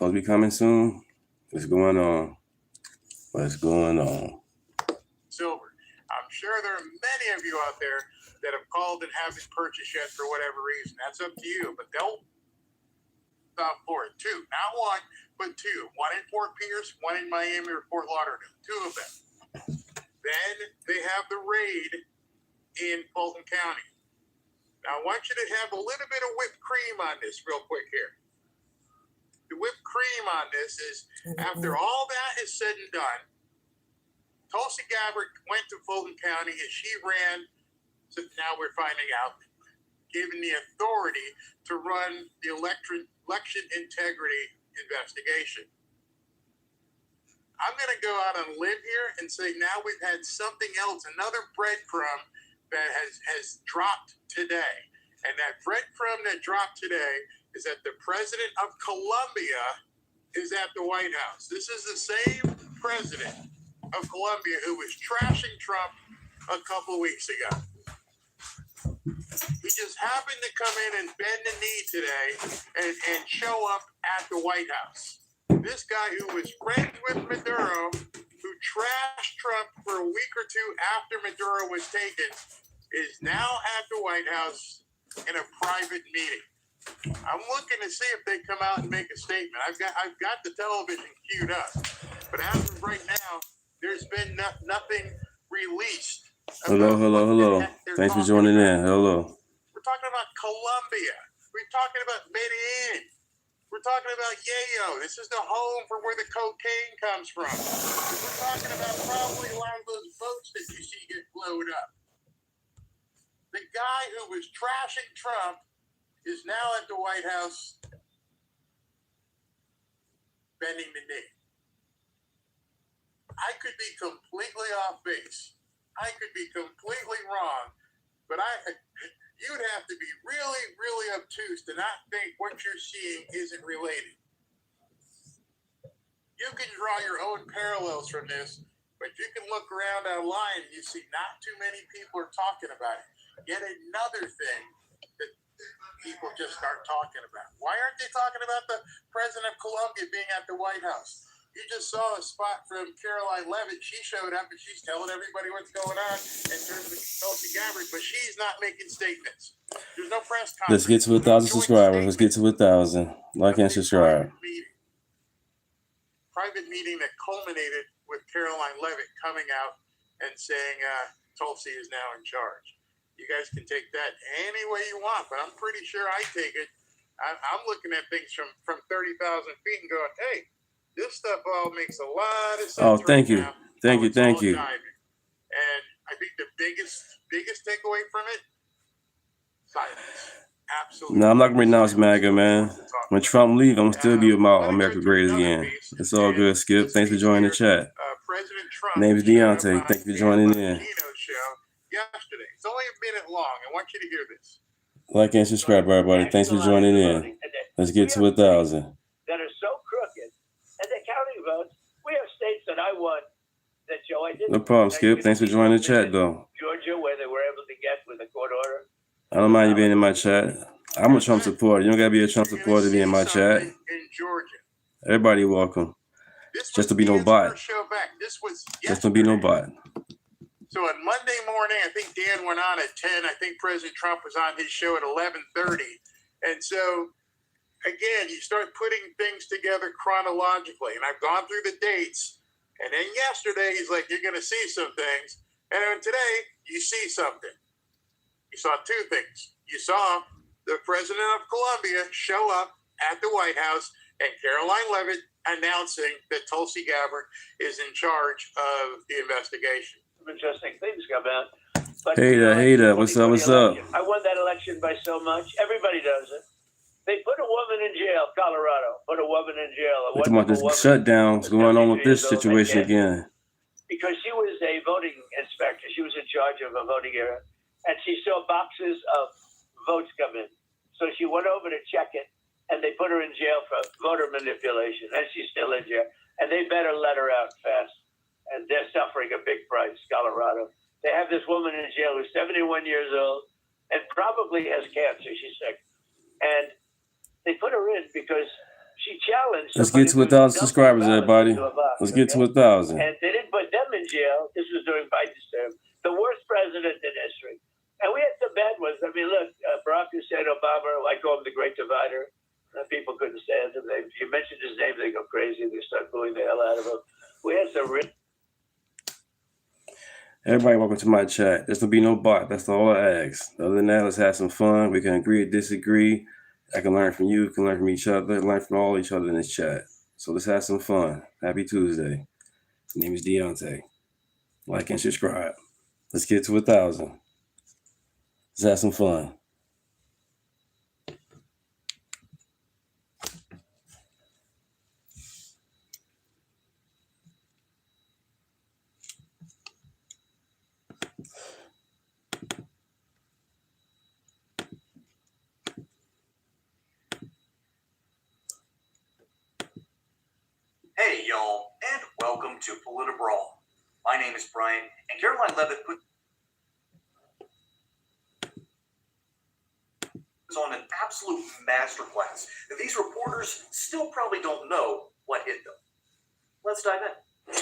Supposed to be coming soon. What's going on? What's going on? Silver. I'm sure there are many of you out there that have called and haven't purchased yet for whatever reason. That's up to you, but they'll stop for it. Two, not one, but two. One in Fort Pierce, one in Miami or Fort Lauderdale. Two of them. Then they have the raid in Fulton County. Now, I want you to have a little bit of whipped cream on this real quick here. The whipped cream on this is, after all that is said and done, Tulsi Gabbard went to Fulton County and she ran, so now we're finding out, given the authority to run the election integrity investigation. I'm going to go out on a limb here and say now we've had something else, another breadcrumb that has dropped today. And that breadcrumb that dropped today is that the president of Colombia is at the White House. This is the same president of Colombia who was trashing Trump a couple of weeks ago. He just happened to come in and bend the knee today and show up at the White House. This guy who was friends with Maduro, who trashed Trump for a week or two after Maduro was taken, is now at the White House in a private meeting. I'm looking to see if they come out and make a statement. I've got the television queued up, but as of right now, there's been nothing released. Hello. Thanks for joining in. Hello. We're talking about Colombia. We're talking about Medellin. We're talking about Yayo. This is the home for where the cocaine comes from. We're talking about probably a lot of those boats that you see get blown up. The guy who was trashing Trump is now at the White House bending the knee. I could be completely off base. I could be completely wrong, but you'd have to be really, really obtuse to not think what you're seeing isn't related. You can draw your own parallels from this, but you can look around online and you see not too many people are talking about it. Yet another thing that people just start talking about. Why aren't they talking about the president of Colombia being at the White House? You just saw a spot from Caroline Leavitt. She showed up and she's telling everybody what's going on in terms of Tulsi Gabbard, but she's not making statements. There's no press conference. Let's get to 1,000 subscribers. Let's get to 1,000. Like and subscribe. Private meeting that culminated with Caroline Leavitt coming out and saying Tulsi is now in charge. You guys can take that any way you want, but I'm pretty sure I take it. I'm looking at things from 30,000 feet and going, hey, this stuff all makes a lot of sense. Oh, thank you. Now. Thank you. And I think the biggest takeaway from it, silence. Absolutely. No, I'm not going to renounce MAGA, man. When Trump leaves, I'm going to still be about America Great Again. It's all good, Skip. Thanks for joining the chat. President Trump. Name's Deunta. Thank you for joining in. Yesterday. It's only a minute long. I want you to hear this. Like and subscribe, everybody. Thanks for joining in. Let's get to 1,000. That are so crooked, and they're counting votes. We have states that I won that Joe I didn't. No problem, Skip. Thanks for joining the chat, though. Georgia, where they were able to get with a court order. I don't mind you being in my chat. I'm a Trump supporter. You don't gotta be a Trump supporter to be in my chat. In Georgia. Everybody welcome. Just to be no bot. Just to be no bot. So on Monday morning, I think Dan went on at 10. I think President Trump was on his show at 11:30. And so, again, you start putting things together chronologically. And I've gone through the dates. And then yesterday, he's like, you're going to see some things. And then today, you see something. You saw two things. You saw the president of Colombia show up at the White House and Caroline Leavitt announcing that Tulsi Gabbard is in charge of the investigation. Interesting things come out. But, hey there. What's up? I won that election by so much. Everybody does it. They put a woman in jail, Colorado. Put a woman in jail. Talking about this shutdown. What's going on with this situation again? Because she was a voting inspector. She was in charge of a voting area. And she saw boxes of votes come in. So she went over to check it. And they put her in jail for voter manipulation. And she's still in jail. And they better let her out fast. And they're suffering a big price, Colorado. They have this woman in jail who's 71 years old and probably has cancer. She's sick. And they put her in because she challenged Let's get to 1,000 subscribers, everybody. into a box, Let's get to okay? 1,000. And they didn't put them in jail. This was during Biden's term. The worst president in history. And we had some bad ones. I mean, look, Barack Hussein Obama, I call him the Great Divider. People couldn't stand him. If you mentioned his name, they go crazy. They start booing the hell out of him. We had some real... Everybody, welcome to my chat. There's going to be no bot. That's all I ask. Other than that, let's have some fun. We can agree or disagree. I can learn from you. We can learn from each other. Learn from all each other in this chat. So let's have some fun. Happy Tuesday. My name is Deunta. Like and subscribe. Let's get to 1,000. Let's have some fun. Hey, y'all, and welcome to Politibrawl. My name is Brian, and Caroline Levitt puts on an absolute masterclass that these reporters still probably don't know what hit them. Let's dive in.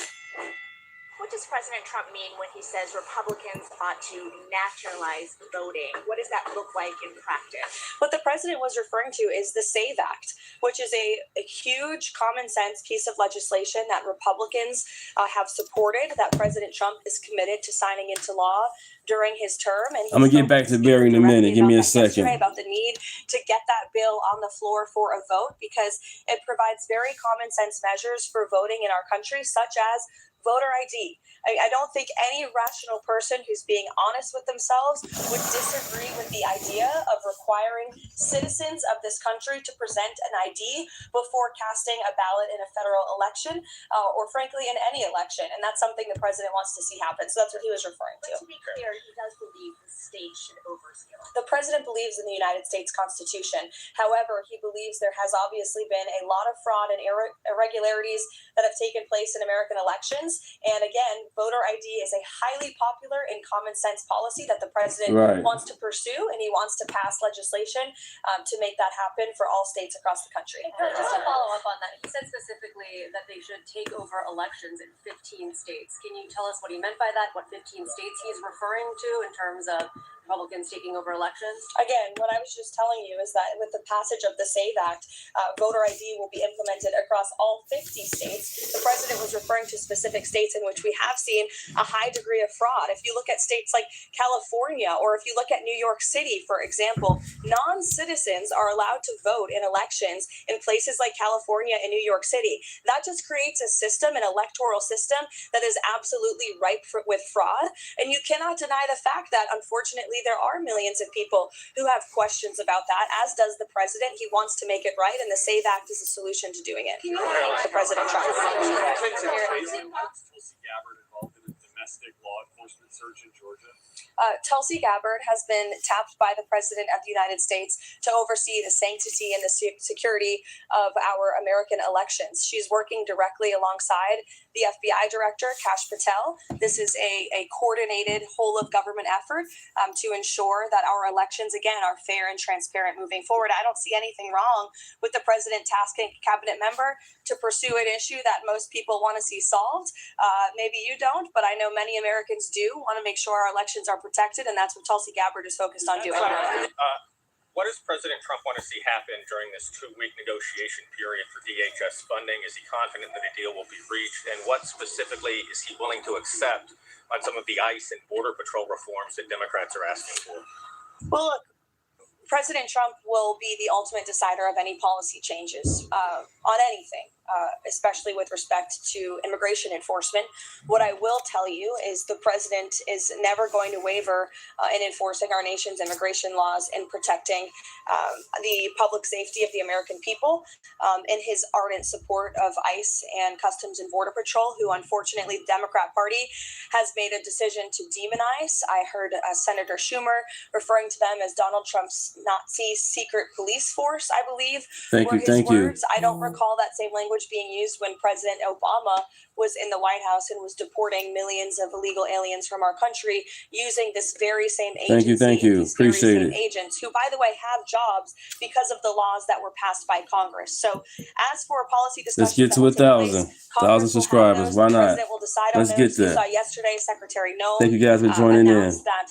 What does President Trump mean when he says Republicans ought to nationalize voting? What does that look like in practice? What the president was referring to is the SAVE Act, which is a huge common sense piece of legislation that Republicans have supported, that President Trump is committed to signing into law during his term. And I'm going to get back to Barry in a minute. Give me a second. About the need to get that bill on the floor for a vote, because it provides very common sense measures for voting in our country, such as voter ID. I don't think any rational person who's being honest with themselves would disagree with the idea of requiring citizens of this country to present an ID before casting a ballot in a federal election, or frankly in any election. And that's something the president wants to see happen. So that's what he was referring to. But to be clear, he does believe the state should oversee it. The president believes in the United States Constitution. However, he believes there has obviously been a lot of fraud and irregularities that have taken place in American elections. And again, voter ID is a highly popular and common sense policy that the president wants to pursue, and he wants to pass legislation to make that happen for all states across the country. Just to follow up on that, he said specifically that they should take over elections in 15 states. Can you tell us what he meant by that? What 15 states he's referring to in terms of Republicans taking over elections? Again, what I was just telling you is that with the passage of the SAVE Act, voter ID will be implemented across all 50 states. The president was referring to specific states in which we have seen a high degree of fraud. If you look at states like California, or if you look at New York City, for example, non-citizens are allowed to vote in elections in places like California and New York City. That just creates a system, an electoral system, that is absolutely ripe with fraud. And you cannot deny the fact that, unfortunately, there are millions of people who have questions about that, as does the president. He wants to make it right, and the SAVE Act is a solution to doing it. The president tries. Gabbard involved in a domestic law enforcement search in Georgia? Tulsi Gabbard has been tapped by the President of the United States to oversee the sanctity and the security of our American elections. She's working directly alongside the FBI Director, Kash Patel. This is a coordinated whole-of-government effort to ensure that our elections, again, are fair and transparent moving forward. I don't see anything wrong with the President tasking a cabinet member to pursue an issue that most people want to see solved. Maybe you don't, but I know many Americans do want to make sure our elections are protected, and that's what Tulsi Gabbard is focused on doing. What does President Trump want to see happen during this 2-week negotiation period for DHS funding? Is he confident that a deal will be reached? And what specifically is he willing to accept on some of the ICE and Border Patrol reforms that Democrats are asking for? Well, look, President Trump will be the ultimate decider of any policy changes on anything, especially with respect to immigration enforcement. What I will tell you is the president is never going to waver in enforcing our nation's immigration laws and protecting the public safety of the American people, in his ardent support of ICE and Customs and Border Patrol, who unfortunately the Democrat Party has made a decision to demonize. I heard Senator Schumer referring to them as Donald Trump's Nazi secret police force, I believe. Thank you. I don't recall that same language language being used when President Obama was in the White House and was deporting millions of illegal aliens from our country using this very same agency. Thank you. Appreciate it. Agents who, by the way, have jobs because of the laws that were passed by Congress. So as for policy discussions, let's get to 1,000 subscribers. Why not? Let's get there. We saw yesterday Secretary Noem. Thank you guys for joining in. That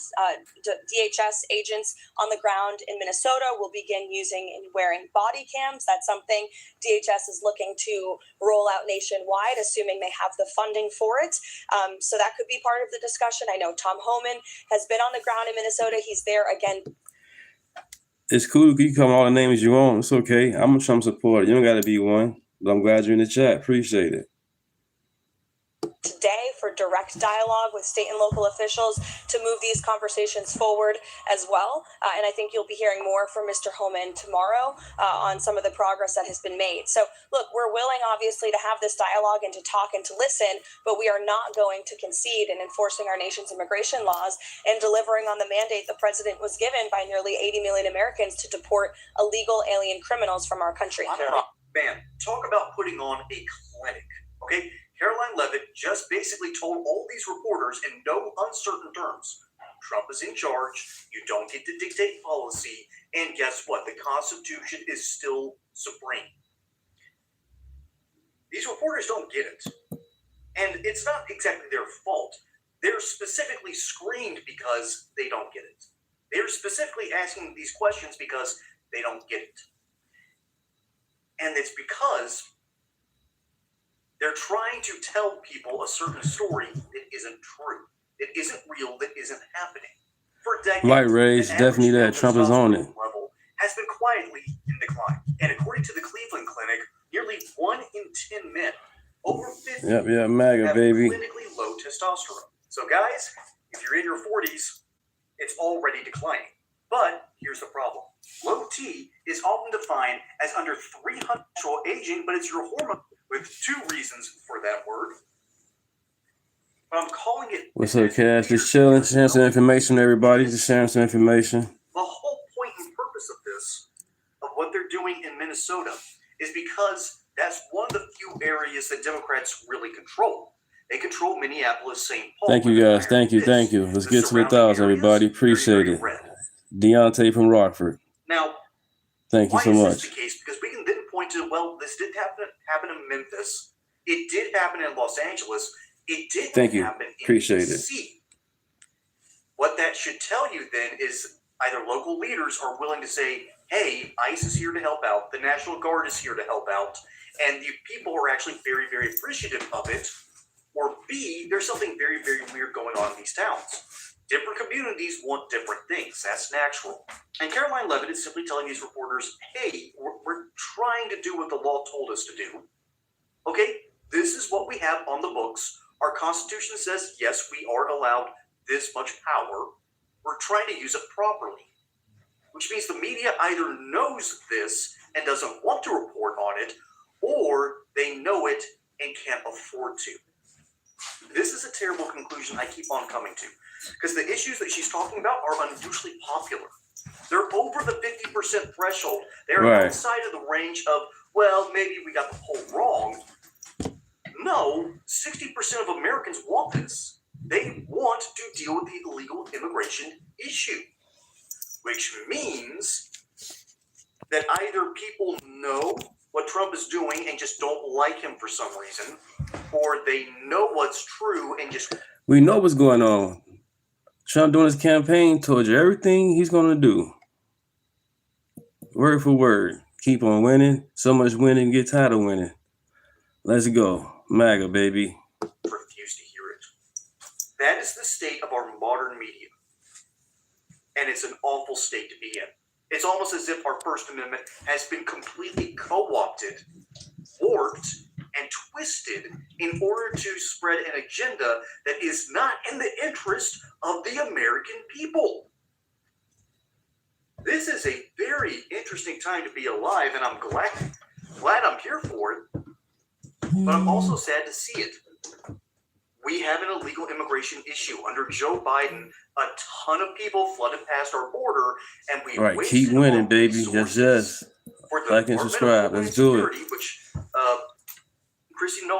DHS agents on the ground in Minnesota will begin using and wearing body cams. That's something DHS is looking to roll out nationwide, assuming they have the funding for it. So that could be part of the discussion. I know Tom Homan has been on the ground in Minnesota. He's there again. It's cool. You can call all the names you want. It's okay. I'm a Trump supporter. You don't got to be one. But I'm glad you're in the chat. Appreciate it. Today for direct dialogue with state and local officials to move these conversations forward as well. And I think you'll be hearing more from Mr. Homan tomorrow on some of the progress that has been made. So look, we're willing obviously to have this dialogue and to talk and to listen, but we are not going to concede in enforcing our nation's immigration laws and delivering on the mandate the president was given by nearly 80 million Americans to deport illegal alien criminals from our country. Man, talk about putting on a clinic, okay? Caroline Leavitt just basically told all these reporters in no uncertain terms, Trump is in charge, you don't get to dictate policy, and guess what? The Constitution is still supreme. These reporters don't get it. And it's not exactly their fault. They're specifically screened because they don't get it. They're specifically asking these questions because they don't get it. And it's because they're trying to tell people a certain story that isn't true, that isn't real, that isn't happening. For decades, Right, Rage, definitely that. Trump is on it. Level has been quietly in decline. And according to the Cleveland Clinic, nearly 1 in 10 men over 50 MAGA, have baby. clinically low testosterone. So guys, if you're in your 40s, it's already declining. But here's the problem. Low T is often defined as under 300 natural aging, but it's your hormone, with 2 reasons for that word. But I'm calling it... What's up, Cash? Just chilling, sharing some information, everybody. Just sharing some information. The whole point and purpose of this, of what they're doing in Minnesota, is because that's one of the few areas that Democrats really control. They control Minneapolis, St. Paul. Thank you, guys. Thank you. Let's get to 1,000, everybody. Appreciate it. Deunta from Rockford. Now, thank you so why much. is this the case? Because we can then point to, well, this did happen in Memphis. It did happen in Los Angeles. It didn't happen in D.C. What that should tell you then is either local leaders are willing to say, hey, ICE is here to help out, the National Guard is here to help out, and the people are actually very, very appreciative of it, or B, there's something very, very weird going on in these towns. Different communities want different things. That's natural. And Caroline Leavitt is simply telling these reporters, hey, we're trying to do what the law told us to do. Okay, this is what we have on the books. Our Constitution says, yes, we are allowed this much power. We're trying to use it properly. Which means the media either knows this and doesn't want to report on it, or they know it and can't afford to. This is a terrible conclusion I keep on coming to. Because the issues that she's talking about are unusually popular. They're over the 50% threshold. They're outside of the range of, well, maybe we got the poll wrong. No, 60% of Americans want this. They want to deal with the illegal immigration issue. Which means that either people know what Trump is doing and just don't like him for some reason, or they know what's true and just... We know what's going on. Trump doing his campaign told you everything he's going to do. Word for word. Keep on winning. So much winning, get tired of winning. Let's go. MAGA, baby. Refuse to hear it. That is the state of our modern media. And it's an awful state to be in. It's almost as if our First Amendment has been completely co-opted, warped, and twisted in order to spread an agenda that is not in the interest of the American people. This is a very interesting time to be alive, and I'm glad I'm here for it. But I'm also sad to see it. We have an illegal immigration issue. Under Joe Biden, a ton of people flooded past our border, and we keep winning, baby. Yes. For the Like and subscribe. Let's do it. Which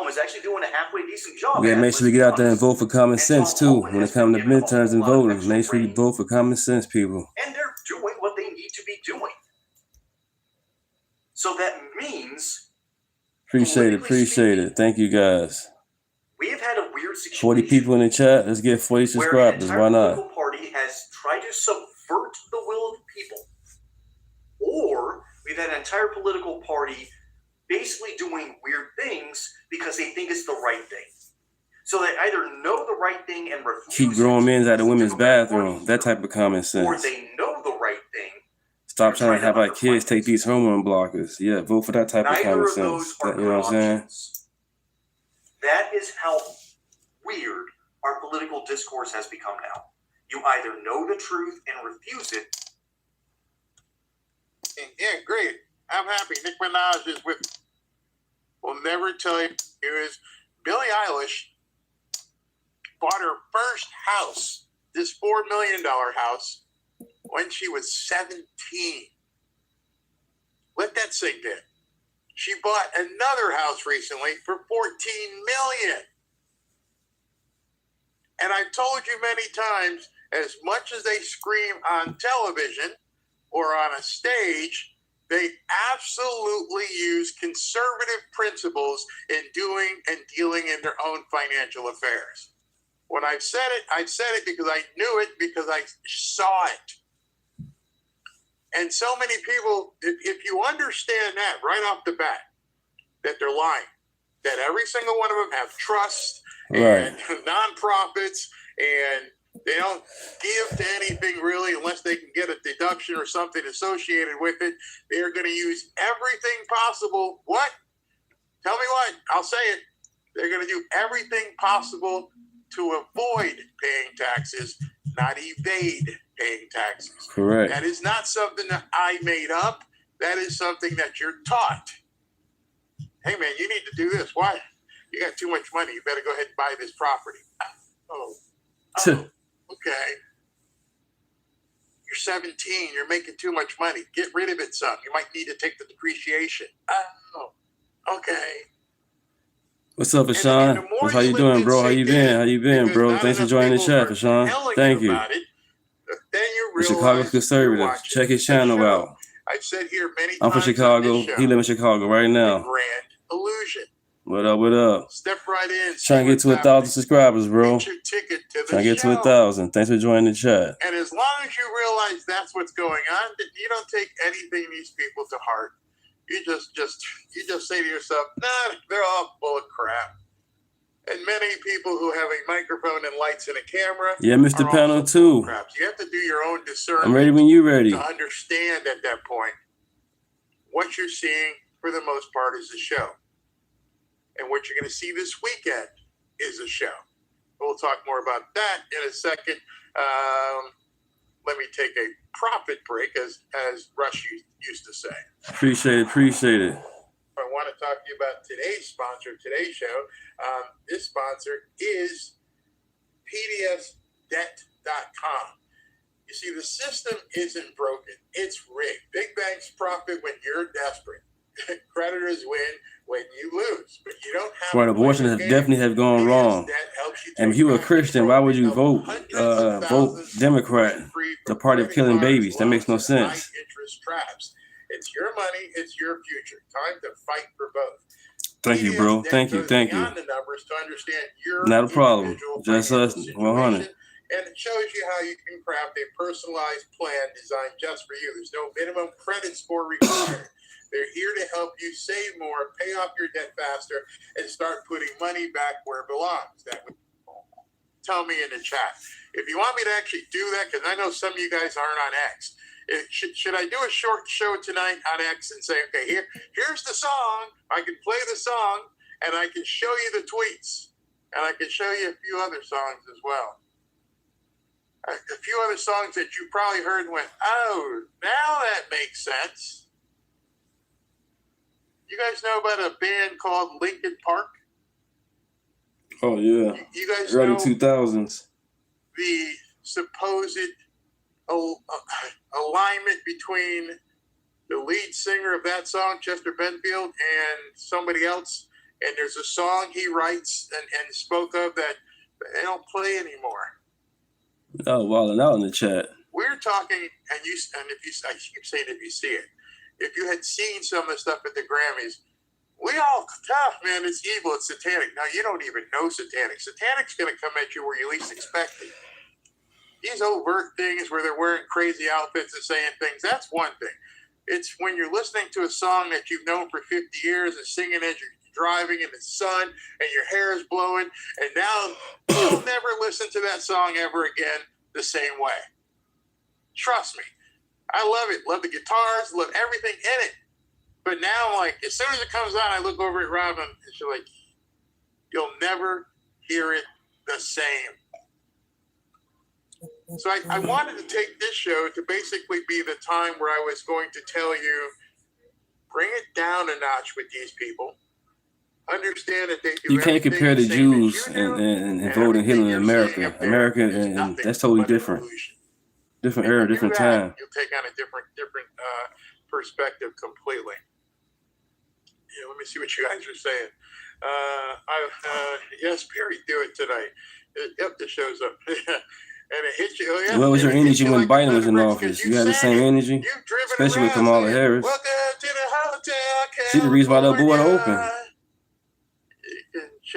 Obama is actually doing a halfway decent job. We gotta make sure we get out there and vote for common sense too. When it comes to midterms and voting, make sure you vote for common sense, people. And they're doing what they need to be doing. So that means... Appreciate it. Thank you, guys. We have had a weird situation. 40 people in the chat. Let's get 40 subscribers. Why not? The political party has tried to subvert the will of the people. Or we've had an entire political party basically doing weird things because they think it's the right thing. So they either know the right thing and refuse keep growing men out of women's bathroom. That type of common sense. Or they know the right thing. Stop trying to have our kids take these hormone blockers. Yeah, vote for that type of common sense. You know what I'm saying? That is how weird our political discourse has become now. You either know the truth and refuse it. Yeah, great. I'm happy. Nick Minaj is with. Will never tell you who is. Billie Eilish bought her first house, this $4 million house, when she was 17. Let that sink in. She bought another house recently for $14 million. And I've told you many times, as much as they scream on television or on a stage, they absolutely use conservative principles in doing and dealing in their own financial affairs. When I've said it because I knew it, because I saw it. And so many people, if you understand that right off the bat, that they're lying, that every single one of them have trust and nonprofits, and they don't give to anything really unless they can get a deduction or something associated with it. They're going to use everything possible. What? Tell me what? I'll say it. They're going to do everything possible to avoid paying taxes, not evade paying taxes. Correct. That is not something that I made up. That is something that you're taught. Hey, man, you need to do this. Why? You got too much money. You better go ahead and buy this property. Oh, okay. You're 17. You're making too much money. Get rid of it some. You might need to take the depreciation. Oh, okay. What's up, Fashawn? How you doing, bro? How you been, bro? Thanks for joining the chat, Fashawn. Thank you. The Chicago Conservative. Check his channel out. I've said here many times. I'm from Chicago. He live in Chicago right now. Grand illusion. What up? Step right in. Trying to get to 1,000 subscribers, bro. Get your ticket to the Trying to get to show. 1,000. Thanks for joining the chat. And as long as you realize that's what's going on, that you don't take anything these people to heart. You just say to yourself, nah, they're all full of crap. And many people who have a microphone and lights and a camera. Yeah, Mr. Panel too. Crap. You have to do your own discernment. I'm ready when you're ready. To understand at that point what you're seeing for the most part is a show. And what you're going to see this weekend is a show. We'll talk more about that in a second. Let me take a profit break, as Rush used to say. Appreciate it. I want to talk to you about today's sponsor of today's show. This sponsor is PDSdebt.com. You see, the system isn't broken. It's rigged. Big banks profit when you're desperate. Creditors win when you lose, but you don't have. Right, abortion definitely have gone wrong. And if you were a Christian, why would you vote Democrat, the party of killing babies? That makes no sense. Interest traps. It's your money. It's your future. Time to fight for both. Thank you, bro. Thank you. The numbers to understand your not a problem. Just us, 100. And it shows you how you can craft a personalized plan designed just for you. There's no minimum credit score required. They're here to help you save more, pay off your debt faster, and start putting money back where it belongs. That would tell me in the chat. If you want me to actually do that, because I know some of you guys aren't on X. Should I do a short show tonight on X and say, okay, here's the song. I can play the song, and I can show you the tweets, and I can show you a few other songs as well. A few other songs that you probably heard and went, oh, now that makes sense. You guys know about a band called Linkin Park? Oh, yeah. You guys early know 2000s. The supposed alignment between the lead singer of that song, Chester Benfield, and somebody else and there's a song he writes and spoke of that they don't play anymore. Oh, walling out in the chat. We're talking, and if you, I keep saying if you see it, if you had seen some of the stuff at the Grammys, we all, man, it's evil, it's satanic. Now, you don't even know satanic. Satanic's going to come at you where you least expect it. These overt things where they're wearing crazy outfits and saying things, that's one thing. It's when you're listening to a song that you've known for 50 years and singing as you're driving in the sun and your hair is blowing, and now you'll never listen to that song ever again the same way. Trust me. I love it. Love the guitars, love everything in it. But now, like, as soon as it comes on, I look over at Robin and she's like, you'll never hear it the same. So I wanted to take this show to basically be the time where I was going to tell you, bring it down a notch with these people. Understand that they do. You can't compare the Jews and voting Hitler in America. America, and that's totally different. Different era, different time. You'll take on a different perspective completely. Yeah, let me see what you guys are saying. Yes, Perry, do it tonight. Yep, the show's up. And it hits you. Yeah, what was your energy when Biden was in office? You had the same energy, especially with Kamala Harris. Welcome to the hotel. She's the reason why that border open.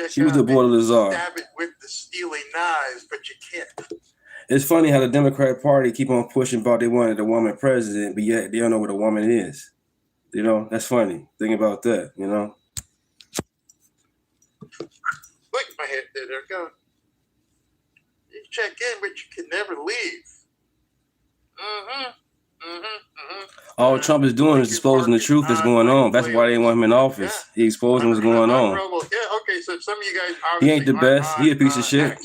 She was the border of the czar. Stab it with the steely knives, but you can't. It's funny how the Democrat Party keep on pushing about they wanted a woman president, but yet they don't know what a woman is. You know, that's funny. Think about that, you know. Look, my head there it goes. You check in, but you can never leave. All Trump is doing is exposing the truth that's going on. That's why they want him in office. He exposing what's going on. Yeah, okay, so some of you guys he ain't the best. He a piece of shit.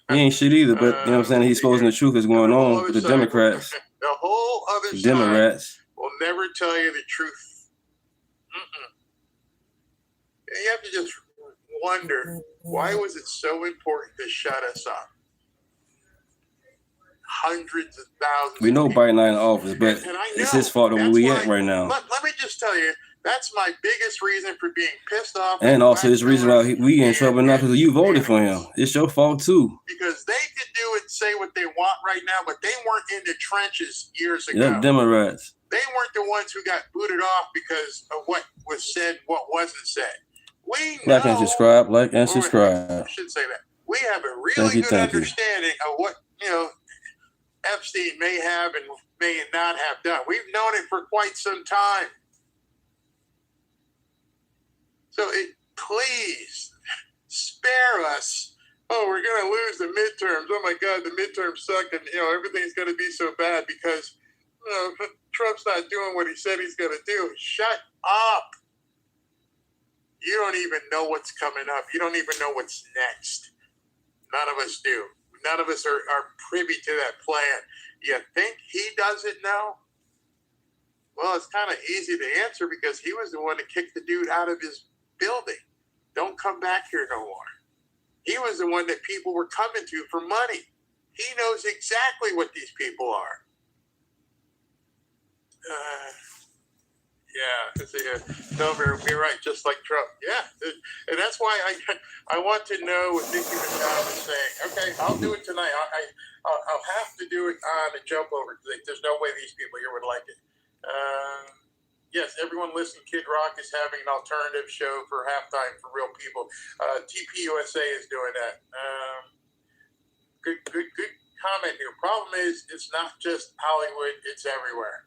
He ain't shit either, but you know what I'm saying? He's exposing the truth that's going on with the Democrats. The whole other the Democrats will never tell you the truth. You have to just wonder, why was it so important to shut us up? Hundreds of thousands. We know Biden not in office, but it's his fault that we at right now. Let me just tell you, that's my biggest reason for being pissed off. And also his reason why we in trouble now because you voted for him. It's your fault too. Because they could do and say what they want right now, but they weren't in the trenches years ago. Yep, Democrats. They weren't the ones who got booted off because of what was said, what wasn't said. We know. Like and subscribe. I should say that. We have a really good understanding of what, Epstein may have and may not have done. We've known it for quite some time. So please spare us. Oh, we're going to lose the midterms. Oh my God, the midterms suck, and everything's going to be so bad because Trump's not doing what he said he's going to do. Shut up. You don't even know what's coming up. You don't even know what's next. None of us do. None of us are privy to that plan. You think he doesn't know? Well, it's kind of easy to answer because he was the one that kicked the dude out of his building. Don't come back here no more. He was the one that people were coming to for money. He knows exactly what these people are. No, you're right, just like Trump. Yeah, and that's why I want to know what Nikki Michelle is saying. Okay, I'll do it tonight. I'll have to do it on a jump over. There's no way these people here would like it. Yes, everyone listen. Kid Rock is having an alternative show for halftime for real people. TPUSA is doing that. Good comment here. Problem is, it's not just Hollywood; it's everywhere.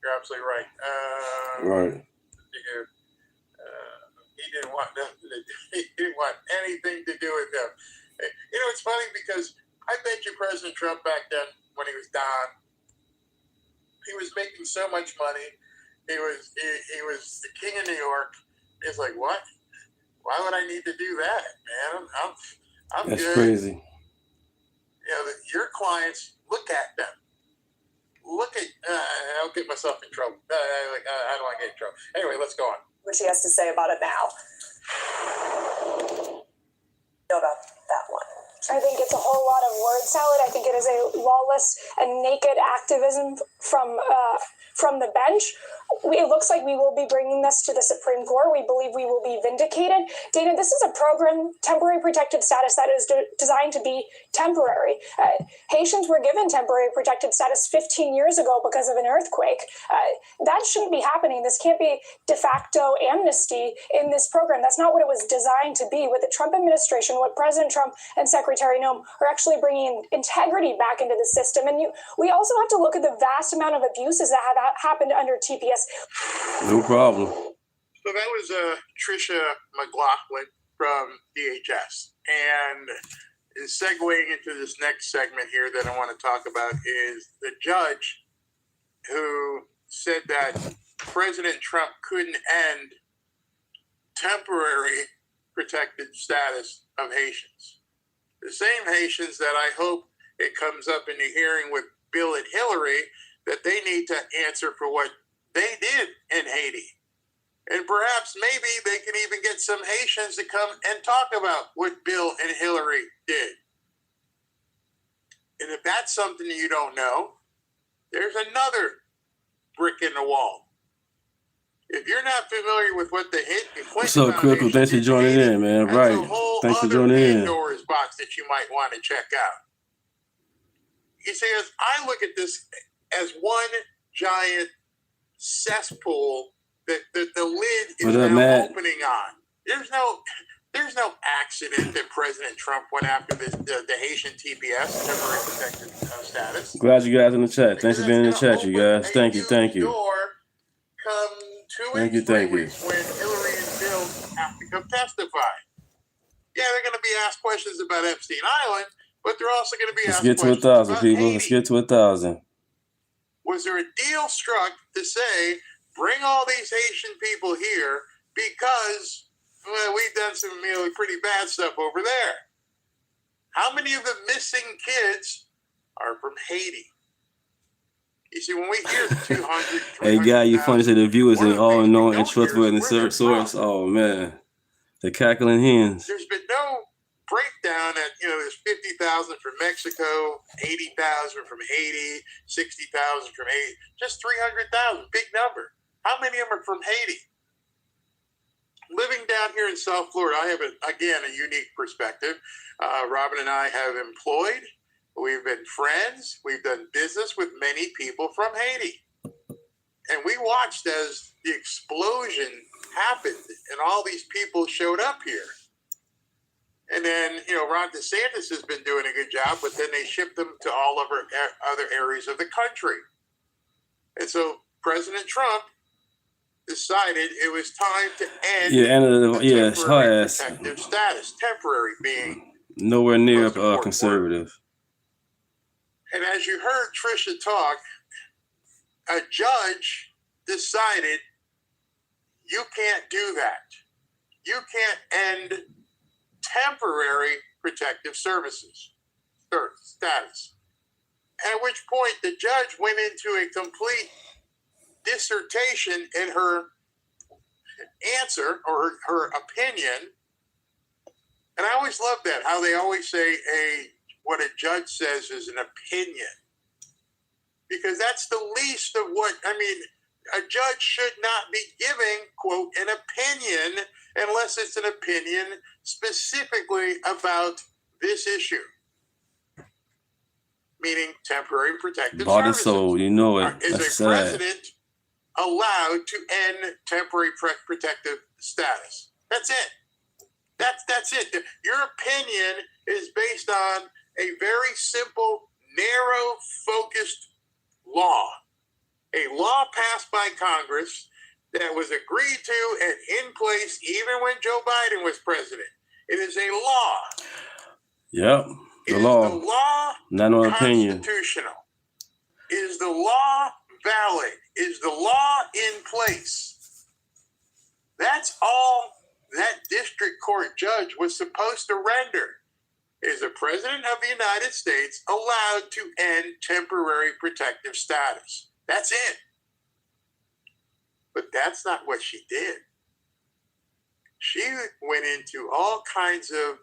You're absolutely right. Right. He didn't want nothing to do. He didn't want anything to do with them. It's funny because I bet you President Trump back then, when he was Don, he was making so much money. He was the king of New York. He's like, what? Why would I need to do that, man? I'm That's good. Crazy. Your clients, look at them. Look at, I'll get myself in trouble. I don't want to get in trouble. Anyway, let's go on. What she has to say about it now. About that one. I think it's a whole lot of word salad. I think it is a lawless and naked activism from the bench. it looks like we will be bringing this to the Supreme Court. We believe we will be vindicated. Dana, this is a program, temporary protected status, that is designed to be temporary. Haitians were given temporary protected status 15 years ago because of an earthquake. That shouldn't be happening. This can't be de facto amnesty in this program. That's not what it was designed to be. With the Trump administration, what President Trump and Secretary Noem are actually bringing integrity back into the system. And we also have to look at the vast amount of abuses that have happened under TPS. No problem. So that was Tricia McLaughlin from DHS. And segueing into this next segment here that I want to talk about is the judge who said that President Trump couldn't end temporary protected status of Haitians. The same Haitians that I hope it comes up in the hearing with Bill and Hillary, that they need to answer for what they did in Haiti. And perhaps maybe they can even get some Haitians to come and talk about what Bill and Hillary did. And if that's something you don't know, there's another brick in the wall. If you're not familiar with what the Clinton What's up, Critical? Thanks for joining in, man. Right. Thanks for joining in. Pandora's box that you might want to check out. You see, as I look at this as one giant cesspool that the lid is now opening on. There's no accident that President Trump went after the Haitian TPS, temporary protected status. Glad you guys in the chat. Thanks for being in the chat, you guys. Thank you. Come 2 and 3 weeks when Hillary and Bill have to come testify. Yeah, they're going to be asked questions about Epstein Island, but they're also going to be asked questions about Let's get to 1,000, people. Haiti. Let's get to 1,000. Was there a deal struck to say, bring all these Haitian people here because we've done some pretty bad stuff over there? How many of the missing kids are from Haiti? You see, when we hear the 200, hey, guy, you funny to say the viewers ain't all known and trustworthy source. Oh, man. The cackling hens. There's been no breakdown that, there's 50,000 from Mexico, 80,000 from Haiti, 60,000 from Haiti, just 300,000, big number. How many of them are from Haiti? Living down here in South Florida, I have, a unique perspective. Robin and I have employed, we've been friends, we've done business with many people from Haiti. And we watched as the explosion happened and all these people showed up here. And then, Ron DeSantis has been doing a good job, but then they shipped them to all of our other areas of the country. And so President Trump decided it was time to end temporary protective status, temporary being nowhere near conservative. And as you heard Tricia talk, a judge decided you can't do that. You can't end temporary protective services status. At which point the judge went into a complete dissertation in her answer or her opinion. And I always love that, how they always say what a judge says is an opinion. Because that's the least of a judge should not be giving, quote, an opinion unless it's an opinion specifically about this issue. Meaning temporary protective services. Soul, you know it. Is a president allowed to end temporary protective status? That's it. That's it. Your opinion is based on a very simple, narrow, focused law. A law passed by Congress that was agreed to and in place even when Joe Biden was president. It is a law. Yep. The law. Is the law not no opinion. Constitutional? Is the law valid? Is the law in place? That's all that district court judge was supposed to render. Is the President of the United States allowed to end temporary protective status? That's it. But that's not what she did. She went into all kinds of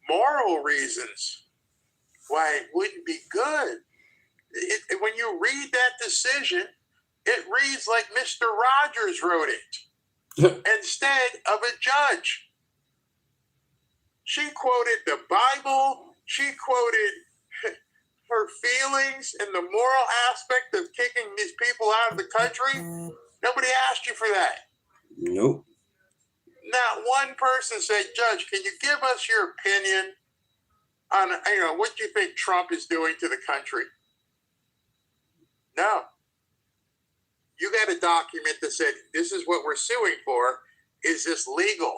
moral reasons why it wouldn't be good. When you read that decision, It reads like Mr. Rogers wrote it instead of a judge. She quoted the Bible. She quoted her feelings and the moral aspect of kicking these people out of the country. Nobody asked you for that. Nope. Not one person said, Judge, can you give us your opinion on what you think Trump is doing to the country? No. You got a document that said, this is what we're suing for. Is this legal?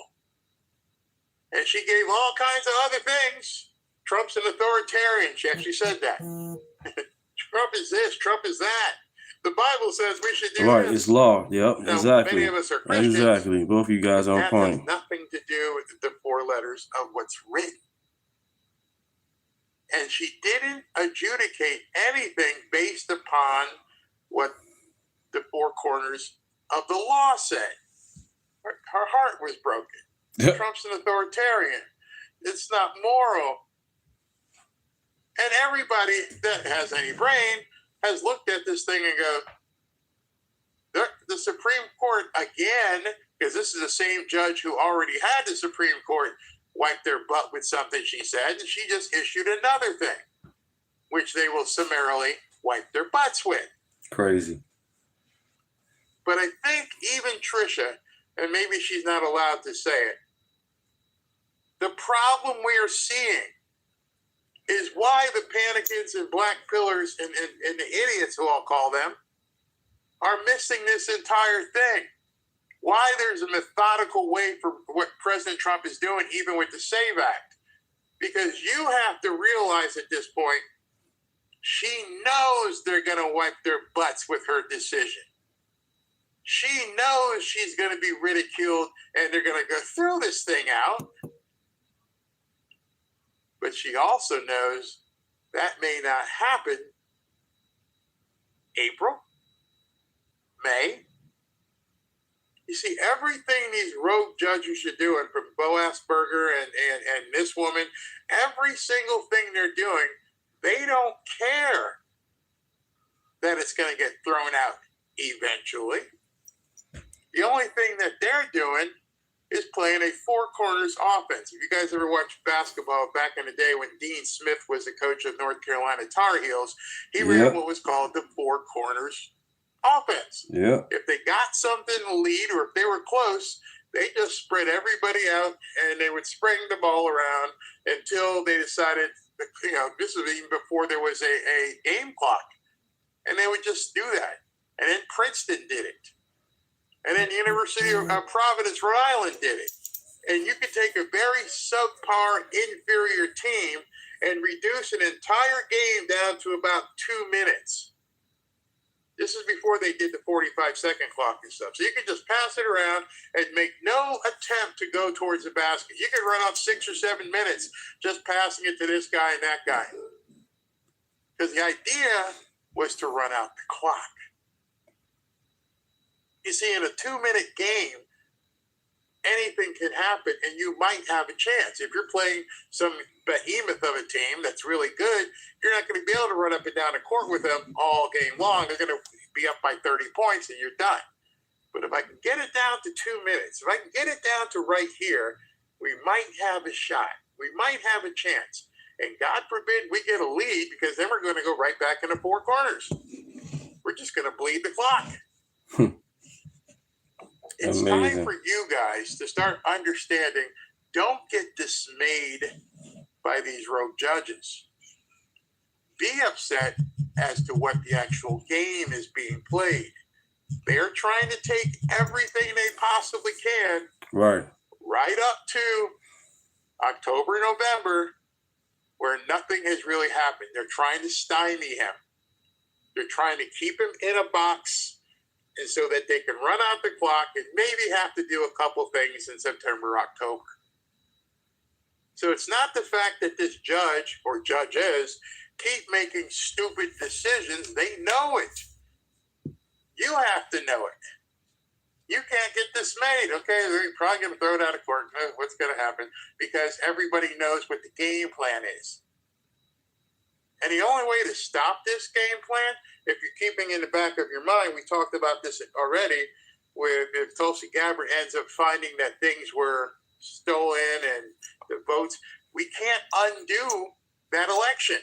And she gave all kinds of other things. Trump's an authoritarian. She actually said that. Trump is this, Trump is that. The Bible says we should do right, this. It's law. Yep, now, exactly. Many of us are Christians. Exactly. Both of you guys on that point. Has nothing to do with the four letters of what's written. And she didn't adjudicate anything based upon what the four corners of the law said. Her heart was broken. Trump's an authoritarian. It's not moral. And everybody that has any brain has looked at this thing and go, the Supreme Court, again, because this is the same judge who already had the Supreme Court wipe their butt with something she said, and she just issued another thing, which they will summarily wipe their butts with. Crazy. But I think even Trisha, and maybe she's not allowed to say it, the problem we are seeing is why the panicans and black pillars and the idiots, who I'll call them, are missing this entire thing. Why there's a methodical way for what President Trump is doing, even with the SAVE Act. Because you have to realize at this point, she knows they're going to wipe their butts with her decision. She knows she's going to be ridiculed and they're going to go throw this thing out. But she also knows that may not happen April, May. You see, everything these rogue judges are doing, from Bo Asperger and this woman, every single thing they're doing, they don't care that it's going to get thrown out eventually. The only thing that they're doing is playing a four corners offense. If you guys ever watched basketball back in the day when Dean Smith was the coach of North Carolina Tar Heels, he ran what was called the four corners offense. Yeah. If they got something to lead, or if they were close, they just spread everybody out and they would spring the ball around until they decided, this was even before there was a game clock. And they would just do that. And then Princeton did it. And then the University of Providence, Rhode Island did it. And you could take a very subpar, inferior team and reduce an entire game down to about 2 minutes. This is before they did the 45-second clock and stuff. So you could just pass it around and make no attempt to go towards the basket. You could run off 6 or 7 minutes just passing it to this guy and that guy. Because the idea was to run out the clock. You see, in a 2-minute game, anything can happen, and you might have a chance. If you're playing some behemoth of a team that's really good, you're not going to be able to run up and down the court with them all game long. They're going to be up by 30 points, and you're done. But if I can get it down to 2 minutes, if I can get it down to right here, we might have a shot. We might have a chance. And God forbid we get a lead, because then we're going to go right back into four corners. We're just going to bleed the clock. It's Amazing. time for you guys to start understanding. Don't get dismayed by these rogue judges. Be upset as to what the actual game is being played. They're trying to take everything they possibly can, right up to October, November, where nothing has really happened. They're trying to stymie him. They're trying to keep him in a box, and so that they can run out the clock and maybe have to do a couple things in September, October. So it's not the fact that this judge or judges keep making stupid decisions. They know it. You have to know it. You can't get dismayed. Okay, they're probably going to throw it out of court. What's going to happen? Because everybody knows what the game plan is. And the only way to stop this game plan if you're keeping in the back of your mind, we talked about this already, where if Tulsi Gabbard ends up finding that things were stolen and the votes, we can't undo that election.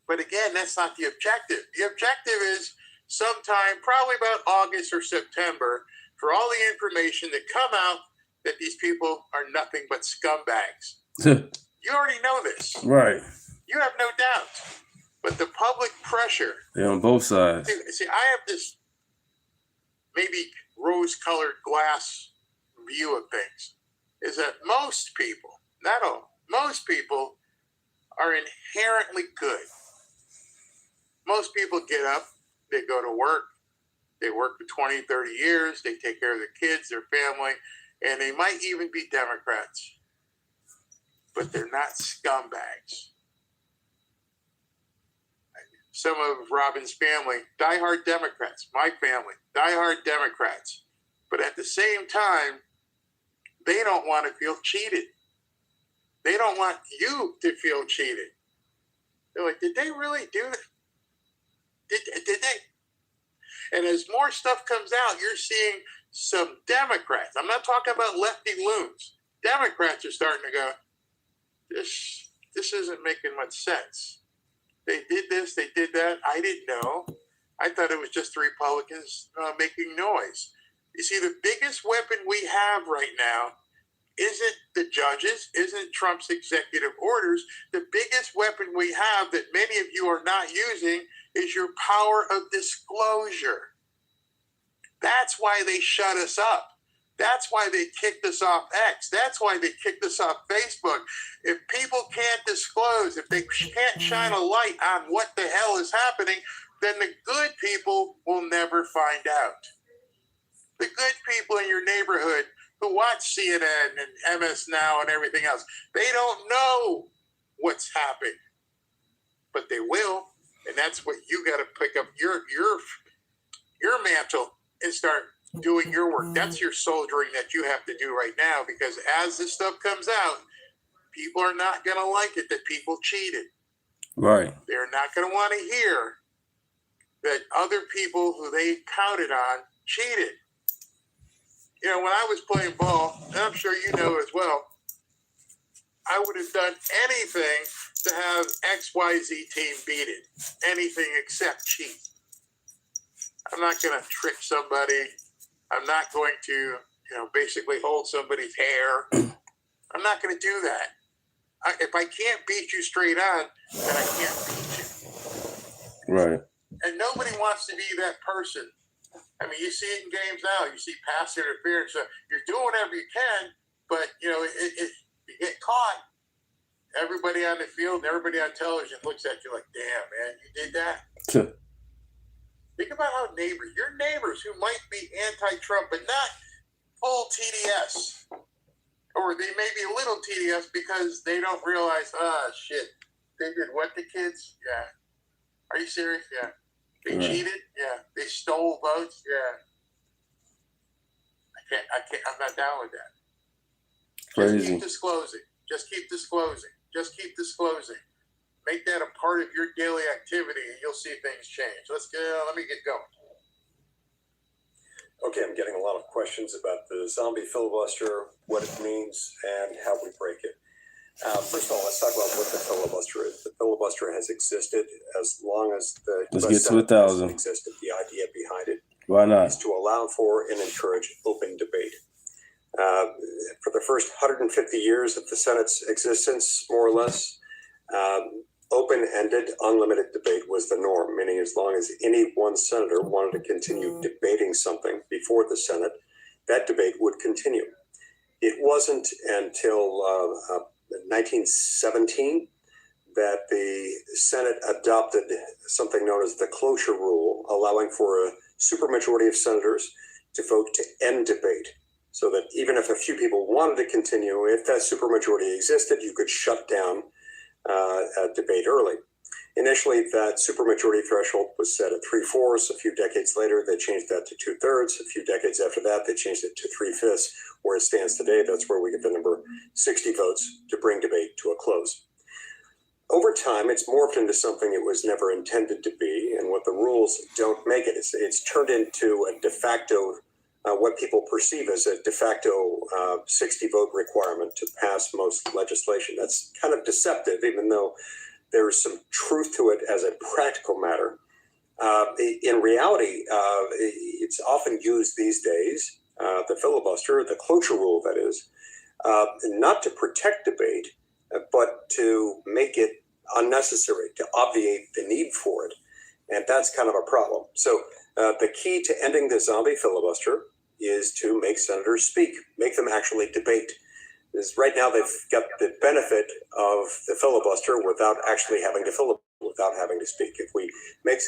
But again, that's not the objective. The objective is sometime, probably about August or September, for all the information to come out that these people are nothing but scumbags. You already know this. Right. You have no doubt. But the public pressure. They're on both sides. See, I have this maybe rose-colored glass view of things, is that most people, not all, most people are inherently good. Most people get up, they go to work, they work for 20, 30 years, they take care of their kids, their family, and they might even be Democrats. But they're not scumbags. Some of Robin's family, diehard Democrats, my family, diehard Democrats. But at the same time, they don't want to feel cheated. They don't want you to feel cheated. They're like, did they really do that? Did they? And as more stuff comes out, you're seeing some Democrats. I'm not talking about lefty loons. Democrats are starting to go, this isn't making much sense. They did this, they did that. I didn't know. I thought it was just the Republicans making noise. You see, the biggest weapon we have right now isn't the judges, isn't Trump's executive orders. The biggest weapon we have that many of you are not using is your power of disclosure. That's why they shut us up. That's why they kicked us off X. That's why they kicked us off Facebook. If people can't disclose, if they can't shine a light on what the hell is happening, then the good people will never find out. The good people in your neighborhood who watch CNN and MS Now and everything else, they don't know what's happening, but they will. And that's what you got to pick up your mantle and start doing your work. That's your soldiering that you have to do right now, because as this stuff comes out, people are not going to like it that people cheated. Right. They're not going to want to hear that other people who they counted on cheated. You know, when I was playing ball, and I'm sure you know as well, I would have done anything to have XYZ team beat it. Anything except cheat. I'm not going to trick somebody. I'm not going to, basically hold somebody's hair. I'm not going to do that. If I can't beat you straight on, then I can't beat you. Right. And nobody wants to be that person. I mean, you see it in games now. You see pass interference. So you're doing whatever you can, but, you get caught. Everybody on the field and everybody on television looks at you like, damn, man, you did that? Think about how your neighbors who might be anti-Trump, but not full TDS, or they may be a little TDS because they don't realize, shit, they did what to kids? Yeah. Are you serious? Yeah. They cheated? Yeah. They stole votes? Yeah. I'm not down with that. Crazy. Just keep disclosing. Just keep disclosing. Just keep disclosing. Make that a part of your daily activity, and you'll see things change. Let me get going. Okay, I'm getting a lot of questions about the zombie filibuster, what it means, and how we break it. First of all, let's talk about what the filibuster is. The filibuster has existed as long as the Let's get to 1,000. Existed. The idea behind it Why not? is to allow for and encourage open debate. For the first 150 years of the Senate's existence, more or less, open-ended, unlimited debate was the norm, meaning as long as any one senator wanted to continue debating something before the Senate, that debate would continue. It wasn't until 1917 that the Senate adopted something known as the cloture rule, allowing for a supermajority of senators to vote to end debate. So that even if a few people wanted to continue, if that supermajority existed, you could shut down debate early. Initially, that supermajority threshold was set at 3/4. A few decades later, they changed that to 2/3. A few decades after that, they changed it to 3/5. Where it stands today, that's where we get the number 60 votes to bring debate to a close. over time, it's morphed into something it was never intended to be, and what the rules don't make it. It's turned into a de facto, what people perceive as a de facto 60-vote requirement to pass most legislation. That's kind of deceptive, even though there's some truth to it as a practical matter. In reality, it's often used these days, the filibuster, the cloture rule, that is, not to protect debate, but to make it unnecessary, to obviate the need for it. And that's kind of a problem. So the key to ending the zombie filibuster is to make senators speak, make them actually debate. Because right now they've got the benefit of the filibuster without actually having to without having to speak. If we make...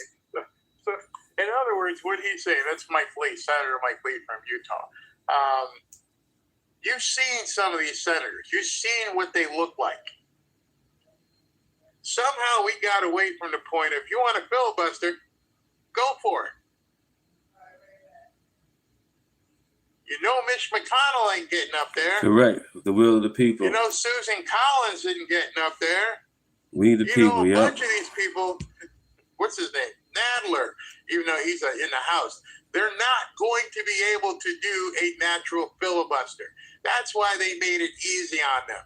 So, in other words, what he's saying, that's Mike Lee, Senator Mike Lee from Utah. You've seen some of these senators. You've seen what they look like. Somehow we got away from the point of, you want a filibuster, go for it. You know Mitch McConnell ain't getting up there. Correct. The will of the people. You know Susan Collins isn't getting up there. We the people, You know a bunch of these people, what's his name? Nadler, even though he's in the House. They're not going to be able to do a natural filibuster. That's why they made it easy on them.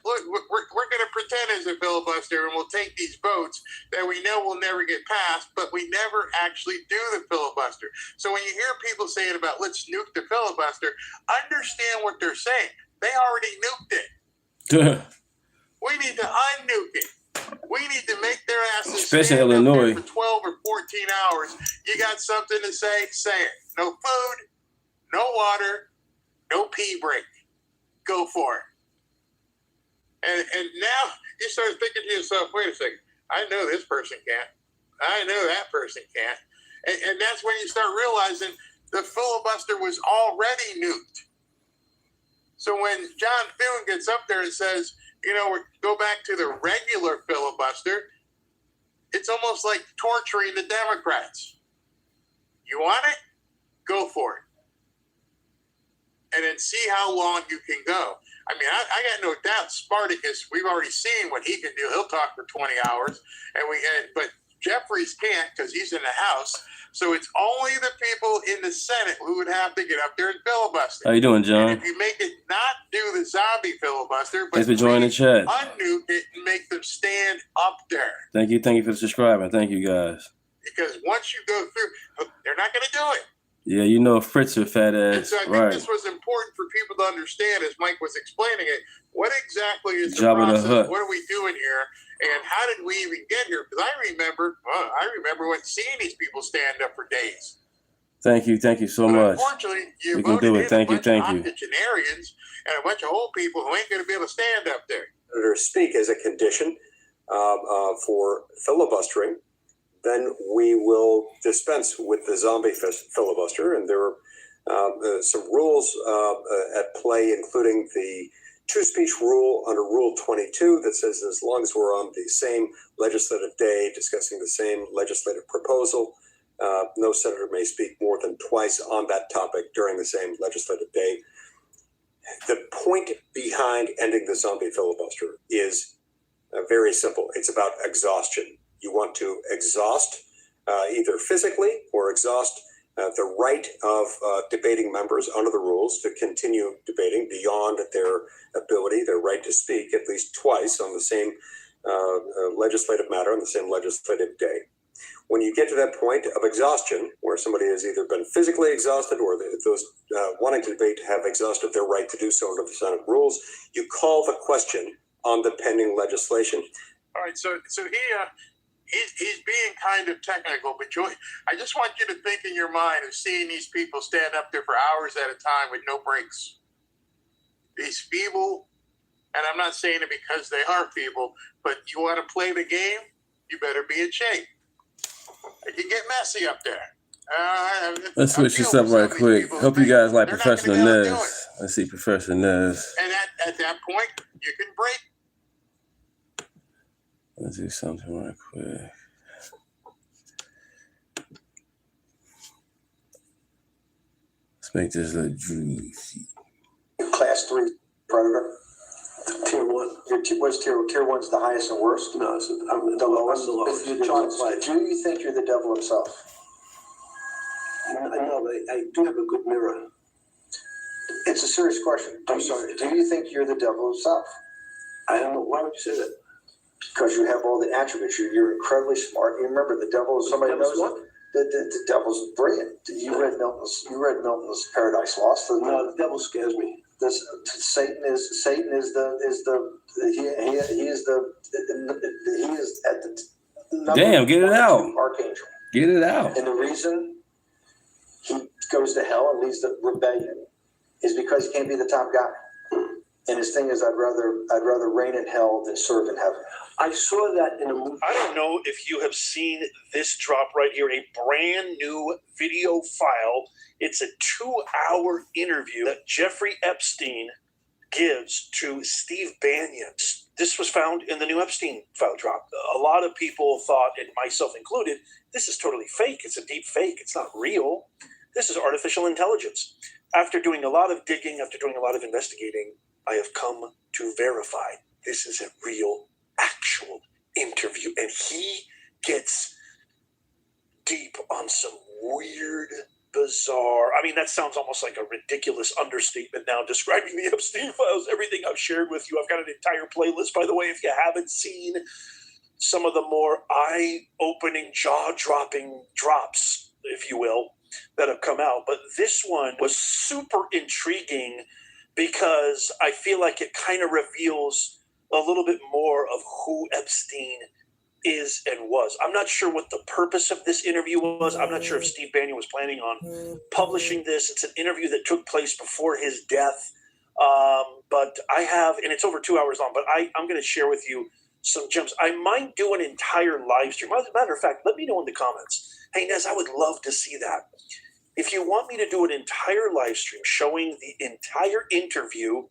Look, we're going to pretend as a filibuster, and we'll take these votes that we know will never get passed, but we never actually do the filibuster. So when you hear people saying about let's nuke the filibuster, understand what they're saying. They already nuked it. We need to unnuke it. We need to make their asses especially stand Illinois up there for 12 or 14 hours. You got something to say it. No food, no water, no pee break. Go for it. And now you start thinking to yourself, wait a second, I know this person can't. I know that person can't. And that's when you start realizing the filibuster was already nuked. So when John Thune gets up there and says, go back to the regular filibuster, it's almost like torturing the Democrats. You want it? Go for it. And then see how long you can go. I mean, I got no doubt Spartacus, we've already seen what he can do. He'll talk for 20 hours. But Jeffries can't because he's in the House. So it's only the people in the Senate who would have to get up there and filibuster. How you doing, John? And if you make it not do the zombie filibuster, but thanks for joining the chat. Unnuke it and make them stand up there. Thank you for subscribing. Thank you, guys. Because once you go through, they're not going to do it. Yeah, Fritz a fat ass. And so I think this was important for people to understand as Mike was explaining it. What exactly is the process? What are we doing here? And how did we even get here? Because I remember seeing these people stand up for days. Thank you so much. Unfortunately, we can do it. Thank you. Octogenarians and a bunch of old people who ain't going to be able to stand up there. Or speak as a condition for filibustering, then we will dispense with the zombie filibuster. And there are some rules at play, including the two-speech rule under Rule 22 that says as long as we're on the same legislative day discussing the same legislative proposal, no senator may speak more than twice on that topic during the same legislative day. The point behind ending the zombie filibuster is very simple. It's about exhaustion. You want to exhaust either physically or exhaust the right of debating members under the rules to continue debating beyond their ability, their right to speak at least twice on the same legislative matter on the same legislative day. When you get to that point of exhaustion, where somebody has either been physically exhausted or those wanting to debate have exhausted their right to do so under the Senate rules, you call the question on the pending legislation. All right, so he's being kind of technical, but I just want you to think in your mind of seeing these people stand up there for hours at a time with no breaks. These feeble, and I'm not saying it because they are feeble, but you want to play the game, you better be in shape. It can get messy up there. Let's switch this up right quick. Hope you guys like Professor Nez. Let's see Professor Nez. And at that point, you can break. Let's do something right quick. Let's make this look juicy. Class 3 predator, Team 1. What's tier 1's the highest and worst? No, I'm the lowest. I'm the lowest. Do you think you're the devil himself? No, but I do have a good mirror. It's a serious question. Do you think you're the devil himself? I don't know. Why would you say that? Because you have all the attributes. You're incredibly smart. You remember the devil is somebody knows it. The devil's brilliant. You read Milton's Paradise Lost. No, the devil scares me. Satan is at the Damn, get it out. Archangel. Get it out. And the reason he goes to hell and leads the rebellion is because he can't be the top guy. And his thing is, I'd rather reign in hell than serve in heaven. I saw that in a movie. I don't know if you have seen this drop right here, a brand new video file. It's a 2-hour interview that Jeffrey Epstein gives to Steve Bannon. This was found in the new Epstein file drop. A lot of people thought, and myself included, this is totally fake. It's a deep fake. It's not real. This is artificial intelligence. After doing a lot of digging, after doing a lot of investigating, I have come to verify this is a real, actual interview. And he gets deep on some weird, bizarre, I mean, that sounds almost like a ridiculous understatement now, describing the Epstein files, everything I've shared with you. I've got an entire playlist, by the way, if you haven't seen some of the more eye-opening, jaw-dropping drops, if you will, that have come out. But this one was super intriguing because I feel like it kind of reveals a little bit more of who Epstein is and was. I'm not sure what the purpose of this interview was. I'm not sure if Steve Bannon was planning on publishing this. It's an interview that took place before his death. But I have, and it's over 2 hours long, but I'm going to share with you some gems. I might do an entire live stream. As a matter of fact, let me know in the comments. Hey, Nez, I would love to see that. If you want me to do an entire live stream showing the entire interview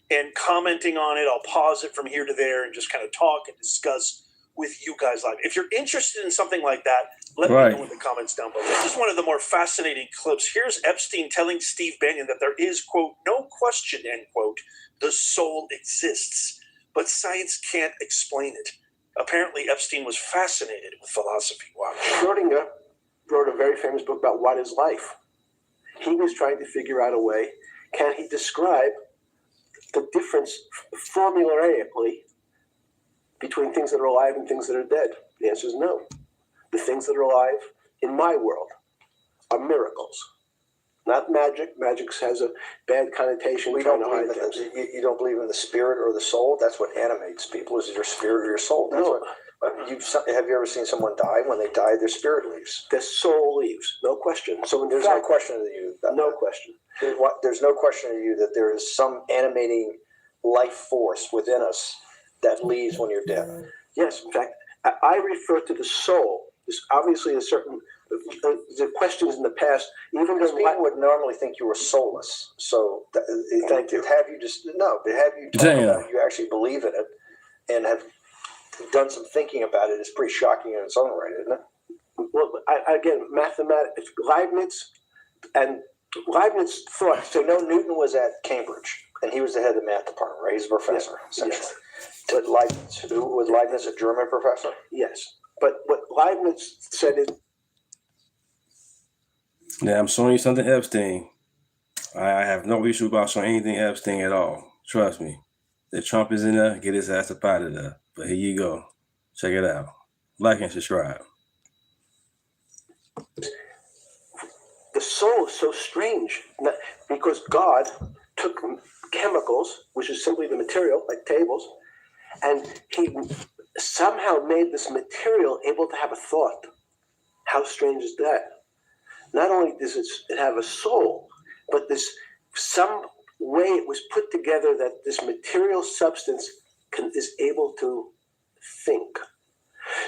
and commenting on it, I'll pause it from here to there and just kind of talk and discuss with you guys live. If you're interested in something like that, let me know in the comments down below. This is one of the more fascinating clips. Here's Epstein telling Steve Bannon that there is, quote, no question, end quote, the soul exists, but science can't explain it. Apparently, Epstein was fascinated with philosophy. Wow. Schrodinger wrote a very famous book about what is life. He was trying to figure out a way, can he describe the difference formulaically between things that are alive and things that are dead? The answer is no. The things that are alive in my world are miracles, not magic. Magic has a bad connotation. You don't believe in the spirit or the soul? That's what animates people, is your spirit or your soul. That's no. Have you ever seen someone die? When they die, their spirit leaves. Their soul leaves, no question. So there's no question to you. No question. There's no question to you that there is some animating life force within us that leaves when you're dead. Yes, in fact, I refer to the soul. There's obviously a certain the questions in the past. Even though people would normally think you were soulless. So thank you. Have you talked about you actually believe in it and have done some thinking about it? Is pretty shocking in its own right, isn't it? Well, again, mathematics, Leibniz thought. So Newton was at Cambridge, and he was the head of the math department, right? He's a professor, essentially. Yes. But was Leibniz a German professor? Yes. But what Leibniz said is... Yeah, I'm showing you something Epstein. I have no issue about showing anything Epstein at all. Trust me. If Trump is in there, get his ass up out of there. But here you go. Check it out. Like and subscribe. The soul is so strange because God took chemicals, which is simply the material, like tables, and he somehow made this material able to have a thought. How strange is that? Not only does it have a soul, but this some way it was put together that this material substance is able to think.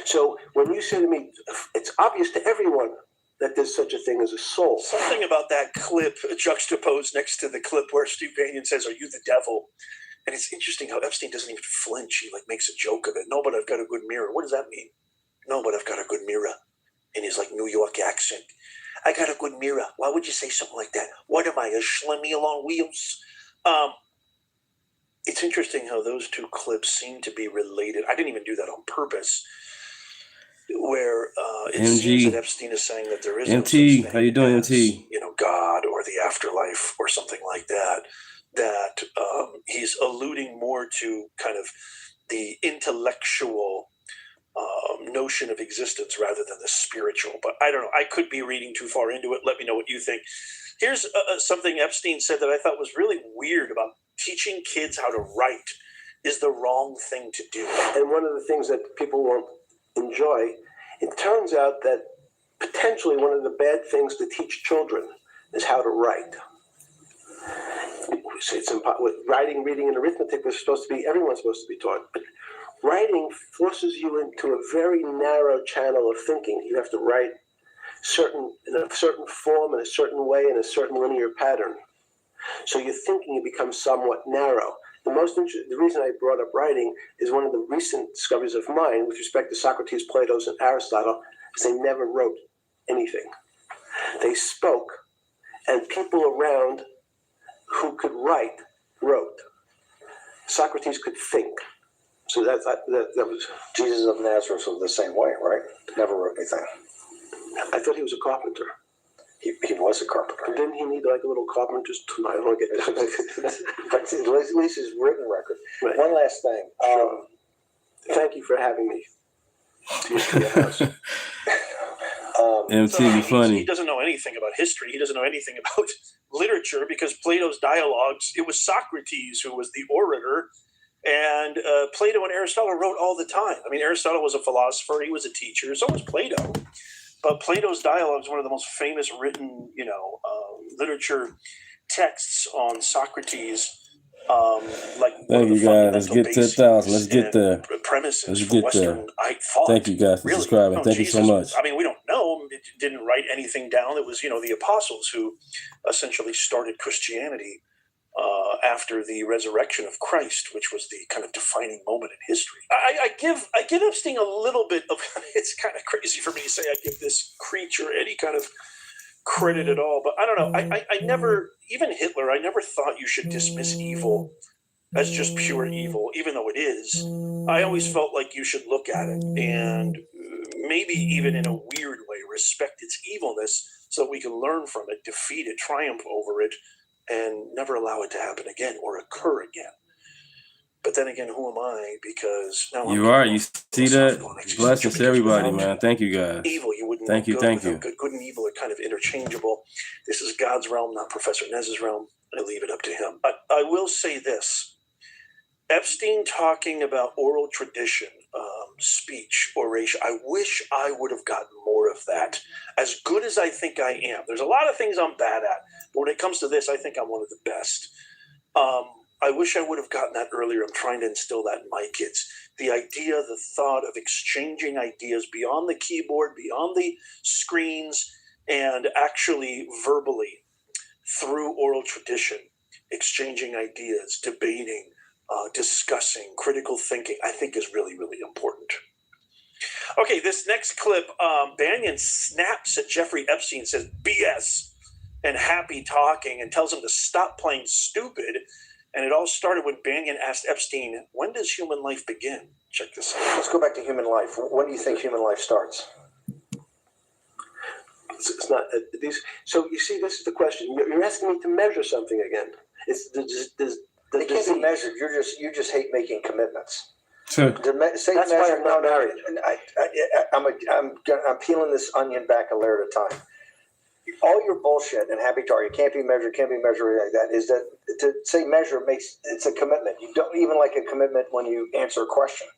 So when you say to me, it's obvious to everyone that there's such a thing as a soul. Something about that clip juxtaposed next to the clip where Steve Bannon says, "Are you the devil?" And it's interesting how Epstein doesn't even flinch. He makes a joke of it. No, but I've got a good mirror. What does that mean? No, but I've got a good mirror. In his New York accent. I got a good mirror. Why would you say something like that? What am I, a Schlemmy on wheels? it's interesting how those two clips seem to be related. I didn't even do that on purpose. Where it seems that Epstein is saying that there is no such thing how you doing, as, MT? God or the afterlife or something like that. That he's alluding more to kind of the intellectual notion of existence rather than the spiritual. But I don't know. I could be reading too far into it. Let me know what you think. Here's something Epstein said that I thought was really weird about teaching kids how to write is the wrong thing to do. And one of the things that people won't enjoy, it turns out that potentially one of the bad things to teach children is how to write. It's writing, reading, and arithmetic was supposed to be, everyone's supposed to be taught. But writing forces you into a very narrow channel of thinking. You have to write in a certain form, in a certain way, in a certain linear pattern. So your thinking becomes somewhat narrow. The reason I brought up writing is one of the recent discoveries of mine with respect to Socrates, Plato, and Aristotle, is they never wrote anything. They spoke, and people around who could write wrote. Socrates could think. So that was Jesus of Nazareth was the same way, right? Never wrote anything. I thought he was a carpenter. He was a carpenter. Didn't he need like a little carpenter's tool? I don't get that. But at least his written record. Right. One last thing. Sure. Thank you for having me to your house. MT, be funny. He doesn't know anything about history. He doesn't know anything about literature because Plato's dialogues, it was Socrates who was the orator, and Plato and Aristotle wrote all the time. I mean, Aristotle was a philosopher. He was a teacher. So was Plato. But Plato's dialogues, one of the most famous written, literature texts on Socrates. Thank you guys. Let's get to 10,000. Let's get there. Premises Let's for get Western there. thought. Thank you guys for subscribing. No, Thank Jesus, you so much. I mean, we don't know. It didn't write anything down. It was, the apostles who essentially started Christianity after the resurrection of Christ, which was the kind of defining moment in history. I give Epstein a little bit of. It's kind of crazy for me to say I give this creature any kind of credit at all, but I don't know. I never, even Hitler, I never thought you should dismiss evil as just pure evil, even though it is. I always felt like you should look at it and maybe even in a weird way respect its evilness so that we can learn from it, defeat it, triumph over it, and never allow it to happen again or occur again. But then again, who am I? Because now you see that? Blessings to everybody, man. Thank you, guys. Evil, you wouldn't. Thank you. Good and evil are kind of interchangeable. This is God's realm, not Professor Nez's realm. I leave it up to him. I will say this: Epstein talking about oral tradition, speech, oration. I wish I would have gotten more of that. As good as I think I am, there's a lot of things I'm bad at, but when it comes to this, I think I'm one of the best. I wish I would have gotten that earlier. I'm trying to instill that in my kids. The idea, the thought of exchanging ideas beyond the keyboard, beyond the screens, and actually verbally through oral tradition, exchanging ideas, debating, discussing, critical thinking, I think is really, really important. Okay, this next clip, Banyan snaps at Jeffrey Epstein, says BS and happy talking, and tells him to stop playing stupid. And it all started when Banyan asked Epstein, when does human life begin? Check this out. Let's go back to human life. When do you think human life starts? It's not these. So you see, this is the question. You're asking me to measure something again. It's They can't be measured. You just hate making commitments. Sure. That's why I'm not married. I'm peeling this onion back a layer at a time. All your bullshit and happy target can't be measured like that. Is that to say measure it's a commitment. You don't even like a commitment when you answer a question.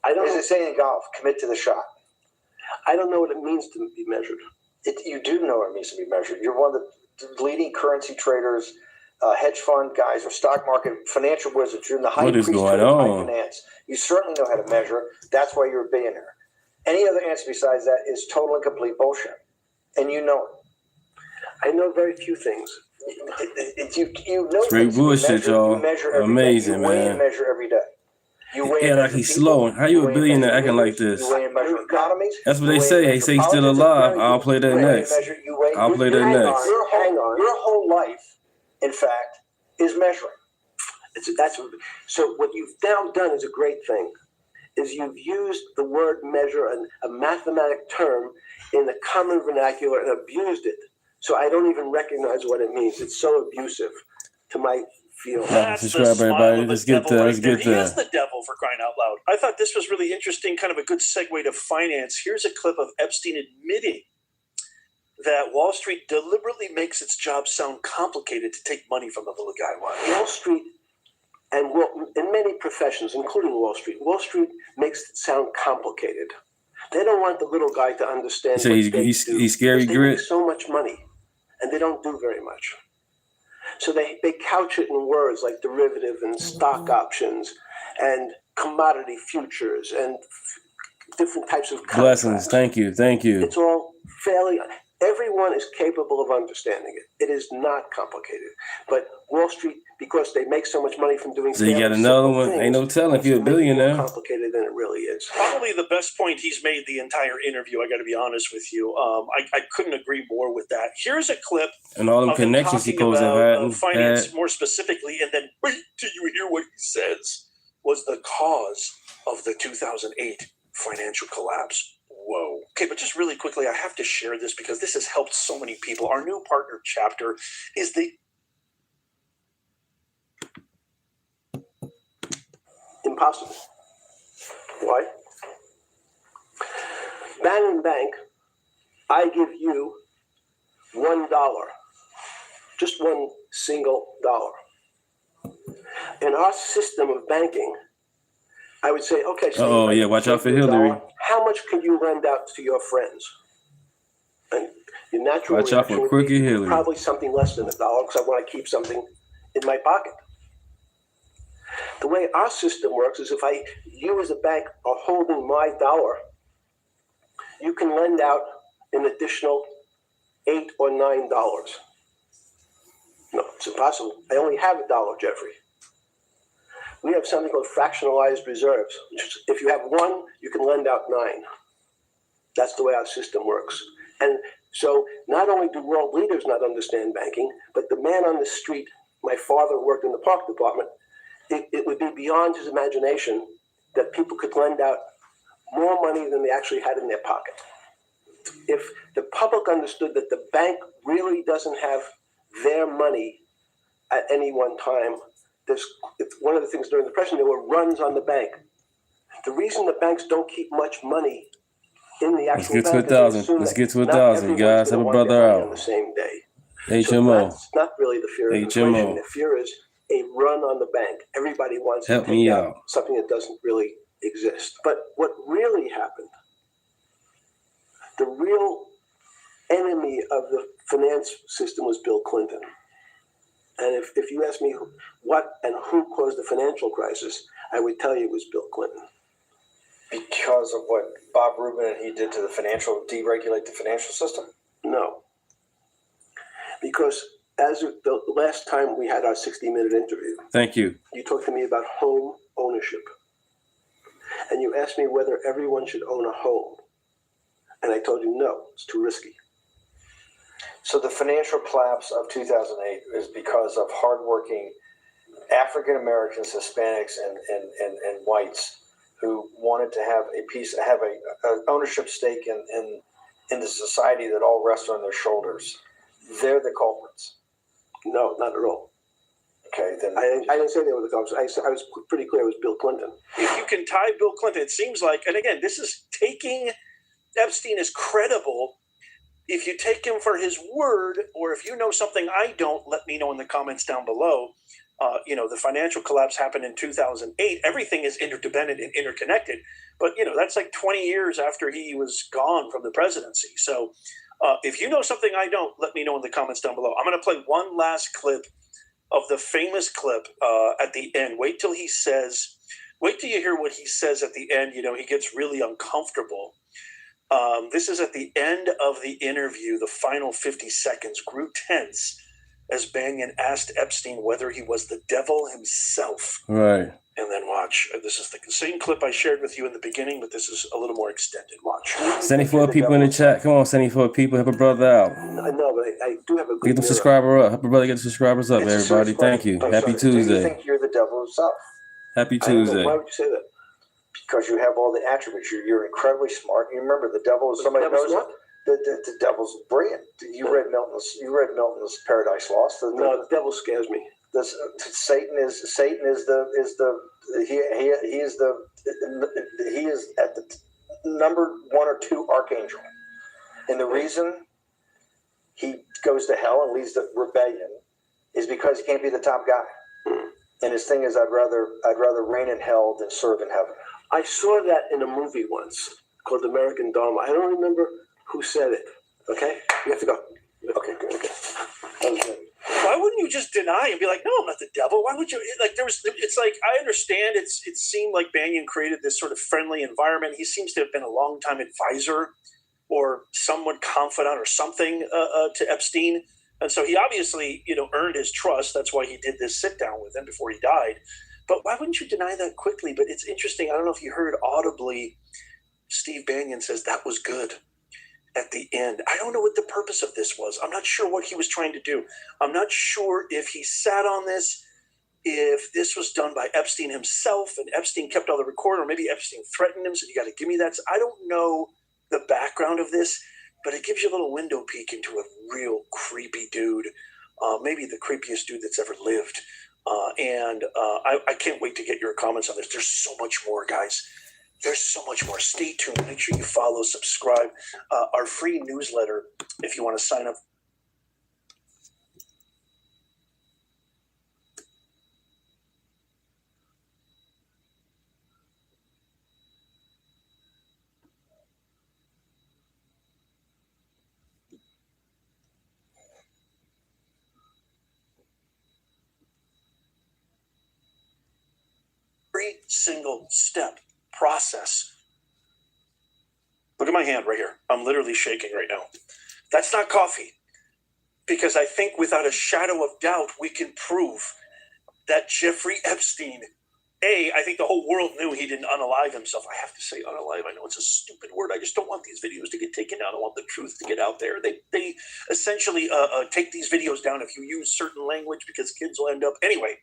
As they say in golf, commit to the shot. I don't know what it means to be measured. You do know what it means to be measured. You're one of the leading currency traders, hedge fund guys, or stock market financial wizards. You're in the high priesthood of high finance. You certainly know how to measure. That's why you're a billionaire. Any other answer besides that is total and complete bullshit. And you know it. I know very few things. You know straight bullshit, y'all. Amazing, man. You measure every day. Yeah, like he's slow. How you a billionaire acting like this? You weigh and measure economies. That's what they say. They say he's still alive. I'll play that next. I'll play that next. Your whole life, in fact, is measuring. So what you've now done is a great thing. Is you've used the word measure, a mathematic term, in the common vernacular and abused it. So I don't even recognize what it means. It's so abusive to my feelings. That's subscribe, everybody. Let's get there. Let's get He there. is the devil, for crying out loud. I thought this was really interesting, kind of a good segue to finance. Here's a clip of Epstein admitting that Wall Street deliberately makes its job sound complicated to take money from the little guy. Wall Street, and in many professions, including Wall Street makes it sound complicated. They don't want the little guy to understand. So he's scary they grit. Make so much money, and they don't do very much. So they couch it in words like derivative and stock options and commodity futures and different types of contracts. Blessings. Thank you. It's all fairly. Everyone is capable of understanding it. It is not complicated. But Wall Street, because they make so much money from doing So you got another one. things, Ain't no telling if you're a billionaire. More complicated than it really is. Probably the best point he's made the entire interview. I got to be honest with you. I couldn't agree more with that. Here's a clip And all them of him connections he talking goes about finance had. more specifically, and then wait till you hear what he says was the cause of the 2008 financial collapse. Whoa. Okay, but just really quickly, I have to share this because this has helped so many people. Our new partner chapter is the impossible. Why? Bank and Bank, I give you $1, just one single dollar. In our system of banking, I would say, okay, so watch out for Hillary. How much can you lend out to your friends? And your natural Watch out for reaction would crooked be Hillary. probably something less than $1 because I want to keep something in my pocket. The way our system works is if you as a bank are holding my dollar, you can lend out an additional $8 or $9. No, it's impossible. I only have $1, Jeffrey. We have something called fractionalized reserves. If you have 1, you can lend out 9. That's the way our system works. And so not only do world leaders not understand banking, but the man on the street, my father worked in the park department, it would be beyond his imagination that people could lend out more money than they actually had in their pocket. If the public understood that the bank really doesn't have their money at any one time, it's one of the things during the Depression, there were runs on the bank. The reason the banks don't keep much money in the actual bank. Let's get to 1,000, guys. Have a brother out. On the same day. HMO. So that's not really the fear of inflation. The fear is a run on the bank. Everybody wants to take out something that doesn't really exist. But what really happened, the real enemy of the finance system was Bill Clinton. And if you ask me what and who caused the financial crisis, I would tell you it was Bill Clinton. Because of what Bob Rubin and he did to deregulate the financial system? No. Because as the last time we had our 60-minute interview, thank you. You talked to me about home ownership. And you asked me whether everyone should own a home. And I told you no, it's too risky. So the financial collapse of 2008 is because of hardworking African Americans, Hispanics, and whites who wanted to have a ownership stake in the society that all rests on their shoulders. They're the culprits. No, not at all. Okay, then I didn't say they were the culprits. I was pretty clear it was Bill Clinton. If you can tie Bill Clinton, it seems like, and again, this is taking Epstein as credible. If you take him for his word, or if you know something I don't, let me know in the comments down below. The financial collapse happened in 2008. Everything is interdependent and interconnected. But, that's like 20 years after he was gone from the presidency. So if you know something I don't, let me know in the comments down below. I'm going to play one last clip of the famous clip at the end. Wait till you hear what he says at the end. He gets really uncomfortable. This is at the end of the interview. The final 50 seconds grew tense as Banyan asked Epstein whether he was the devil himself. Right. And then watch. This is the same clip I shared with you in the beginning, but this is a little more extended. Watch. 74 people in the chat. Come on, 74 people. Help a brother out. I know, but I do have a good Get the subscriber up. Help a brother get the subscribers up, everybody. Thank you. Happy Tuesday. Do you think you're the devil himself. Happy Tuesday. Why would you say that? Because you have all the attributes. You're incredibly smart. You remember the devil is somebody knows what? The devil's brilliant. You read Milton's Paradise Lost. No, the devil scares me. Satan is at the number 1 or 2 archangel, and the reason he goes to hell and leads the rebellion is because he can't be the top guy. And his thing is, I'd rather reign in hell than serve in heaven. I saw that in a movie once called American Dharma. I don't remember who said it. Okay, you have to go. Okay, good. Okay. Why wouldn't you just deny and be like, no, I'm not the devil? Why would you? It's like, I understand it seemed like Banyan created this sort of friendly environment. He seems to have been a longtime advisor or someone confidant or something to Epstein. And so he obviously, earned his trust. That's why he did this sit down with him before he died. But why wouldn't you deny that quickly? But it's interesting. I don't know if you heard audibly, Steve Banyan says that was good at the end. I don't know what the purpose of this was. I'm not sure what he was trying to do. I'm not sure if he sat on this, if this was done by Epstein himself and Epstein kept all the recording, or maybe Epstein threatened him, said, you got to give me that. I don't know the background of this, but it gives you a little window peek into a real creepy dude, maybe the creepiest dude that's ever lived. I can't wait to get your comments on this. There's so much more, guys. There's so much more. Stay tuned. Make sure you follow, subscribe. Our free newsletter, if you want to sign up. Every single step. Process. Look at my hand right here. I'm literally shaking right now. That's not coffee. Because I think without a shadow of doubt, we can prove that Jeffrey Epstein, I think the whole world knew he didn't unalive himself. I have to say unalive. I know it's a stupid word. I just don't want these videos to get taken down. I want the truth to get out there. They essentially take these videos down if you use certain language because kids will end up. Anyway.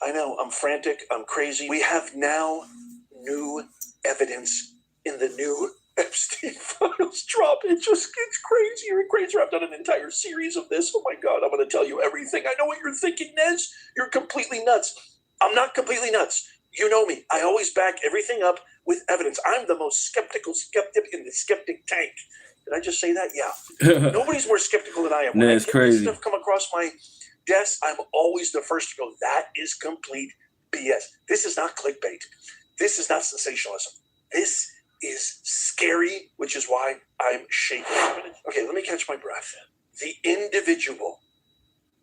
I know, I'm frantic, I'm crazy. We have now new evidence in the new Epstein files drop. It just gets crazier and crazier. I've done an entire series of this. Oh my God, I'm going to tell you everything. I know what you're thinking, Nez. You're completely nuts. I'm not completely nuts. You know me. I always back everything up with evidence. I'm the most skeptical skeptic in the skeptic tank. Did I just say that? Yeah. Nobody's more skeptical than I am. When That's crazy. Stuff come across my desk, I'm always the first to go, that is complete BS. This is not clickbait. This is not sensationalism. This is scary, which is why I'm shaking. Okay, let me catch my breath. The individual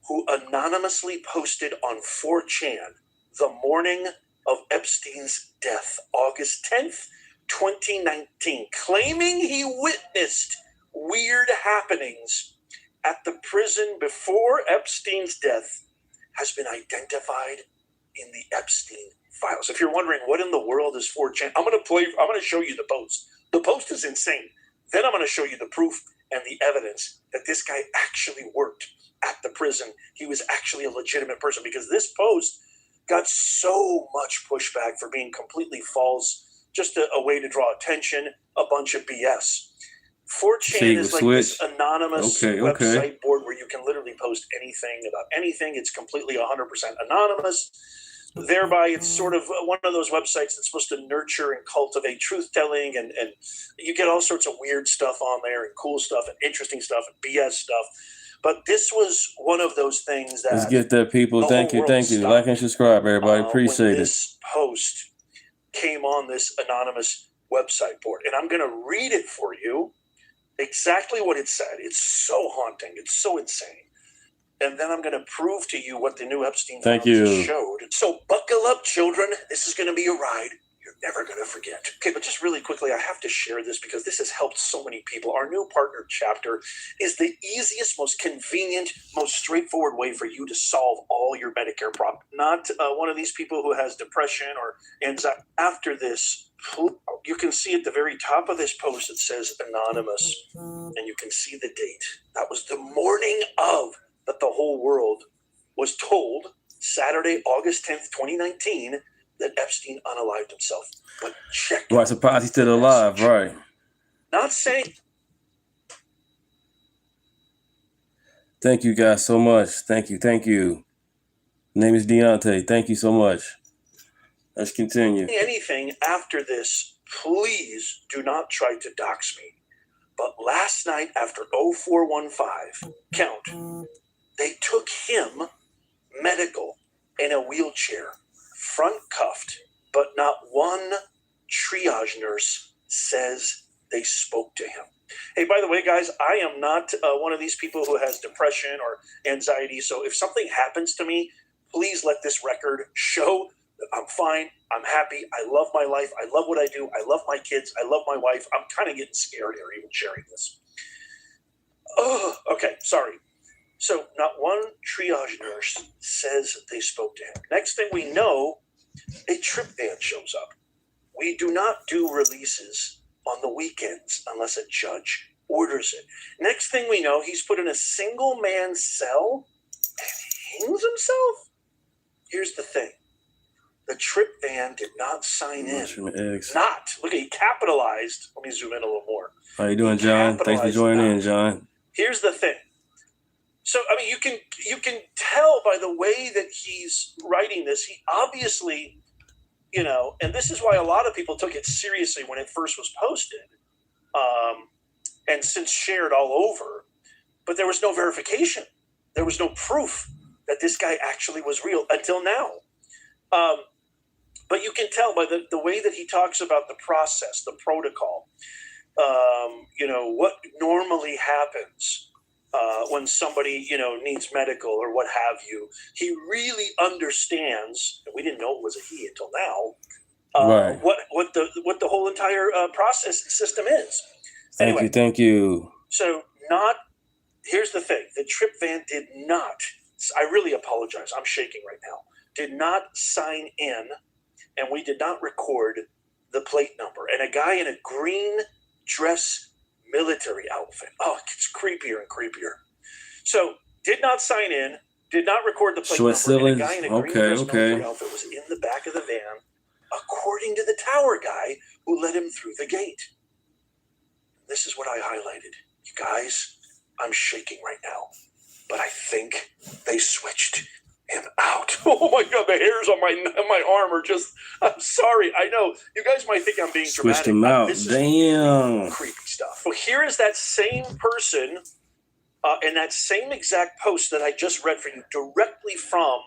who anonymously posted on 4chan the morning of Epstein's death, August 10th, 2019, claiming he witnessed weird happenings at the prison before Epstein's death, has been identified in the Epstein files. If you're wondering what in the world is 4chan, I'm going to show you the post. The post is insane. Then I'm going to show you the proof and the evidence that this guy actually worked at the prison. He was actually a legitimate person, because this post got so much pushback for being completely false, just a way to draw attention, a bunch of BS. 4chan is like this anonymous website board where you can literally post anything about anything. It's completely 100% anonymous. Thereby, it's sort of one of those websites that's supposed to nurture and cultivate truth-telling, and you get all sorts of weird stuff on there, and cool stuff, and interesting stuff, and BS stuff. But this was one of those things that... Let's get that, people. Thank you. Like and subscribe, everybody. Appreciate it. This post came on this anonymous website board, and I'm going to read it for you. Exactly what it said. It's so haunting. It's so insane. And then I'm going to prove to you what the new Epstein files showed. So buckle up, children. This is going to be a ride you're never going to forget. Okay, but just really quickly, I have to share this because this has helped so many people. Our new partner chapter is the easiest, most convenient, most straightforward way for you to solve all your Medicare problems. Not one of these people who has depression or anxiety. After this, you can see at the very top of this post, it says anonymous, and you can see the date. That was the morning of that the whole world was told Saturday, August 10th, 2019, that Epstein unalived himself. But check Right, surprised he's still alive, right. Not saying. Thank you guys so much. Thank you. Name is Deunta. Thank you so much. Let's continue. Anything after this, please do not try to dox me. But last night after 0415 count, they took him medical in a wheelchair, front cuffed, but not one triage nurse says they spoke to him. Hey, by the way, guys, I am not one of these people who has depression or anxiety. So if something happens to me, please let this record show that I'm fine. I'm happy. I love my life. I love what I do. I love my kids. I love my wife. I'm kind of getting scared here even sharing this. Oh, okay. Sorry. So not one triage nurse says they spoke to him. Next thing we know, a trip van shows up. We do not do releases on the weekends unless a judge orders it. Next thing we know, he's put in a single man cell and hangs himself. Here's the thing. The trip van did not sign in. Not. Look, he capitalized. Let me zoom in a little more. How you doing, John? Thanks for joining in, John. Here's the thing. So, I mean, you can tell by the way that he's writing this, he obviously, you know, and this is why a lot of people took it seriously when it first was posted, and since shared all over, but there was no verification. There was no proof that this guy actually was real until now. But you can tell by the way that he talks about the process, the protocol, you know, what normally happens when somebody, you know, needs medical or what have you. He really understands, and we didn't know it was a he until now, right. what the whole entire process and system is. Thank you. So here's the thing. The trip van did not, I really apologize. I'm shaking right now. Did not sign in, and we did not record the plate number. And a guy in a green dress military outfit. Oh, it gets creepier and creepier. So, did not sign in, did not record the plate number. And a guy in a green dress military outfit was in the back of the van, according to the tower guy who let him through the gate. This is what I highlighted. You guys, I'm shaking right now, but I think they switched him out. Oh my God, the hairs on my arm are just, I'm sorry. I know. You guys might think I'm being dramatic. Switched him out. Damn. Creepy stuff. So here is that same person and that same exact post that I just read for you directly from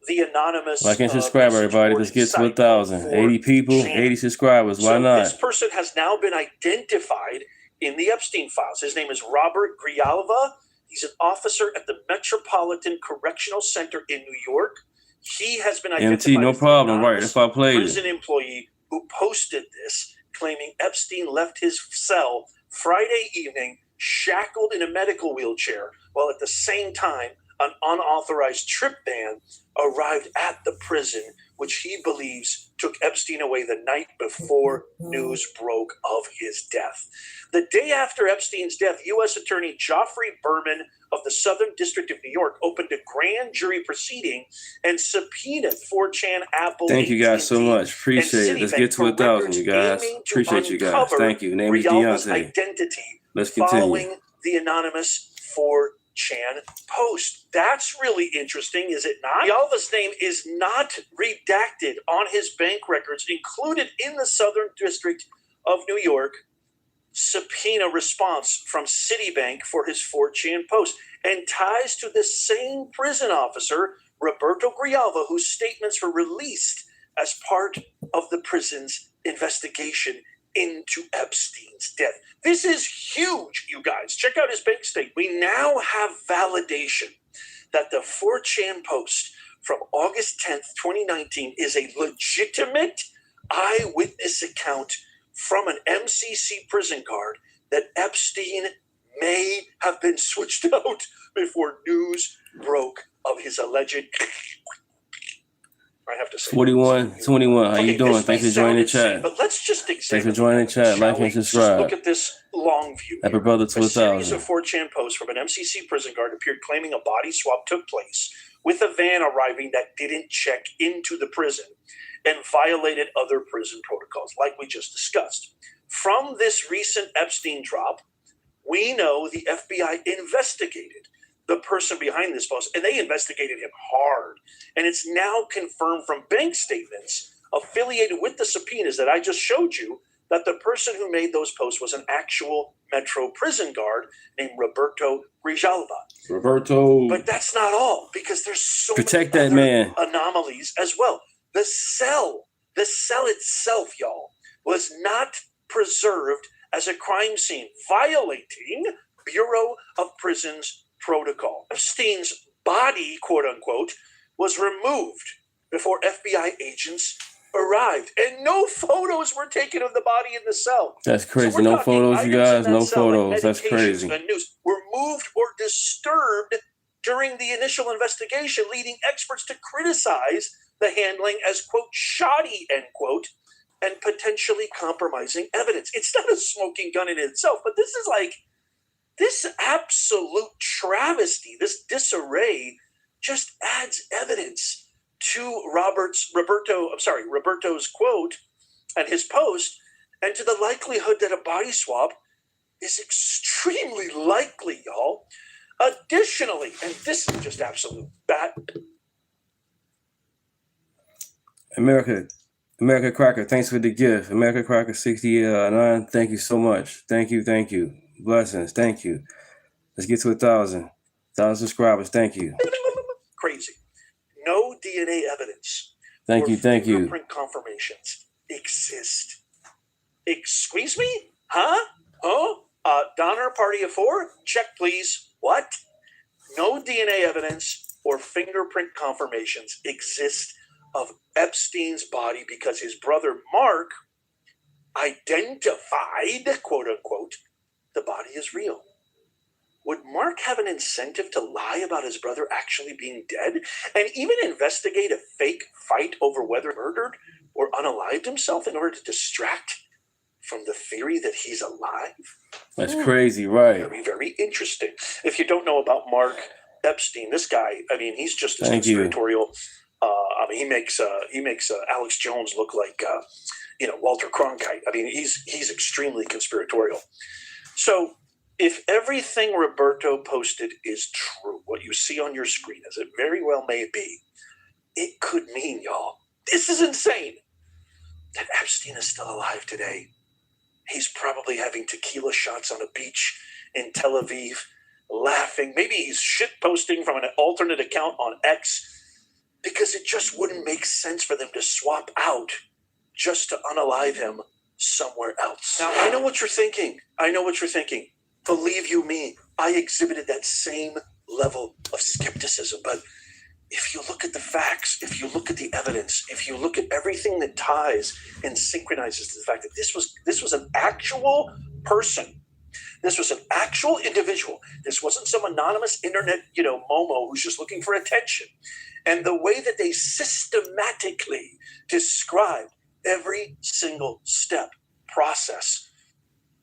the anonymous. Like and subscribe, everybody. Let's get to 1,000. 80 people, 80 subscribers. Why not? This person has now been identified in the Epstein files. His name is Robert Grijalva. He's an officer at the Metropolitan Correctional Center in New York. He has been identified MT, no problem, right? If I played prison employee who posted this, claiming Epstein left his cell Friday evening, shackled in a medical wheelchair, while at the same time an unauthorized trip van arrived at the prison, which he believes took Epstein away the night before news broke of his death. The day after Epstein's death, U.S. Attorney Geoffrey Berman of the Southern District of New York opened a grand jury proceeding and subpoenaed 4chan, Apple. Thank you guys so much. Appreciate it. Let's get to 1,000, you guys. Appreciate you guys. Thank you. Name is Deunta. Identity. Let's continue. Following the anonymous 4chan post. That's really interesting, is it not? Grijalva's name is not redacted on his bank records included in the Southern District of New York subpoena response from Citibank for his 4chan post, and ties to the same prison officer, Roberto Grijalva, whose statements were released as part of the prison's investigation into Epstein's death. This is huge, you guys. Check out his bank statement. We now have validation that the 4chan post from August 10th, 2019 is a legitimate eyewitness account from an MCC prison guard that Epstein may have been switched out before news broke of his alleged. I have to say 4121. How you doing? Thanks for joining the chat. But let's just examine. Thanks for joining the chat. Like and subscribe. Look at this long view. Happy brother to 1,000. A series of 4chan posts from an MCC prison guard appeared claiming a body swap took place with a van arriving that didn't check into the prison and violated other prison protocols, like we just discussed. From this recent Epstein drop, we know the FBI investigated the person behind this post, and they investigated him hard. And it's now confirmed from bank statements affiliated with the subpoenas that I just showed you that the person who made those posts was an actual Metro prison guard named Roberto Grijalva. Roberto. But that's not all, because there's so Protect many that other man. anomalies as well. The cell itself, y'all, was not preserved as a crime scene, violating Bureau of Prisons protocol. Epstein's body, quote unquote, was removed before FBI agents arrived, and no photos were taken of the body in the cell. That's crazy. So No photos, you guys. No photos. Like That's crazy. and news were moved or disturbed during the initial investigation, leading experts to criticize the handling as, quote, shoddy, end quote, and potentially compromising evidence. It's not a smoking gun in itself, but this is like this absolute travesty, this disarray just adds evidence to Roberto's quote and his post, and to the likelihood that a body swap is extremely likely, y'all. Additionally, and this is just absolute bat. America Cracker, thanks for the gift. America Cracker 69, thank you so much. Thank you. Blessings, thank you. Let's get to 1,000 subscribers. Thank you. Crazy. No DNA evidence. Thank you. Fingerprint confirmations exist. Excuse me? Huh? Oh? Donner Party of 4? Check, please. What? No DNA evidence or fingerprint confirmations exist of Epstein's body because his brother Mark identified, quote unquote, the body is real. Would Mark have an incentive to lie about his brother actually being dead and even investigate a fake fight over whether he murdered or unalived himself in order to distract from the theory that he's alive? That's crazy, right? Very, very interesting. If you don't know about Mark Epstein, this guy, I mean, he's just as conspiratorial. He makes Alex Jones look like Walter Cronkite. I mean, he's extremely conspiratorial. So if everything Roberto posted is true, what you see on your screen, as it very well may be, it could mean, y'all, this is insane, that Epstein is still alive today. He's probably having tequila shots on a beach in Tel Aviv, laughing. Maybe he's shit posting from an alternate account on X, because it just wouldn't make sense for them to swap out just to unalive him somewhere else. Now, I know what you're thinking. Believe you me, I exhibited that same level of skepticism. But if you look at the facts, if you look at the evidence, if you look at everything that ties and synchronizes to the fact that this was an actual person, this was an actual individual, this wasn't some anonymous internet, Momo who's just looking for attention. And the way that they systematically described every single step, process,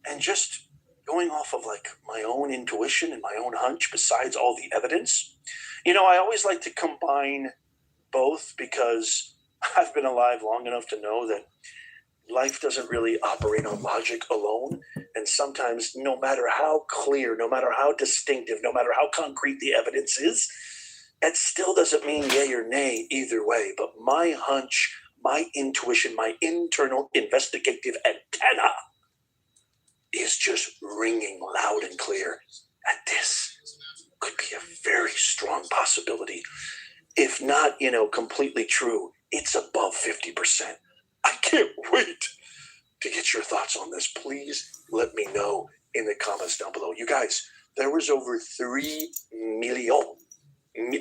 and just going off of like my own intuition and my own hunch besides all the evidence. I always like to combine both because I've been alive long enough to know that life doesn't really operate on logic alone. And sometimes, no matter how clear, no matter how distinctive, no matter how concrete the evidence is, it still doesn't mean yay or nay either way. But my hunch, my intuition, my internal investigative antenna is just ringing loud and clear. And this could be a very strong possibility. If not, completely true, it's above 50%. I can't wait to get your thoughts on this. Please let me know in the comments down below. You guys, there was over 3 million.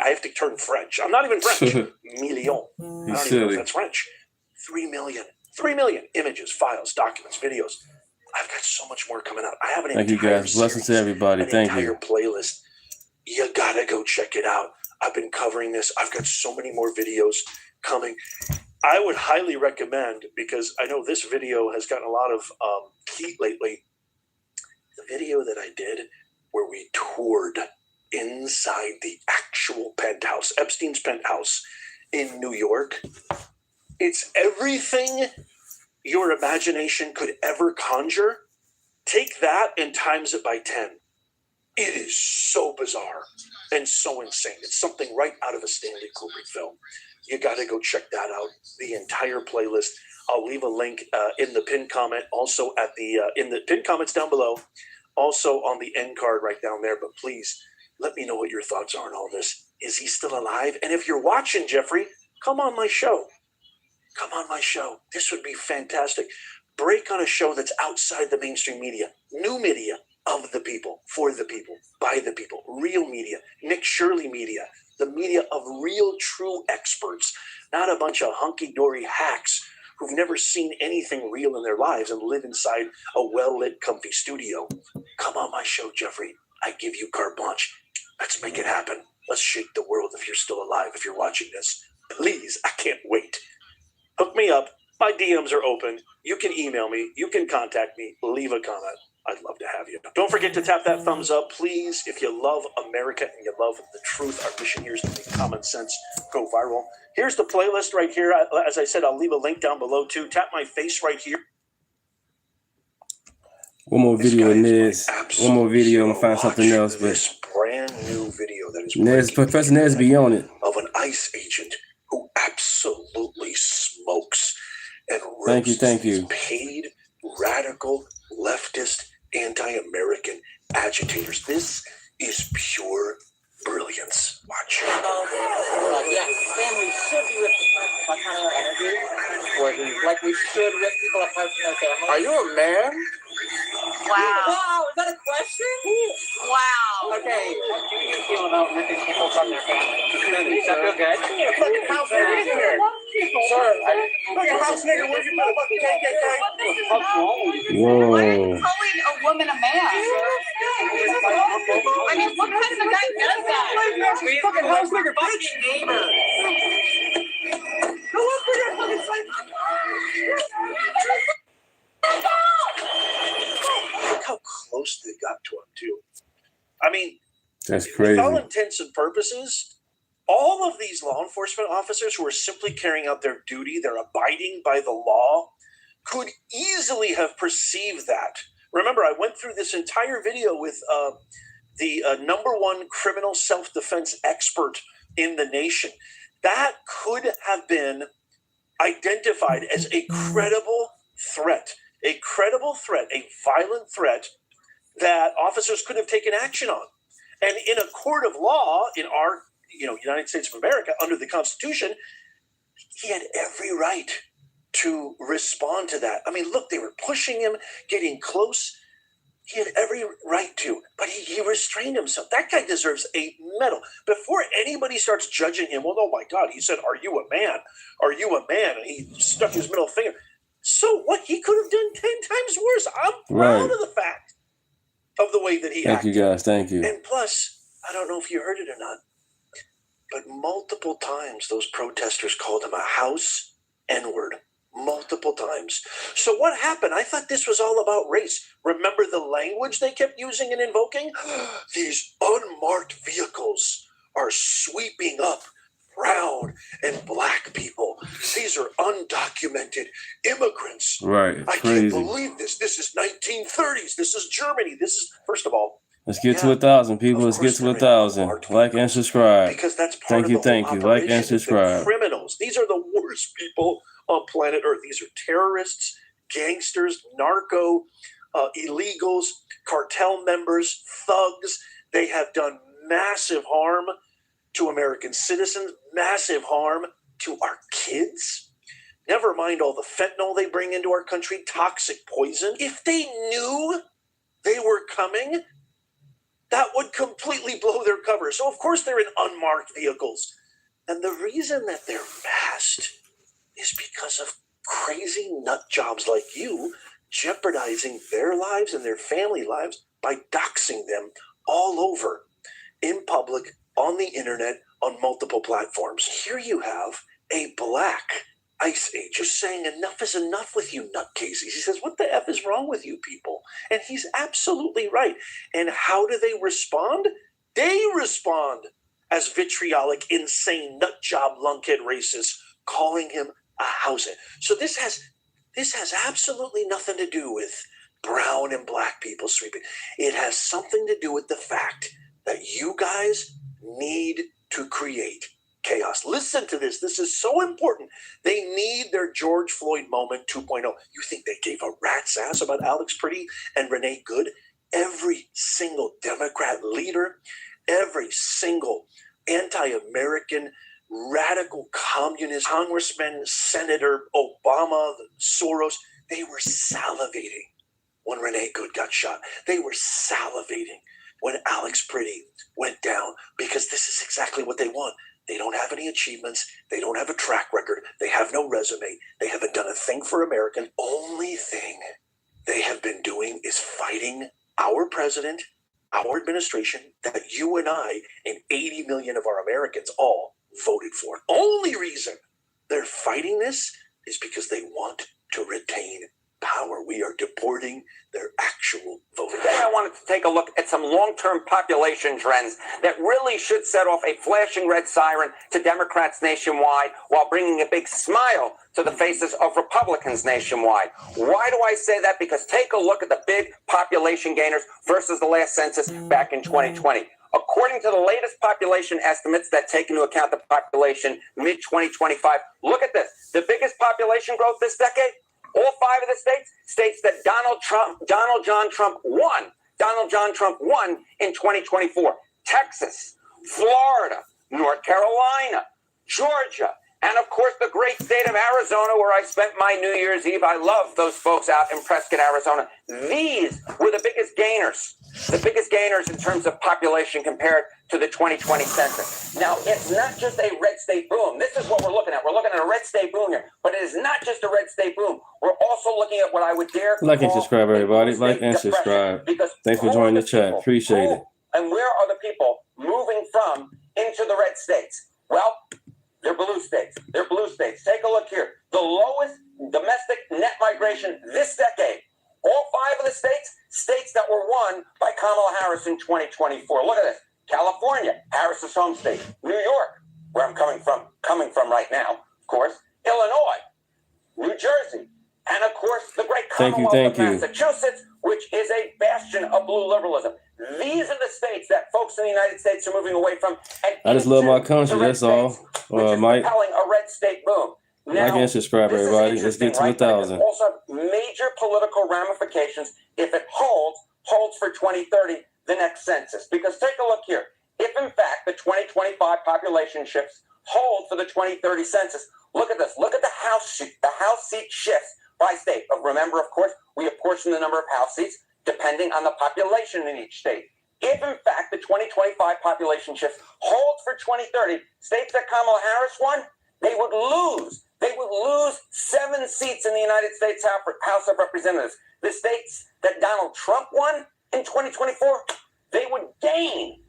I have to turn French. I'm not even French. Million. I don't even know if that's French. 3 million. 3 million images, files, documents, videos. I've got so much more coming out. I have an entire Thank you, guys. Blessings to everybody. Thank you. Entire playlist. You gotta go check it out. I've been covering this. I've got so many more videos coming. I would highly recommend, because I know this video has gotten a lot of heat lately, the video that I did where we toured inside the actual penthouse, Epstein's penthouse in New York. It's everything your imagination could ever conjure. Take that and times it by 10. It is so bizarre and so insane. It's something right out of a Stanley Kubrick film. You got to go check that out. The entire playlist. I'll leave a link in the pinned comment, also at the in the pinned comments down below, also on the end card right down there. But please let me know what your thoughts are on all this. Is he still alive? And if you're watching, Jeffrey, come on my show. Come on my show. This would be fantastic. Break on a show that's outside the mainstream media. New media of the people, for the people, by the people. Real media. Nick Shirley media. The media of real, true experts. Not a bunch of hunky-dory hacks who've never seen anything real in their lives and live inside a well-lit, comfy studio. Come on my show, Jeffrey. I give you carte blanche. Let's make it happen. Let's shake the world if you're still alive, if you're watching this. Please, I can't wait. Hook me up. My DMs are open. You can email me. You can contact me. Leave a comment. I'd love to have you. Don't forget to tap that thumbs up, please. If you love America and you love the truth, our mission here is to make common sense go viral. Here's the playlist right here. As I said, I'll leave a link down below too. Tap my face right here. One more video in this. One more video. I'm gonna find something else. But this brand new video that is Professor Nesby on it. Of an ICE agent who absolutely smokes and thank roasts you. Paid radical leftist anti-American agitators. This is pure brilliance. Watch. Yes, families should be ripped apart by our energy. Like we should rip people apart from their families. Are you a man? Wow. Wow, is that a question? Wow. Okay, what do you feel about ripping people from their families? Does that feel good? Fucking house nigger in here. Sir, fucking house nigger, where's your motherfucking KKK? Whoa. Why are you calling a woman a man? I mean, what kind of a guy does that? Fucking house nigger, bitch. Neighbor. Go up for your fucking side. Look how close they got to him, too. I mean, that's crazy. For all intents and purposes, all of these law enforcement officers who are simply carrying out their duty, they're abiding by the law, could easily have perceived that. Remember, I went through this entire video with the #1 criminal self-defense expert in the nation. That could have been identified as a credible threat. A credible threat, a violent threat that officers could have taken action on. And in a court of law, in our United States of America, under the Constitution, he had every right to respond to that. I mean, look, they were pushing him, getting close. He had every right to, but he restrained himself. That guy deserves a medal. Before anybody starts judging him, well, oh my God, he said, "Are you a man? Are you a man?" And he stuck his middle finger. So what? He could have done 10 times worse. I'm proud of the fact of the way that he acted. Thank you, guys. Thank you. And plus, I don't know if you heard it or not, but multiple times those protesters called him a house N-word. Multiple times. So what happened? I thought this was all about race. Remember the language they kept using and invoking? These unmarked vehicles are sweeping up brown and black people. These are undocumented immigrants. Right. I can't believe this. This is 1930s. This is Germany. This is, first of all, let's get to 1,000 people. Let's get to 1,000. Like and subscribe. Because that's part of the thank you. Like and subscribe. The criminals. These are the worst people on planet Earth. These are terrorists, gangsters, narco, illegals, cartel members, thugs. They have done massive harm to American citizens, massive harm to our kids. Never mind all the fentanyl they bring into our country, toxic poison. If they knew they were coming, that would completely blow their cover. So, of course, they're in unmarked vehicles. And the reason that they're fast is because of crazy nut jobs like you jeopardizing their lives and their family lives by doxing them all over in public, on the internet, on multiple platforms. Here you have a black ICE agent saying enough is enough with you nutcases. He says, what the F is wrong with you people? And he's absolutely right. And how do they respond? They respond as vitriolic, insane, nutjob, lunkhead racists, calling him a househead. So this has absolutely nothing to do with brown and black people sweeping. It has something to do with the fact that you guys need to create chaos. Listen to this. This is so important. They need their George Floyd moment 2.0. You think they gave a rat's ass about Alex Priddy and Renee Good? Every single Democrat leader, every single anti-American, radical communist, Congressman, Senator Obama, Soros, they were salivating when Renee Good got shot. They were salivating when Alex Priddy went down, because this is exactly what they want. They don't have any achievements. They don't have a track record. They have no resume. They haven't done a thing for America. Only thing they have been doing is fighting our president, our administration, that you and I and 80 million of our Americans all voted for. Only reason they're fighting this is because they want to retain power. We are deporting their actual voters. Today I wanted to take a look at some long-term population trends that really should set off a flashing red siren to Democrats nationwide while bringing a big smile to the faces of Republicans nationwide. Why do I say that? Because take a look at the big population gainers versus the last census back in 2020. According to the latest population estimates that take into account the population mid-2025, look at this. The biggest population growth this decade, all 5 of the states that Donald John Trump won in 2024. Texas, Florida, North Carolina, Georgia, and of course the great state of Arizona, where I spent my New Year's Eve. I love those folks out in Prescott, Arizona. These were the biggest gainers in terms of population compared to the 2020 census. Now, it's not just a red state boom. This is what we're looking at. We're looking at a red state boom here, but it is not just a red state boom. We're also looking at what I would dare like and subscribe, everybody. Like and subscribe. Thanks for joining the chat. Appreciate it. And where are the people moving from into the red states? Well, they're blue states. They're blue states. Take a look here. The lowest domestic net migration this decade. All 5 of the states that were won by Kamala Harris in 2024. Look at this. California, Harris's home state. New York, where I'm coming from right now, of course. Illinois, New Jersey, and of course the great Commonwealth of Massachusetts, which is a bastion of blue liberalism. These are the states that folks in the United States are moving away from. And I just love my country, that's all. Mike. Propelling a red state boom. Now, like and subscribe, everybody. Let's get to 1,000. Also, major political ramifications if it holds for 2030, the next census. Because take a look here. If in fact the 2025 population shifts hold for the 2030 census, look at this. Look at the House seat shifts by state. But remember, of course, we apportion the number of House seats depending on the population in each state. If in fact the 2025 population shifts hold for 2030, states that Kamala Harris won, they would lose 7 seats in the United States House of Representatives. The states that Donald Trump won in 2024, they would gain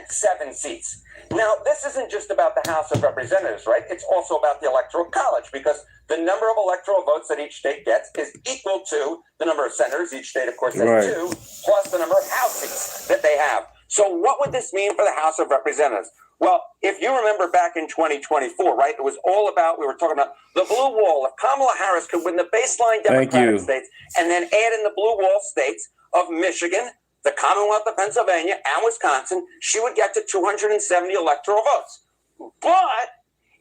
7 seats. Now, this isn't just about the House of Representatives, right? It's also about the Electoral College, because the number of electoral votes that each state gets is equal to the number of senators. Each state, of course, has 2, plus the number of House seats that they have. So what would this mean for the House of Representatives? Well, if you remember back in 2024, right, it was all about, we were talking about the blue wall. If Kamala Harris could win the baseline Democratic states and then add in the blue wall states of Michigan, the Commonwealth of Pennsylvania, and Wisconsin, she would get to 270 electoral votes. But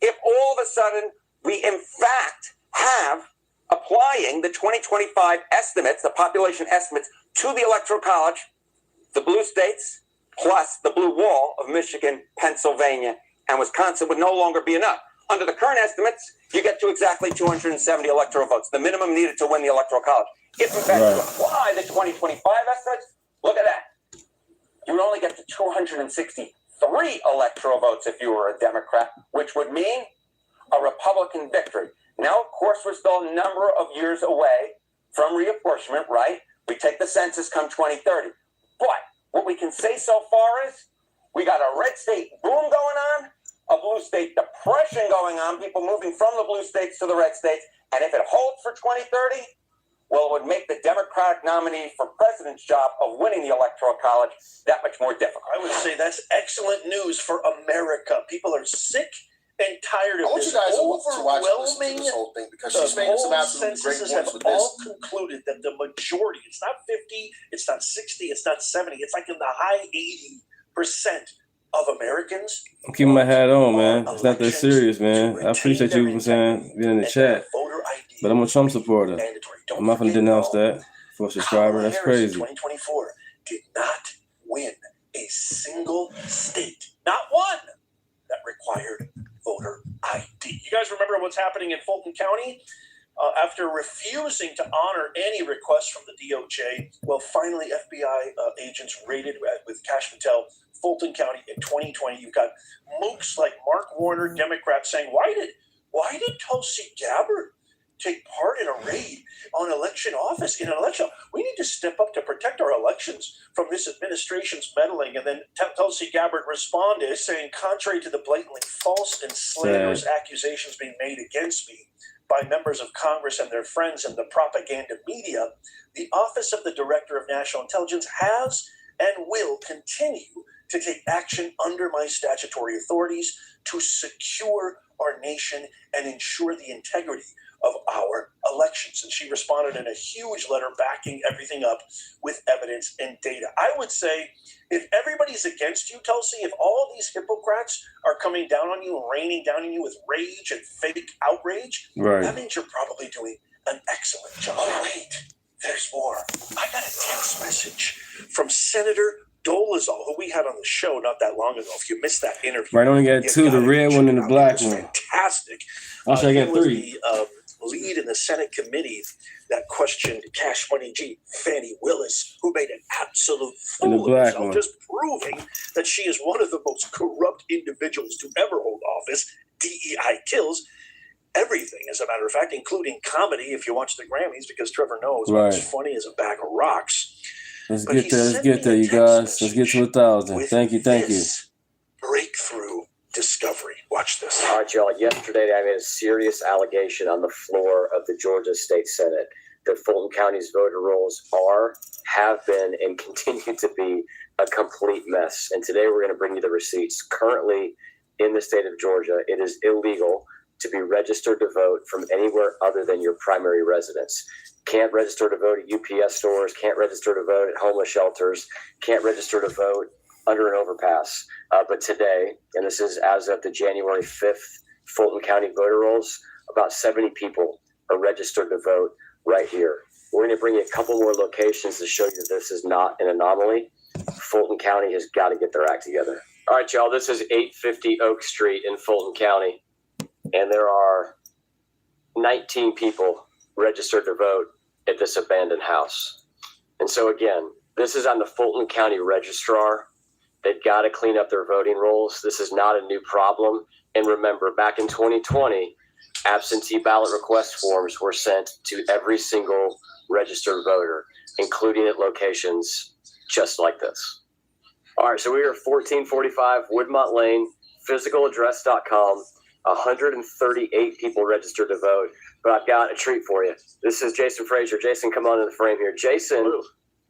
if all of a sudden we in fact have applying the 2025 estimates, the population estimates, to the Electoral College, the blue states plus the blue wall of Michigan, Pennsylvania, and Wisconsin would no longer be enough. Under the current estimates, you get to exactly 270 electoral votes, the minimum needed to win the Electoral College. If in fact you apply the 2025 estimates, look at that. You would only get to 263 electoral votes if you were a Democrat, which would mean a Republican victory. Now, of course, we're still a number of years away from reapportionment, right? We take the census come 2030. But what we can say so far is we got a red state boom going on, a blue state depression going on, people moving from the blue states to the red states. And if it holds for 2030, well, it would make the Democratic nominee for president's job of winning the Electoral College that much more difficult. I would say that's excellent news for America. People are sick and tired of this overwhelming. This whole thing because she's making some absolutely great censuses points have with all this. concluded that the majority, it's not 50, it's not 60, it's not 70, it's like in the high 80% of Americans. I'm keeping my hat on, man. It's not that serious, man. I appreciate you being in the chat, but I'm a Trump supporter. I'm not going to denounce that for a subscriber. That's crazy. 2024 did not win a single state, not one, that required voter ID. You guys remember what's happening in Fulton County? After refusing to honor any requests from the DOJ, well, finally FBI agents raided with Cash Patel Fulton County in 2020. You've got mooks like Mark Warner, Democrats, saying, why did Tulsi Gabbard take part in a raid on election office in an election? We need to step up to protect our elections from this administration's meddling. And then Tulsi Gabbard responded saying, contrary to the blatantly false and slanderous accusations being made against me by members of Congress and their friends and the propaganda media, the Office of the Director of National Intelligence has and will continue to take action under my statutory authorities to secure our nation and ensure the integrity of our elections. And she responded in a huge letter backing everything up with evidence and data. I would say if everybody's against you, Tulsi, if all these hypocrites are coming down on you and raining down on you with rage and fake outrage, that means you're probably doing an excellent job. Oh, wait, there's more. I got a text message from Senator Dolezal, who we had on the show not that long ago. If you missed that interview, Right, only got two, the red one and the black one. Fantastic. Actually, I got three. The lead in the Senate committee that questioned Cash Money G, Fannie Willis, who made an absolute fool of herself, just proving that she is one of the most corrupt individuals to ever hold office. DEI kills everything, as a matter of fact, including comedy, if you watch the Grammys, because Trevor knows what's funny as a bag of rocks. Let's get there, you guys. Let's get to 1,000. Thank you. Breakthrough discovery. Watch this. All right, y'all. Yesterday, I made a serious allegation on the floor of the Georgia State Senate that Fulton County's voter rolls have been, and continue to be a complete mess. And today, we're going to bring you the receipts. Currently, in the state of Georgia, it is illegal to be registered to vote from anywhere other than your primary residence. Can't register to vote at UPS stores, can't register to vote at homeless shelters, can't register to vote under an overpass. But today, and this is as of the January 5th Fulton County voter rolls, about 70 people are registered to vote right here. We're going to bring you a couple more locations to show you that this is not an anomaly. Fulton County has got to get their act together. All right, y'all, this is 850 Oak Street in Fulton County, and there are 19 people registered to vote at this abandoned house. And so again, this is on the Fulton County Registrar. They've got to clean up their voting rolls. This is not a new problem. And remember, back in 2020, absentee ballot request forms were sent to every single registered voter, including at locations just like this. All right, so we are 1445 Woodmont Lane, physicaladdress.com. 138 people registered to vote, but I've got a treat for you. This is Jason Frazier. Jason, come on in the frame here. Jason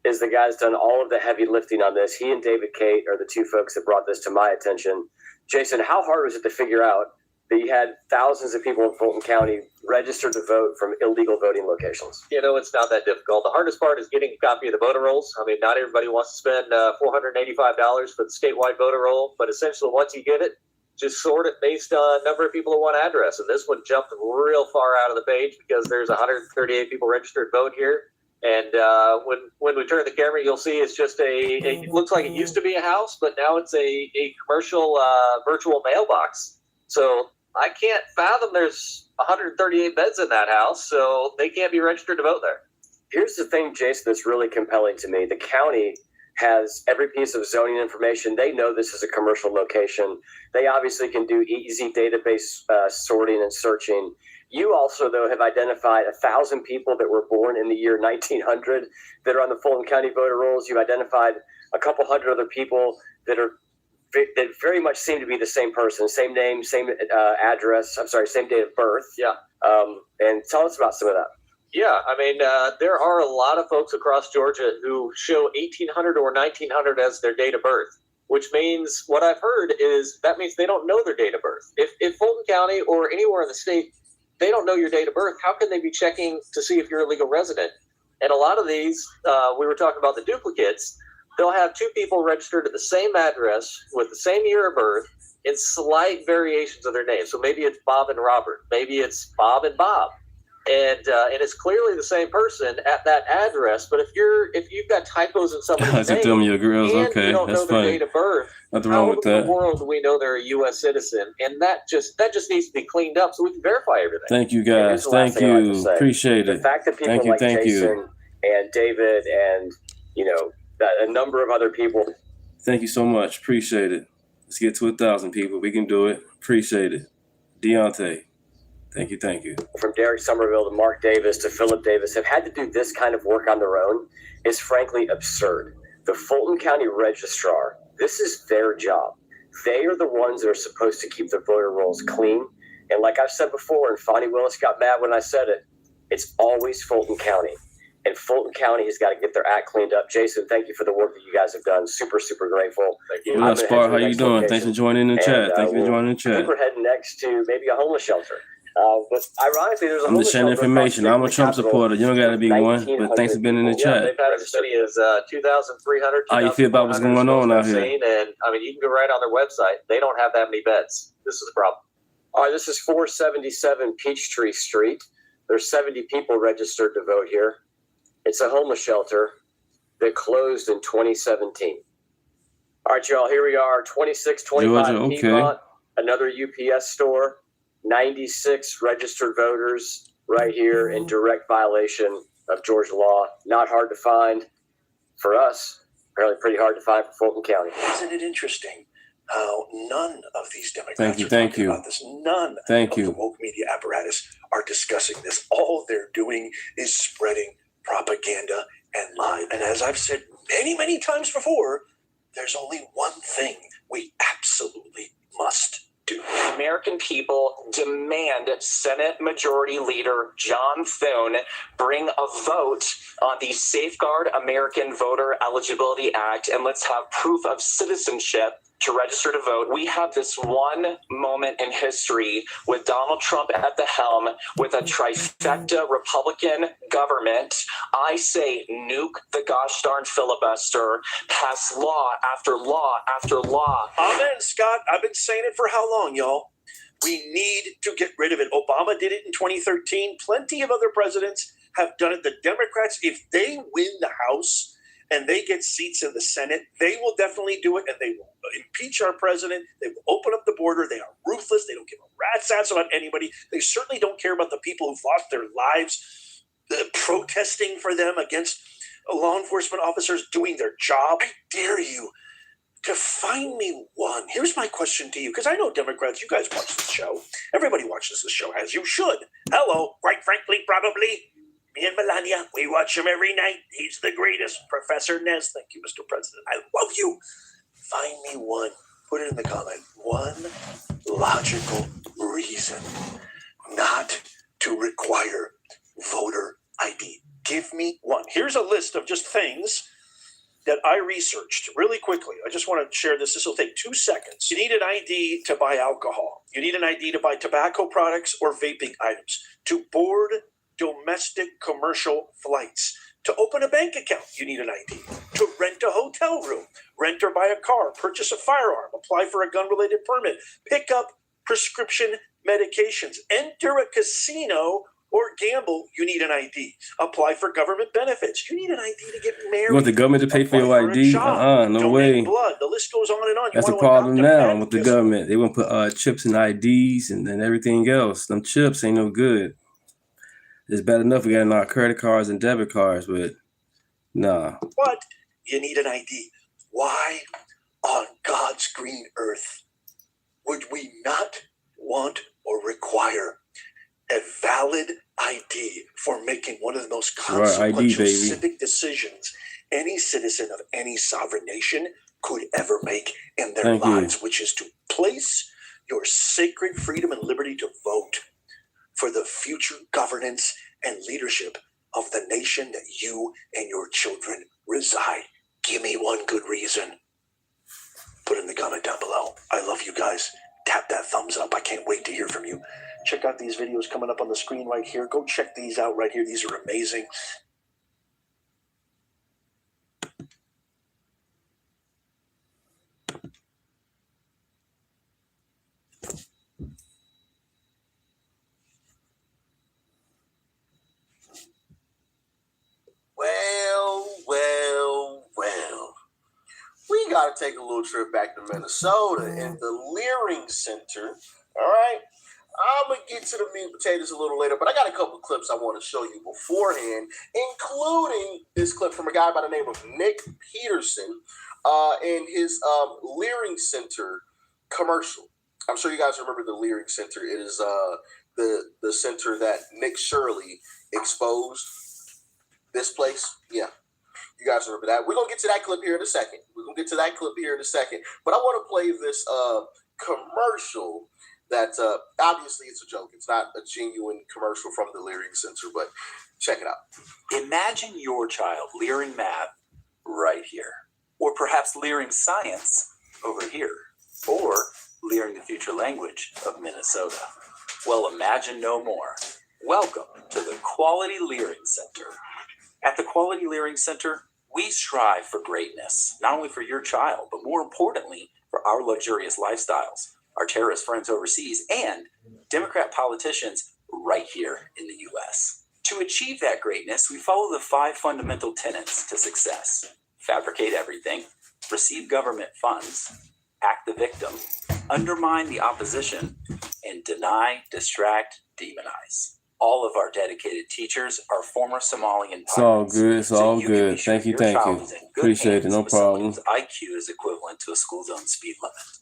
is the guy that's done all of the heavy lifting on this. He and David Kate are the two folks that brought this to my attention. Jason, how hard was it to figure out that you had thousands of people in Fulton County registered to vote from illegal voting locations? You know, it's not that difficult. The hardest part is getting a copy of the voter rolls. I mean, not everybody wants to spend $485 for the statewide voter roll, but essentially once you get it, just sort it based on number of people who want address. And this one jumped real far out of the page because there's 138 people registered to vote here. And when we turn the camera, you'll see it's just it looks like it used to be a house, but now it's a commercial virtual mailbox. So I can't fathom there's 138 beds in that house, so they can't be registered to vote there. Here's the thing, Jason, that's really compelling to me. The county has every piece of zoning information. They know this is a commercial location. They obviously can do easy database sorting and searching. You also, though, have identified 1,000 people that were born in the year 1900 that are on the Fulton County voter rolls. You've identified a couple hundred other people that very much seem to be the same person, same name, same address. I'm sorry, same date of birth. Yeah. And tell us about some of that. Yeah, I mean, there are a lot of folks across Georgia who show 1800 or 1900 as their date of birth, which means what I've heard is that means they don't know their date of birth. If Fulton County or anywhere in the state, they don't know your date of birth, how can they be checking to see if you're a legal resident? And a lot of these, we were talking about the duplicates, they'll have two people registered at the same address with the same year of birth in slight variations of their names. So maybe it's Bob and Robert, maybe it's Bob and Bob. And it's clearly the same person at that address. But if you've got typos in somebody's name, and you don't know their date of birth, how in the world do we know they're a U.S. citizen? And that just needs to be cleaned up so we can verify everything. Thank you, guys. Thank you. Appreciate it. The fact that people like Jason and David and a number of other people. Thank you so much. Appreciate it. Let's get to 1,000 people. We can do it. Appreciate it. Deunta. Thank you. From Derek Somerville to Mark Davis to Philip Davis have had to do this kind of work on their own is frankly absurd. The Fulton County Registrar, this is their job. They are the ones that are supposed to keep the voter rolls clean. And like I've said before, and Fonnie Willis got mad when I said it, it's always Fulton County. And Fulton County has got to get their act cleaned up. Jason, thank you for the work that you guys have done. Super, super grateful. Thank you. What up, Spark? How you doing? Thanks for joining in the chat. I think we're heading next to maybe a homeless shelter. But ironically, there's a I'm just sharing information. I'm a Trump supporter. You don't got to be one, but thanks for being in the chat. They've had as many as 2,300. How you feel about what's going on out here? And I mean, you can go right on their website. They don't have that many beds. This is the problem. All right, this is 477 Peachtree Street. There's 70 people registered to vote here. It's a homeless shelter that closed in 2017. All right, y'all, here we are, 2625 Georgia, Piedmont, another UPS store. 96 registered voters right here in direct violation of Georgia law. Not hard to find for us, apparently pretty hard to find for Fulton County. Isn't it interesting how none of these Democrats are talking about this? None of the woke media apparatus are discussing this. All they're doing is spreading propaganda and lies. And as I've said many, many times before, there's only one thing we absolutely must do. American people demand Senate Majority Leader John Thune bring a vote on the Safeguard American Voter Eligibility Act, and let's have proof of citizenship to register to vote. We have this one moment in history with Donald Trump at the helm, with a trifecta Republican government. I say nuke the gosh darn filibuster, pass law after law after law. Amen, Scott. I've been saying it for how long, y'all? We need to get rid of it. Obama did it in 2013. Plenty of other presidents have done it. The Democrats, if they win the House and they get seats in the Senate, they will definitely do it, and they will impeach our president. They will open up the border. They are ruthless. They don't give a rat's ass about anybody. They certainly don't care about the people who've lost their lives protesting for them against law enforcement officers doing their job. I dare you to find me one. Here's my question to you, because I know Democrats, you guys watch this show. Everybody watches this show, as you should. Hello, quite frankly, probably. Me and Melania, we watch him every night. He's the greatest. Professor Nez, thank you, Mr. President. I love you. Find me one. Put it in the comment. One logical reason not to require voter ID. Give me one. Here's a list of just things that I researched really quickly. I just want to share this. This will take 2 seconds. You need an ID to buy alcohol. You need an ID to buy tobacco products or vaping items. To board domestic commercial flights. To open a bank account, you need an ID. To rent a hotel room, rent or buy a car, purchase a firearm, apply for a gun-related permit, pick up prescription medications, enter a casino or gamble, you need an ID. Apply for government benefits. You need an ID to get married. You want the government to pay for your ID? No way. Blood. The list goes on and on. That's the problem now with the government. They want to put chips in IDs and then everything else. Them chips ain't no good. It's bad enough we got in our credit cards and debit cards, but nah. But you need an ID. Why on God's green earth would we not want or require a valid ID for making one of the most consequential civic decisions any citizen of any sovereign nation could ever make in their lives, which is to place your sacred freedom and liberty to vote for the future governance and leadership of the nation that you and your children reside? Give me one good reason. Put in the comment down below. I love you guys. Tap that thumbs up. I can't wait to hear from you. Check out these videos coming up on the screen right here. Go check these out right here. These are amazing. Well. We got to take a little trip back to Minnesota and the Leering Center. All right. I'm going to get to the meat and potatoes a little later, but I got a couple clips I want to show you beforehand, including this clip from a guy by the name of Nick Peterson and his Leering Center commercial. I'm sure you guys remember the Leering Center. It is the center that Nick Shirley exposed. This place, yeah. You guys remember that. We're going to get to that clip here in a second. But I want to play this commercial that obviously it's a joke. It's not a genuine commercial from the Leering Center, but check it out. Imagine your child leering math right here. Or perhaps leering science over here. Or leering the future language of Minnesota. Well, imagine no more. Welcome to the Quality Leering Center. At the Quality Leering Center, we strive for greatness, not only for your child, but more importantly, for our luxurious lifestyles, our terrorist friends overseas, and Democrat politicians right here in the U.S. To achieve that greatness, we follow the 5 fundamental tenets to success. Fabricate everything, receive government funds, act the victim, undermine the opposition, and deny, distract, demonize. All of our dedicated teachers are former Somalian pirates. It's all good. It's all good. Thank you. Appreciate it. No problem. IQ is equivalent to a school zone speed limit.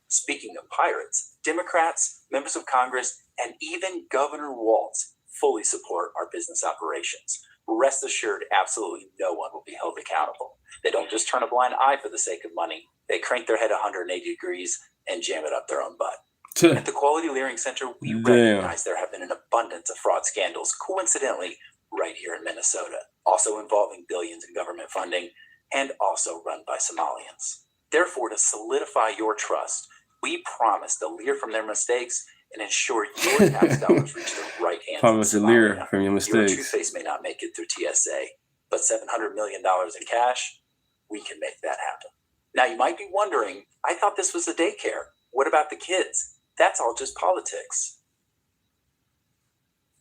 Speaking of pirates, Democrats, members of Congress, and even Governor Walz fully support our business operations. Rest assured, absolutely no one will be held accountable. They don't just turn a blind eye for the sake of money. They crank their head 180 degrees and jam it up their own butt. At the Quality Leering Center, we recognize there have been an abundance of fraud scandals, coincidentally, right here in Minnesota, also involving billions in government funding and also run by Somalians. Therefore, to solidify your trust, we promise to lear from their mistakes and ensure your tax dollars reach the right hands. Promise to lear from your mistakes. Your toothpaste may not make it through TSA, but $700 million in cash, we can make that happen. Now, you might be wondering, I thought this was a daycare. What about the kids? That's all just politics.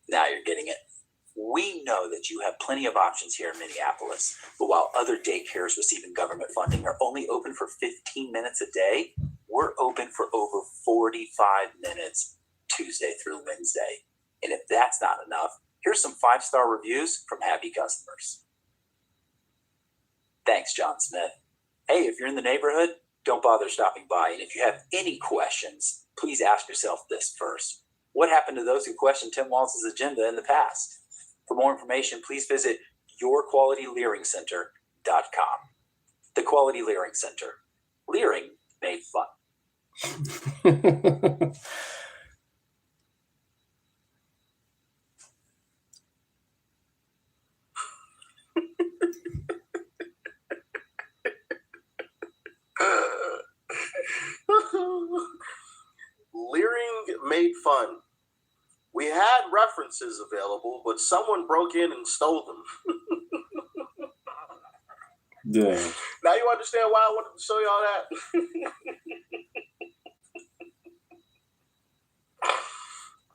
Now you're getting it. We know that you have plenty of options here in Minneapolis, but while other daycares receiving government funding are only open for 15 minutes a day, we're open for over 45 minutes Tuesday through Wednesday. And if that's not enough, here's some 5-star reviews from happy customers. Thanks, John Smith. Hey, if you're in the neighborhood, don't bother stopping by. And if you have any questions, please ask yourself this first. What happened to those who questioned Tim Walz's agenda in the past? For more information, please visit yourqualitylearingcenter.com. The Quality Leering Center. Leering made fun. Leering made fun. We had references available, but someone broke in and stole them. Yeah. Now you understand why I wanted to show y'all that?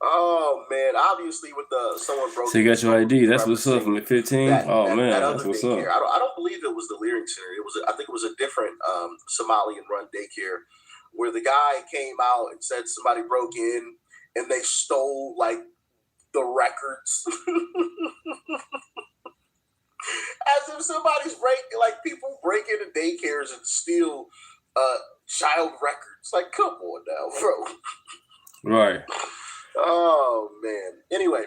Oh man, obviously with the someone broke. So you got your ID. That's what's up from the 15. That's what's up. I don't believe it was the Leering Center. I think it was a different Somalian run daycare where the guy came out and said somebody broke in and they stole like the records. As if somebody's people break into daycares and steal child records. Like, come on now, bro. Right. Oh man. Anyway,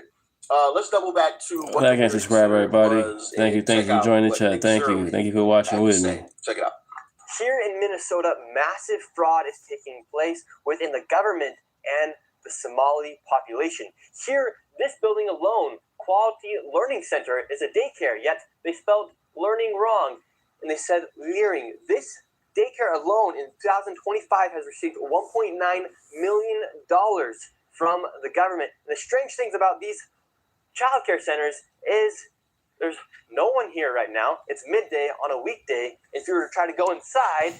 let's double back to what like and subscribe, everybody. Thank you for joining the chat. Thank you for watching with me. Check it out. Here in Minnesota, massive fraud is taking place within the government and the Somali population. Here, this building alone, Quality Learning Center, is a daycare, yet they spelled learning wrong, and they said leering. This daycare alone in 2025 has received $1.9 million from the government. And the strange things about these childcare centers is there's no one here right now. It's midday on a weekday. If you were to try to go inside,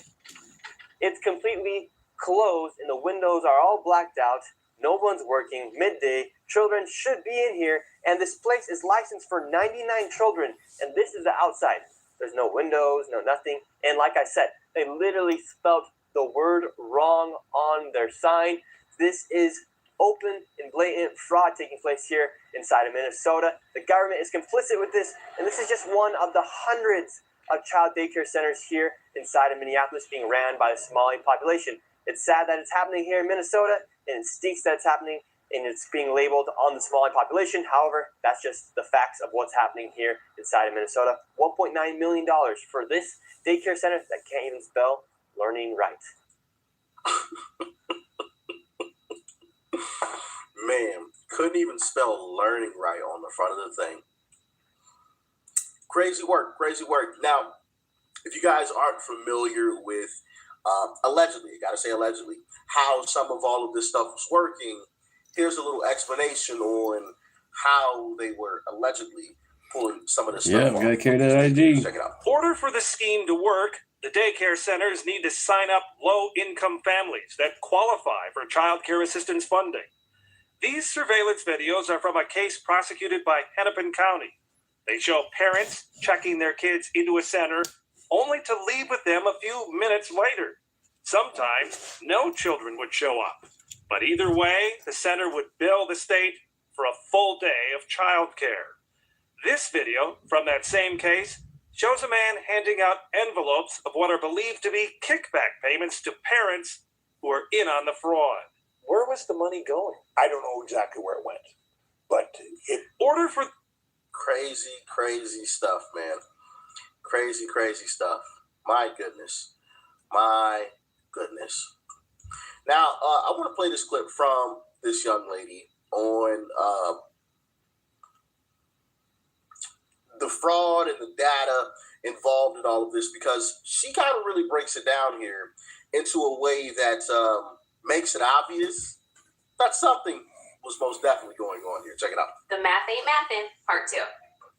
it's completely closed and the windows are all blacked out. No one's working. Midday. Children should be in here. And this place is licensed for 99 children. And this is the outside. There's no windows, no nothing. And like I said, they literally spelled the word wrong on their sign. This is open and blatant fraud taking place here inside of Minnesota. The government is complicit with this. And this is just one of the hundreds of child daycare centers here inside of Minneapolis being ran by the Somali population. It's sad that it's happening here in Minnesota, and it stinks that it's happening, and it's being labeled on the Somali population. However, that's just the facts of what's happening here inside of Minnesota. $1.9 million for this daycare center that can't even spell learning right. Man, couldn't even spell learning right on the front of the thing. Crazy work, crazy work. Now, if you guys aren't familiar with, allegedly, you gotta say allegedly, how some of all of this stuff was working, here's a little explanation on how they were allegedly pulling some of this stuff off. Yeah, gotta carry that ID. Check it out. In order for the scheme to work, the daycare centers need to sign up low-income families that qualify for child care assistance funding. These surveillance videos are from a case prosecuted by Hennepin County. They show parents checking their kids into a center only to leave with them a few minutes later. Sometimes no children would show up. But either way, the center would bill the state for a full day of child care. This video from that same case shows a man handing out envelopes of what are believed to be kickback payments to parents who are in on the fraud. Where was the money going? I don't know exactly where it went, but in order for crazy stuff, man. Crazy stuff. My goodness. My goodness. Now, I want to play this clip from this young lady on the fraud and the data involved in all of this, because she kind of really breaks it down here into a way that makes it obvious that something was most definitely going on here. Check it out. The Math Ain't Mathin', Part 2.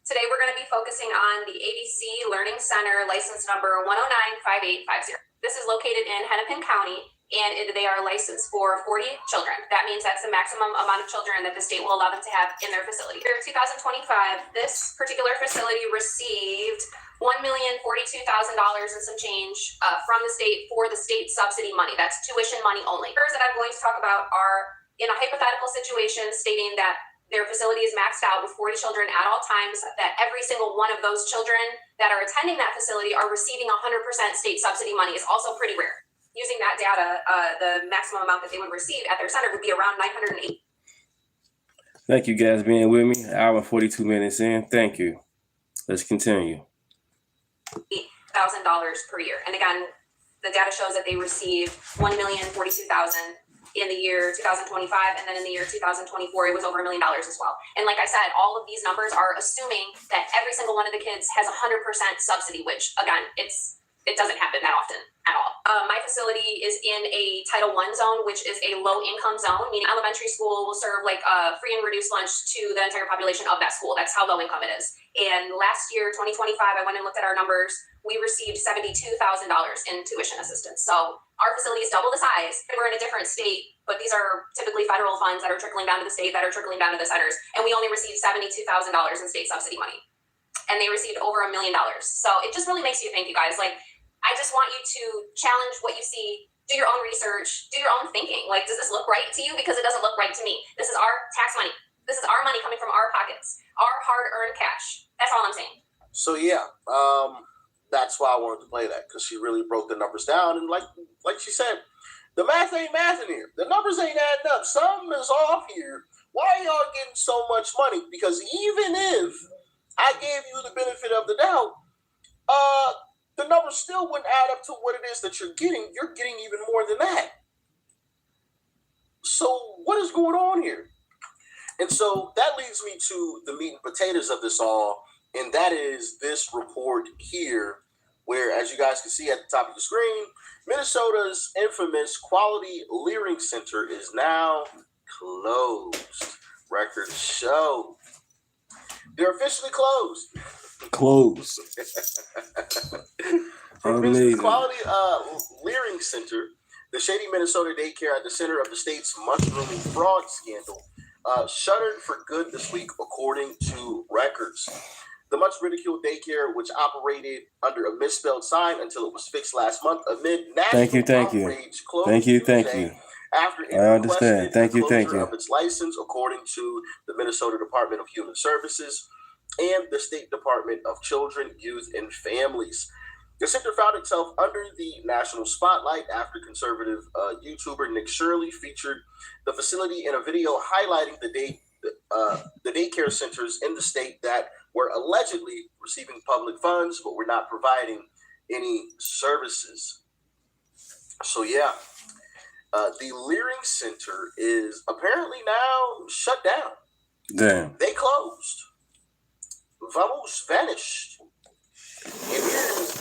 Today we're going to be focusing on the ABC Learning Center license number 1095850. This is located in Hennepin County, and they are licensed for 40 children. That means that's the maximum amount of children that the state will allow them to have in their facility. For 2025, this particular facility received $1,042,000 and some change from the state for the state subsidy money. That's tuition money only. The numbers that I'm going to talk about are in a hypothetical situation stating that their facility is maxed out with 40 children at all times, that every single one of those children that are attending that facility are receiving 100% state subsidy money is also pretty rare. Using that data, the maximum amount that they would receive at their center would be around $980,000. Thank you guys being with me. Hour and 42 minutes in. Thank you. Let's continue. $1,000 per year. And again, the data shows that they received $1,042,000 in the year 2025, and then in the year 2024, it was over $1 million as well. And like I said, all of these numbers are assuming that every single one of the kids has 100% subsidy, which again, it doesn't happen that often at all. My facility is in a Title I zone, which is a low income zone, meaning elementary school will serve like a free and reduced lunch to the entire population of that school. That's how low income it is. And last year, 2025, I went and looked at our numbers. We received $72,000 in tuition assistance. So our facility is double the size. We're in a different state, but these are typically federal funds that are trickling down to the state, that are trickling down to the centers. And we only received $72,000 in state subsidy money. And they received over $1 million. So it just really makes you think, you guys. Like, I just want you to challenge what you see, do your own research, do your own thinking. Like, does this look right to you? Because it doesn't look right to me. This is our tax money. This is our money coming from our pockets, our hard-earned cash. That's all I'm saying. So yeah, that's why I wanted to play that, because she really broke the numbers down. And like she said, the math ain't mathing here. The numbers ain't adding up. Something is off here. Why are y'all getting so much money? Because even if I gave you the benefit of the doubt, the numbers still wouldn't add up to what it is that you're getting. You're getting even more than that. So what is going on here? And so that leads me to the meat and potatoes of this all, and that is this report here, where, as you guys can see at the top of the screen, Minnesota's infamous Quality Leering Center is now closed. Records show they're officially closed. Closed. Amazing. Quality Leering Center, the shady Minnesota daycare at the center of the state's mushrooming fraud scandal, shuttered for good this week, according to records. The much ridiculed daycare, which operated under a misspelled sign until it was fixed last month amid national outrage, closed Tuesday after it requested the closure of its license, according to the Minnesota Department of Human Services and the State Department of Children, Youth, and Families. The center found itself under the national spotlight after conservative YouTuber Nick Shirley featured the facility in a video highlighting the daycare centers in the state that were allegedly receiving public funds but were not providing any services. So yeah, the Leering Center is apparently now shut down. Damn. They closed. Vamos vanished. And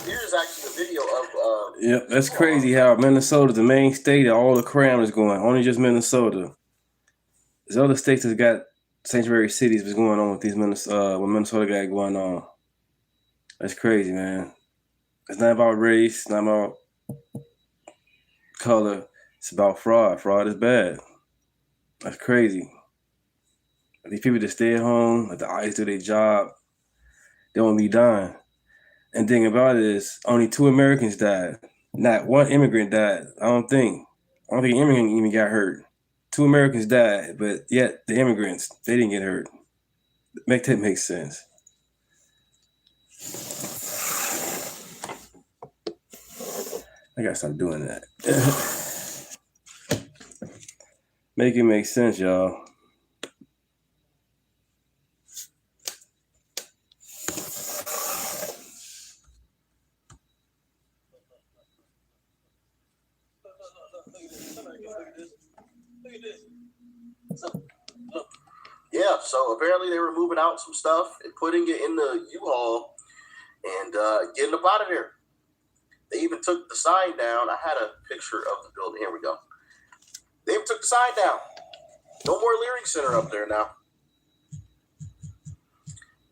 here's actually a video of Yep, that's crazy how Minnesota's the main state that all the crime is going. Only just Minnesota. There's other states that's got sanctuary cities. What's going on with these what Minnesota got going on? That's crazy, man. It's not about race. It's not about color. It's about fraud. Fraud is bad. That's crazy. These people that stay at home, let the ICE do their job, they won't be dying. And the thing about it is, only 2 Americans died. Not 1 immigrant died. I don't think an immigrant even got hurt. 2 Americans died, but yet the immigrants, they didn't get hurt. Make that make sense. I gotta stop doing that. Make it make sense, y'all. Yeah, so apparently they were moving out some stuff and putting it in the U-Haul and getting up out of there. They even took the sign down. I had a picture of the building. Here we go. They even took the sign down. No more Leering Center up there now.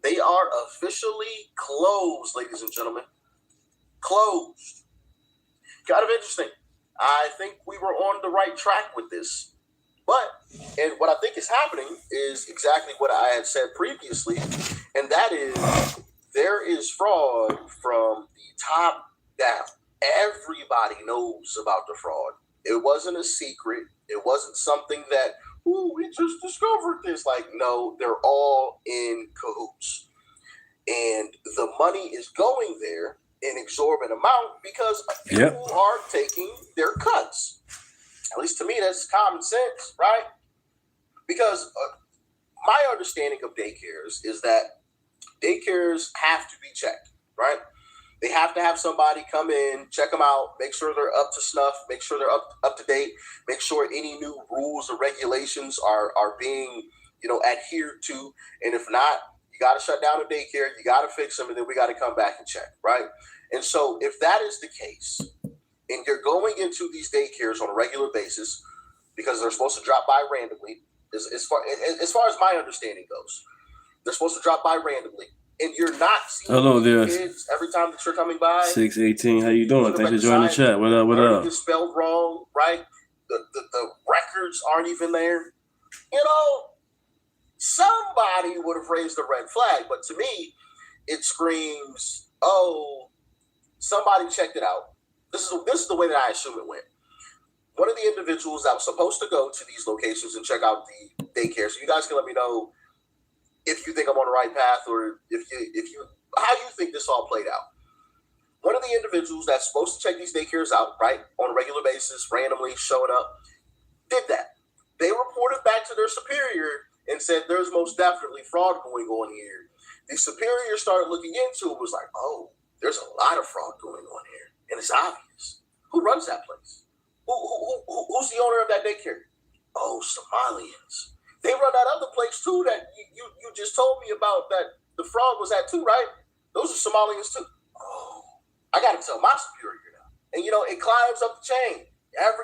They are officially closed, ladies and gentlemen. Closed. Kind of interesting. I think we were on the right track with this. And what I think is happening is exactly what I had said previously, and that is there is fraud from the top down. Everybody knows about the fraud. It wasn't a secret. It wasn't something that, we just discovered this. Like, no, they're all in cahoots. And the money is going there in exorbitant amount because people are taking their cuts. At least to me, that's common sense, right? Because my understanding of daycares is that daycares have to be checked, right? They have to have somebody come in, check them out, make sure they're up to snuff, make sure they're up to date, make sure any new rules or regulations are being, adhered to. And if not, you got to shut down a daycare, you got to fix them, and then we got to come back and check, right? And so if that is the case, and you're going into these daycares on a regular basis because they're supposed to drop by randomly, as far as my understanding goes, they're supposed to drop by randomly, and you're not seeing kids every time that you're coming by. 618, how you doing? Thanks for joining the chat. What up? What up? It's spelled wrong, right? The records aren't even there. Somebody would have raised a red flag, but to me, it screams, "Oh, somebody checked it out." This is the way that I assume it went. One of the individuals that was supposed to go to these locations and check out the daycare. So you guys can let me know if you think I'm on the right path or if you how you think this all played out. One of the individuals that's supposed to check these daycares out, right, on a regular basis, randomly showing up, did that. They reported back to their superior and said there's most definitely fraud going on here. The superior started looking into it, was like, oh, there's a lot of fraud going on here. And it's obvious. Who runs that place? Who's the owner of that daycare? Oh, Somalians. They run that other place too that you just told me about that the fraud was at too, right? Those are Somalians too. Oh, I got to tell my superior now. And it climbs up the chain.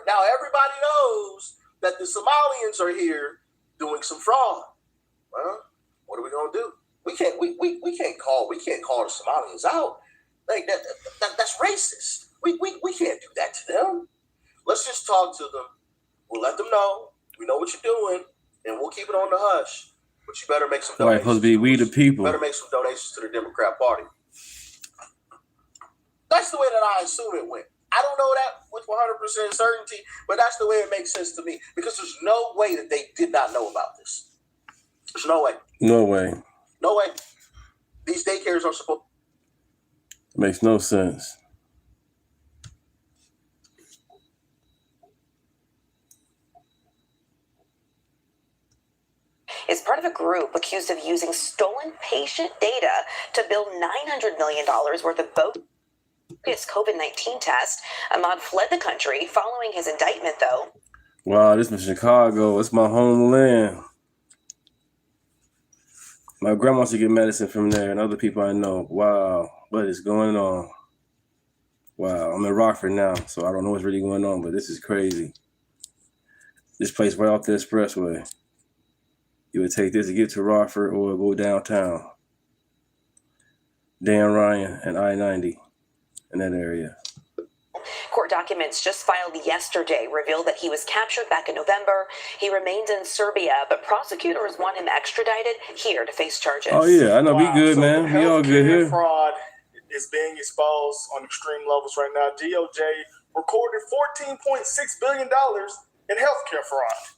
Now everybody knows that the Somalians are here doing some fraud. Well, what are we gonna do? We can't call the Somalians out. Like that's racist. We can't do that to them. Let's just talk to them. We'll let them know. We know what you're doing, and we'll keep it on the hush. But you better make some donations. Right, supposed to be we the people. Better make some donations to the Democrat Party. That's the way that I assume it went. I don't know that with 100% certainty, but that's the way it makes sense to me because there's no way that they did not know about this. There's no way. No way. No way. These daycares are supposed. Makes no sense. Is part of a group accused of using stolen patient data to build $900 million worth of bogus COVID-19 tests. Ahmad fled the country following his indictment, though. Wow, this is Chicago. It's my homeland. My grandma used to get medicine from there and other people I know. Wow, what is going on? Wow, I'm in Rockford now, so I don't know what's really going on, but this is crazy. This place right off the expressway. You would take this to get to Rockford or go downtown. Dan Ryan and I-90 in that area. Court documents just filed yesterday reveal that he was captured back in November. He remains in Serbia, but prosecutors want him extradited here to face charges. Oh, yeah, I know. We good, so man. We all good here. Fraud is being exposed on extreme levels right now. DOJ recorded $14.6 billion in healthcare fraud.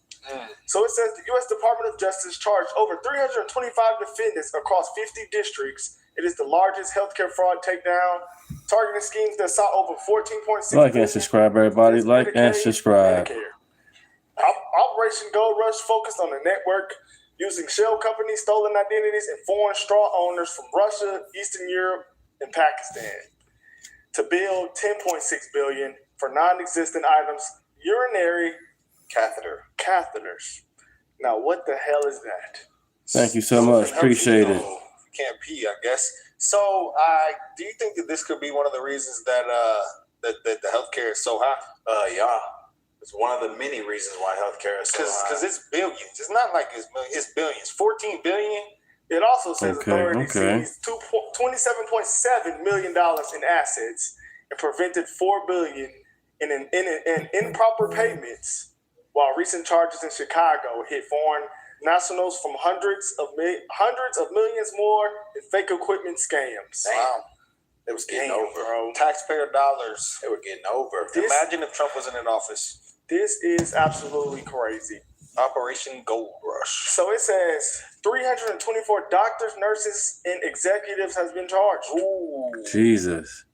So it says the U.S. Department of Justice charged over 325 defendants across 50 districts. It is the largest healthcare fraud takedown, targeting schemes that saw over 14.6 Like and subscribe, everybody. Like and subscribe. Operation Gold Rush focused on the network using shell companies, stolen identities, and foreign straw owners from Russia, Eastern Europe, and Pakistan to build $10.6 billion for non-existent items, urinary catheters. Now, what the hell is that? Thank you so much. Appreciate it. Can't pee, I guess. So, do you think that this could be one of the reasons that that the healthcare is so high? Yeah, it's one of the many reasons why healthcare is so high. Because it's billions. It's not like it's millions. It's billions. 14 billion. It also says authorities seized $27.7 million in assets and prevented $4 billion in improper payments, while recent charges in Chicago hit foreign nationals from hundreds of millions more in fake equipment scams. Wow. It was getting over. Bro. Taxpayer dollars. They were getting over. Imagine if Trump wasn't in office. This is absolutely crazy. Operation Gold Rush. So it says 324 doctors, nurses, and executives has been charged. Ooh. Jesus.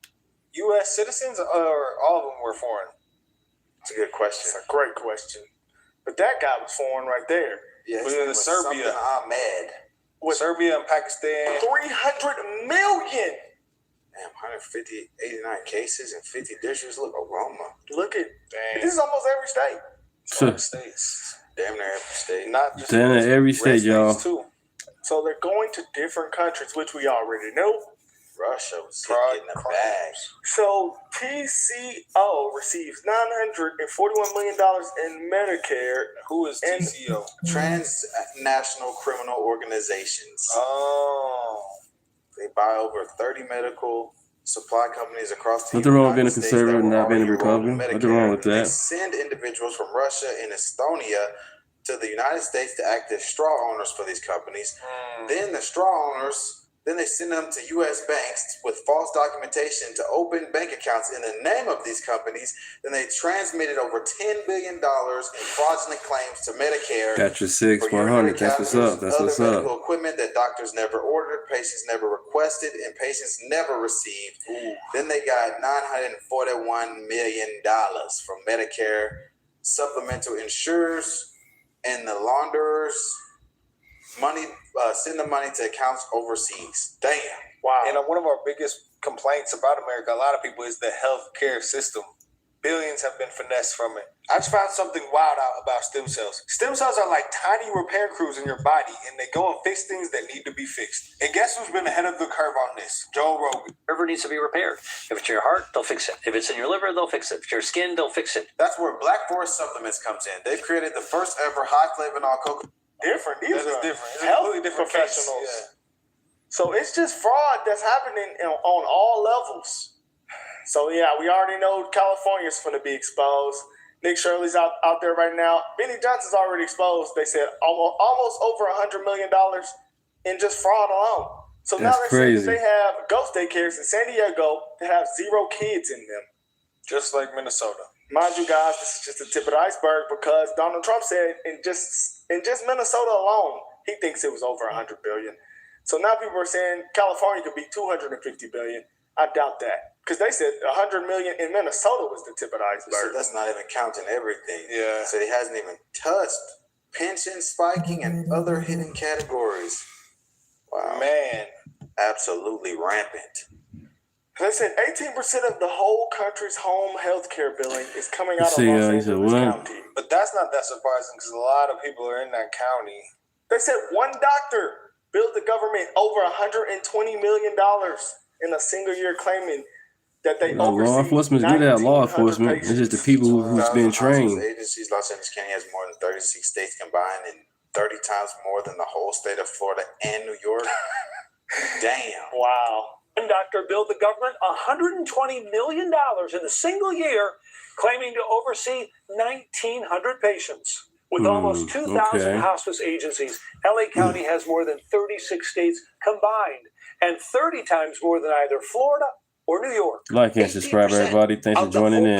U.S. citizens or all of them were foreign? That's a good question. It's a great question. But that guy was foreign right there. Yeah, with Serbia. Ahmed. With Serbia and Pakistan. 300 million. Damn, 150, 89 cases in 50 districts. Look, aroma. Look at that. This is almost every state. Every states. Damn near every state. Not just damn near every state, y'all. Too. So they're going to different countries, which we already know. Russia was getting a bag. So TCO receives $941 million in Medicare. Who is TCO? Transnational Criminal Organizations. Oh. They buy over 30 medical supply companies across the Nothing wrong with being a States conservative and not being a Republican. Nothing wrong with They that. send individuals from Russia and Estonia to the United States to act as straw owners for these companies. Then the straw owners... Then they send them to U.S. banks with false documentation to open bank accounts in the name of these companies. Then they transmitted over $10 billion in fraudulent claims to Medicare. Got your 6-100. That's what's up. That's what's other up. medical equipment that doctors never ordered, patients never requested, and patients never received. Then they got $941 million from Medicare, supplemental insurers, and the launderers. Money, send the money to accounts overseas. Damn. Wow. And one of our biggest complaints about America, a lot of people, is the healthcare system. billions have been finessed from it. I just found something wild out about stem cells. Stem cells are like tiny repair crews in your body, and they go and fix things that need to be fixed. And guess who's been ahead of the curve on this? Joe Rogan. Whatever needs to be repaired. If it's your heart, they'll fix it. If it's in your liver, they'll fix it. If it's your skin, they'll fix it. That's where Black Forest Supplements comes in. They've created the first ever high flavanol cocoa. Different. These are different. It's health completely different professionals. case. So it's just fraud that's happening on all levels. So yeah, we already know California's going to be exposed. Nick Shirley's out there right now. Benny Johnson's already exposed. They said almost over $100 million in just fraud alone. So now they're saying that they have ghost daycares in San Diego that have 0 kids in them. Just like Minnesota. Mind you guys, this is just the tip of the iceberg because Donald Trump said in just Minnesota alone, he thinks it was over $100 billion. So now people are saying California could be $250 billion. I doubt that. Because they said $100 million in Minnesota was the tip of the iceberg. So that's not even counting everything. Yeah. So he hasn't even touched pension spiking and other hidden categories. Wow. Man. Absolutely rampant. They said 18% of the whole country's home health care billing is coming out of Los Angeles County. But that's not that surprising because a lot of people are in that county. They said one doctor billed the government over $120 million in a single year, claiming that they oversee law enforcement is good at law enforcement. It's just the people who's been trained. Agencies, Los Angeles County has more than 36 states combined and 30 times more than the whole state of Florida and New York. Damn. Wow. One doctor billed the government $120 million in a single year, claiming to oversee 1,900 patients. With almost 2,000 hospice agencies, LA County has more than 36 states combined and 30 times more than either Florida or New York. Like and subscribe, everybody. Thanks for joining in.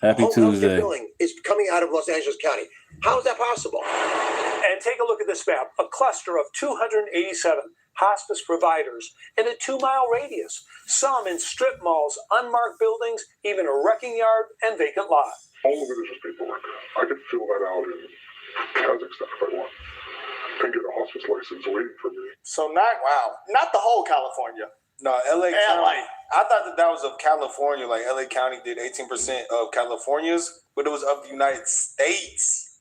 Happy Tuesday. Billing is coming out of Los Angeles County. How is that possible? And take a look at this map, a cluster of 287 hospice providers in a 2-mile radius, some in strip malls, unmarked buildings, even a wrecking yard and vacant lot. All of it is just paperwork. I could fill that out in Kazakhstan if I want. Can get a hospice license waiting for me. So not the whole California. No, LA County. I thought that was of California. Like LA County did 18% of California's, but it was of the United States.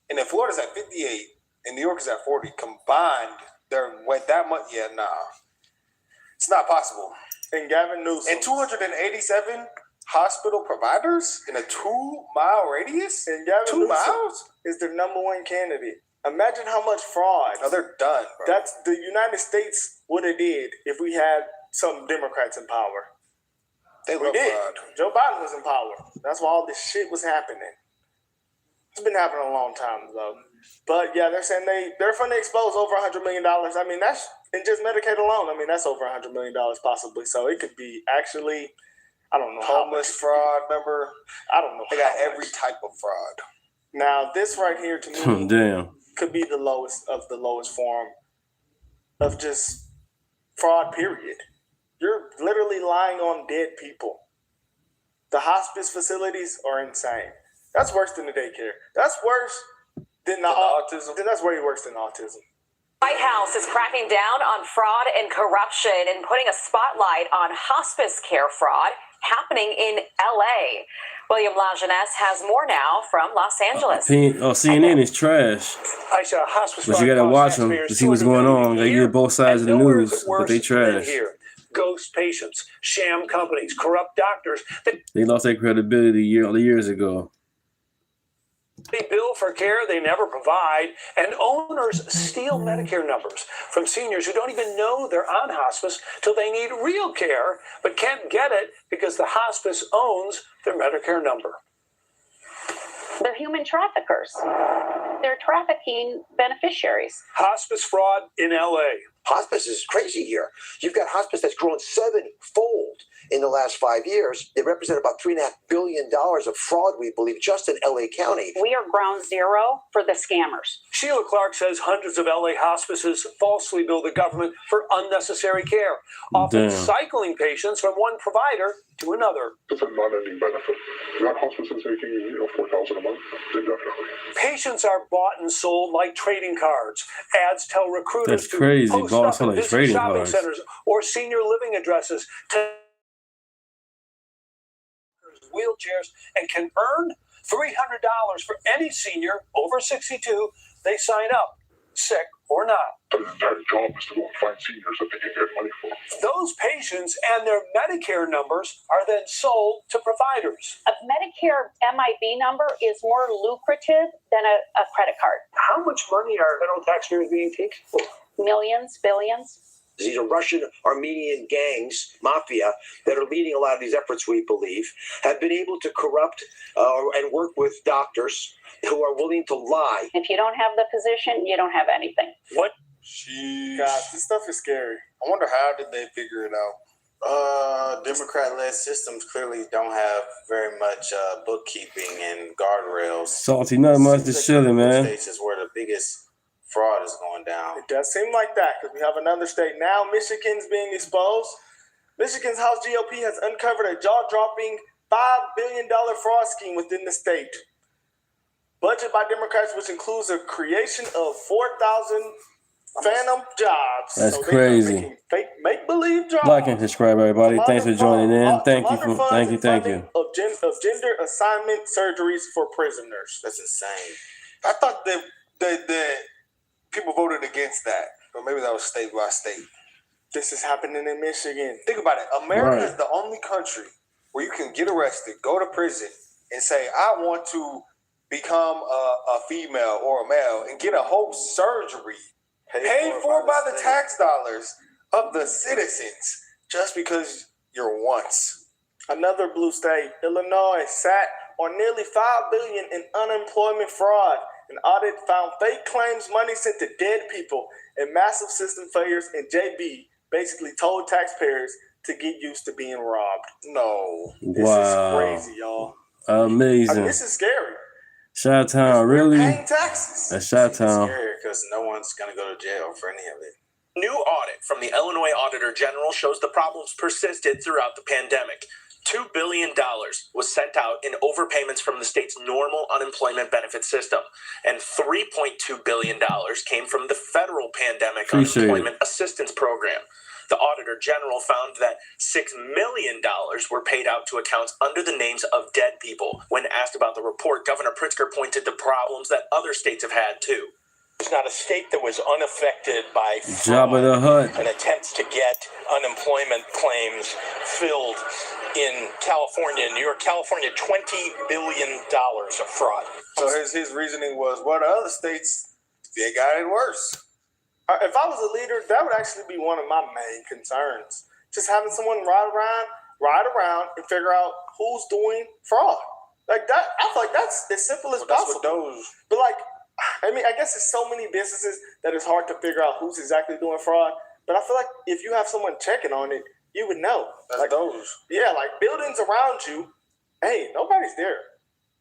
And then Florida's at 58, and New York is at 40. Combined, they're that much. Yeah, nah, it's not possible. And Gavin Newsom. And 287 hospital providers in a 2-mile radius. And Gavin 2 Newsom miles is their #1 candidate. Imagine how much fraud. Oh, they're done, bro. That's the United States would have did if we had some Democrats in power. We did. Fraud. Joe Biden was in power. That's why all this shit was happening. It's been happening a long time, though. But yeah, they're saying they're going to expose over $100 million. I mean, that's in just Medicaid alone. I mean, that's over $100 million possibly. So it could be actually, I don't know. Homeless fraud, remember? I don't know. They got every type of fraud. Now, this right here to me Damn. could be the lowest of the lowest form of just fraud, period. You're literally lying on dead people. The hospice facilities are insane. That's worse than the daycare. That's worse than the autism. That's way worse than autism. White House is cracking down on fraud and corruption and putting a spotlight on hospice care fraud happening in L.A. William Lajeunesse has more now from Los Angeles. CNN is trash. I saw hospice But you gotta watch them to see what's going on. They get both sides of the news, but they trash. Ghost patients, sham companies, corrupt doctors. They lost their credibility years ago. They bill for care they never provide, and owners steal Medicare numbers from seniors who don't even know they're on hospice till they need real care, but can't get it because the hospice owns their Medicare number. They're human traffickers. They're trafficking beneficiaries. Hospice fraud in LA. Hospice is crazy here. You've got hospice that's grown 7-fold in the last 5 years. They represent about $3.5 billion of fraud, we believe, just in LA County. We are ground zero for the scammers. Sheila Clark says hundreds of LA hospices falsely bill the government for unnecessary care, often cycling patients from one provider to another. It's a non-ending benefit. That hospice is making $4,000 a month. Definitely. Patients are bought and sold like trading cards. Ads tell recruiters That's crazy. to post up and visit shopping centers or senior living addresses to with wheelchairs and can earn $300 for any senior over 62 they sign up, sick or not. Their entire job is to go and find seniors that they can get money for. Those patients and their Medicare numbers are then sold to providers. A Medicare MIB number is more lucrative than a credit card. How much money are federal taxpayers being taken for? Millions, billions. These are Russian Armenian gangs, mafia, that are leading a lot of these efforts, we believe, have been able to corrupt and work with doctors who are willing to lie. If you don't have the position, you don't have anything. What? Guys, this stuff is scary. I wonder how did they figure it out? Democrat-led systems clearly don't have very much bookkeeping and guardrails. Salty, not much to chilling, man. States is where the biggest fraud is going down. It does seem like that because we have another state now. Michigan's being exposed. Michigan's House GOP has uncovered a jaw-dropping $5 billion fraud scheme within the state. Budget by Democrats, which includes the creation of 4,000 phantom jobs. That's so crazy. Fake make-believe jobs. Like and subscribe, everybody. Thanks for joining in. Thank you. Of gender assignment surgeries for prisoners. That's insane. I thought that people voted against that, or maybe that was state by state. This is happening in Michigan. Think about it. America is the only country where you can get arrested, go to prison, and say, I want to become a female or a male and get a whole surgery paid for by the tax dollars of the citizens just because you're once. Another blue state, Illinois, sat on nearly $5 billion in unemployment fraud. An audit found fake claims, money sent to dead people, and massive system failures. And JB basically told taxpayers to get used to being robbed. No, this is crazy, y'all. Amazing. I mean, this is scary. Shutdown, really? Paying taxes. That's Shutdown. Because no one's going to go to jail for any of it. New audit from the Illinois Auditor General shows the problems persisted throughout the pandemic. $2 billion was sent out in overpayments from the state's normal unemployment benefit system, and $3.2 billion came from the federal pandemic unemployment assistance program. The Auditor General found that $6 million were paid out to accounts under the names of dead people. When asked about the report, Governor Pritzker pointed to problems that other states have had too. It's not a state that was unaffected by Jabba the Hutt and attempts to get unemployment claims filled in California and New York. California, $20 billion of fraud. So his reasoning was, well, the other states, they got it worse. If I was a leader, that would actually be one of my main concerns. Just having someone ride around and figure out who's doing fraud. Like that, I feel like that's as simple as possible. But like, I mean, I guess there's so many businesses that it's hard to figure out who's exactly doing fraud. But I feel like if you have someone checking on it, you would know. That's like those. Yeah, like buildings around you, hey, nobody's there.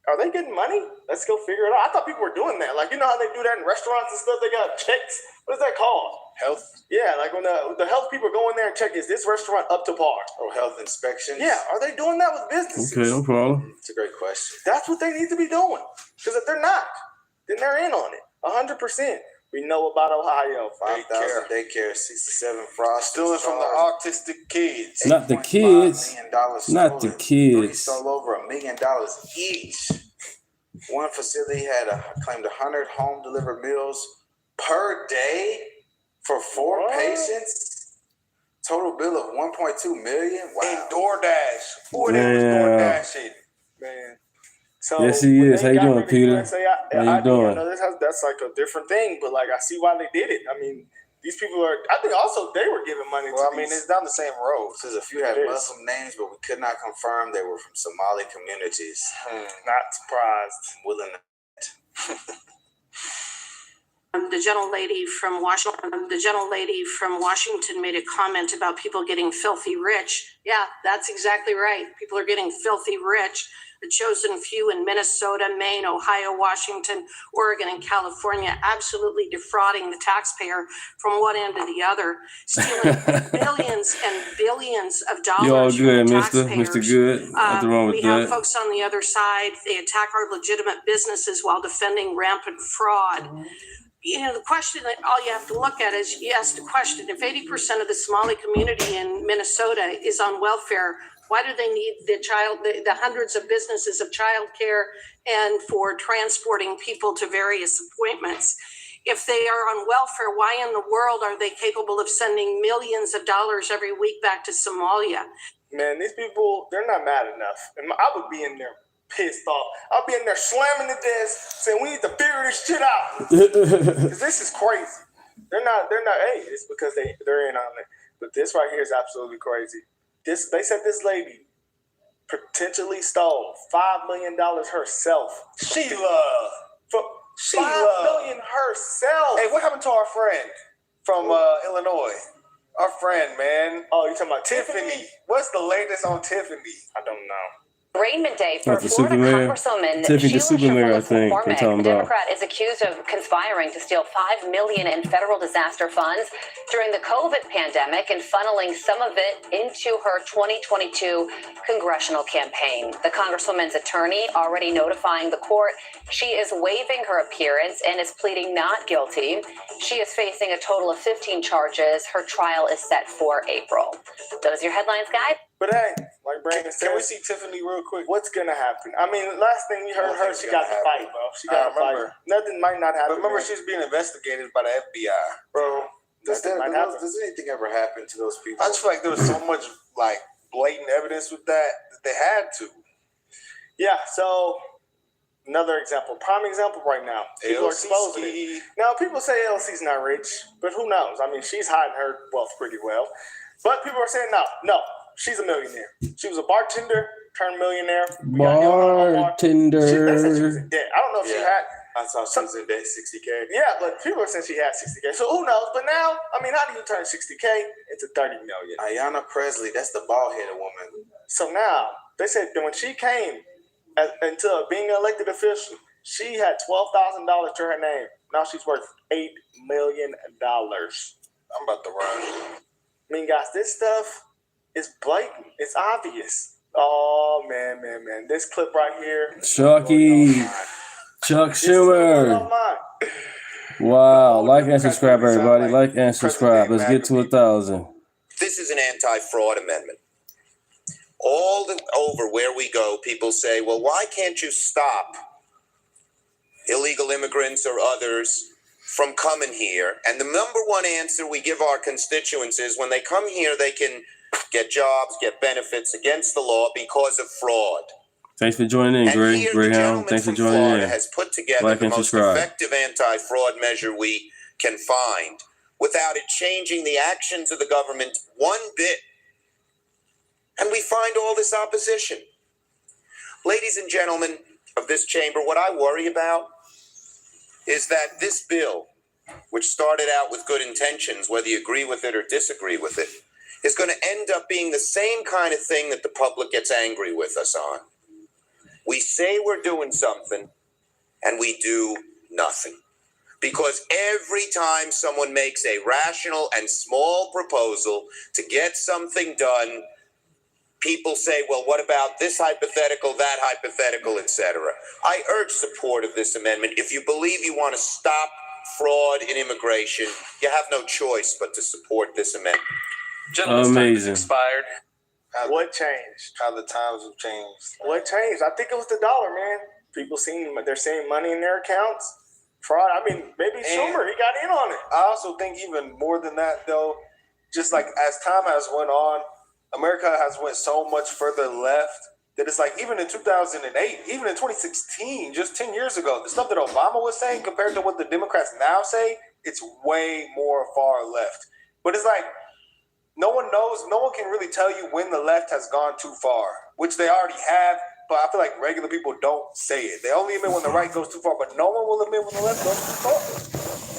Are they getting money? Let's go figure it out. I thought people were doing that. Like, you know how they do that in restaurants and stuff? They got checks. What is that called? Health? Yeah, like when the health people go in there and check, is this restaurant up to par? Or health inspections? Yeah, are they doing that with businesses? Okay, no problem. It's a great question. That's what they need to be doing. Because if they're not, then they're in on it. 100%. We know about Ohio. 5,000 daycare, 67 fraud. Stealing from the autistic kids. Not the kids. Not the kids. Stole over $1 million each. One facility had claimed 100 home delivered meals per day for 4 patients. Total bill of $1.2 million. Wow. And DoorDash. Boy, they was DoorDashing. Man. So yes, he is. How you doing, Peter? How you doing? That's like a different thing, but like I see why they did it. I mean, these people are. I think also they were giving money. Well, to I mean, it's down the same road. Says a few had Muslim names, but we could not confirm they were from Somali communities. Not surprised. Willing. The gentlelady from Washington made a comment about people getting filthy rich. Yeah, that's exactly right. People are getting filthy rich. The chosen few in Minnesota, Maine, Ohio, Washington, Oregon, and California absolutely defrauding the taxpayer from one end to the other, stealing billions and billions of dollars. You all good, from Mr. Good. Nothing wrong with we that. have folks on the other side. They attack our legitimate businesses while defending rampant fraud. You know, the question that all you have to look at is, you ask the question, if 80% of the Somali community in Minnesota is on welfare, Why do they need the hundreds of businesses of childcare and for transporting people to various appointments? If they are on welfare, why in the world are they capable of sending millions of dollars every week back to Somalia? Man, these people, they're not mad enough. And I would be in there pissed off. I'll be in there slamming the desk saying, we need to figure this shit out. Because this is crazy. They're not, hey, it's because they're in on it. But this right here is absolutely crazy. They said this lady potentially stole $5 million herself. Sheila. $5 million herself. Hey, what happened to our friend from Illinois? Our friend, man. Oh, you talking about Tiffany? What's the latest on Tiffany? I don't know. Arraignment day for the Florida Superman. Congresswoman Tiffany the Sheila Superman, I Schiffern think. McCormick. They're talking The about. Democrat is accused of conspiring to steal $5 million in federal disaster funds during the COVID pandemic and funneling some of it into her 2022 congressional campaign. The Congresswoman's attorney already notifying the court she is waiving her appearance and is pleading not guilty. She is facing a total of 15 charges. Her trial is set for April. Those are your headlines, guys. But hey, like Brandon said, Can we see Tiffany real quick? What's gonna happen? I mean, last thing we heard her, she got to fight, bro. She got to fight. Nothing might not happen. But remember, man. she's being investigated by the FBI. Bro, Does anything ever happen to those people? I just feel like there was so much like blatant evidence with that they had to. Yeah, so another example, prime example right now. People are exposing it. Now, people say LC's not rich, but who knows? I mean, she's hiding her wealth pretty well. But people are saying, no, she's a millionaire. She was a bartender, turned millionaire. Bartender. They said she was in debt. I don't know if she had. I saw she was in debt $60K. Yeah, but people are saying she had $60K. So who knows? But now, I mean, how do you turn $60K into $30 million? Ayanna Presley, that's the bald-headed woman. So now, they said that when she came into being an elected official, she had $12,000 to her name. Now she's worth $8 million. I'm about to run. I mean, guys, this stuff is blatant. It's obvious. Oh, man. This clip right here. Chucky. Chuck Schumer. Wow. Like and subscribe, everybody. Like and subscribe. Let's get to 1,000. This is an anti-fraud amendment. All over where we go, people say, well, why can't you stop illegal immigrants or others from coming here? And the number one answer we give our constituents is when they come here, they can get jobs, get benefits against the law because of fraud. Thanks for joining in, Greyhound. Thanks for joining Florida in. has put together Like the and most subscribe. effective anti-fraud measure we can find without it changing the actions of the government one bit. And we find all this opposition. Ladies and gentlemen of this chamber, what I worry about is that this bill, which started out with good intentions, whether you agree with it or disagree with it, is going to end up being the same kind of thing that the public gets angry with us on. We say we're doing something, and we do nothing. Because every time someone makes a rational and small proposal to get something done, people say, well, what about this hypothetical, that hypothetical, etc. I urge support of this amendment. If you believe you want to stop fraud in immigration, you have no choice but to support this amendment. Gentleman's time has expired. What changed? How the times have changed. What changed? I think it was the dollar, man. People they're seeing money in their accounts. Fraud. I mean, maybe Schumer, he got in on it. I also think even more than that, though, just like as time has went on, America has went so much further left that it's like even in 2008, even in 2016, just 10 years ago, the stuff that Obama was saying compared to what the Democrats now say, it's way more far left. But it's like no one knows, no one can really tell you when the left has gone too far, which they already have. But I feel like regular people don't say it. They only admit when the right goes too far, but no one will admit when the left goes too far.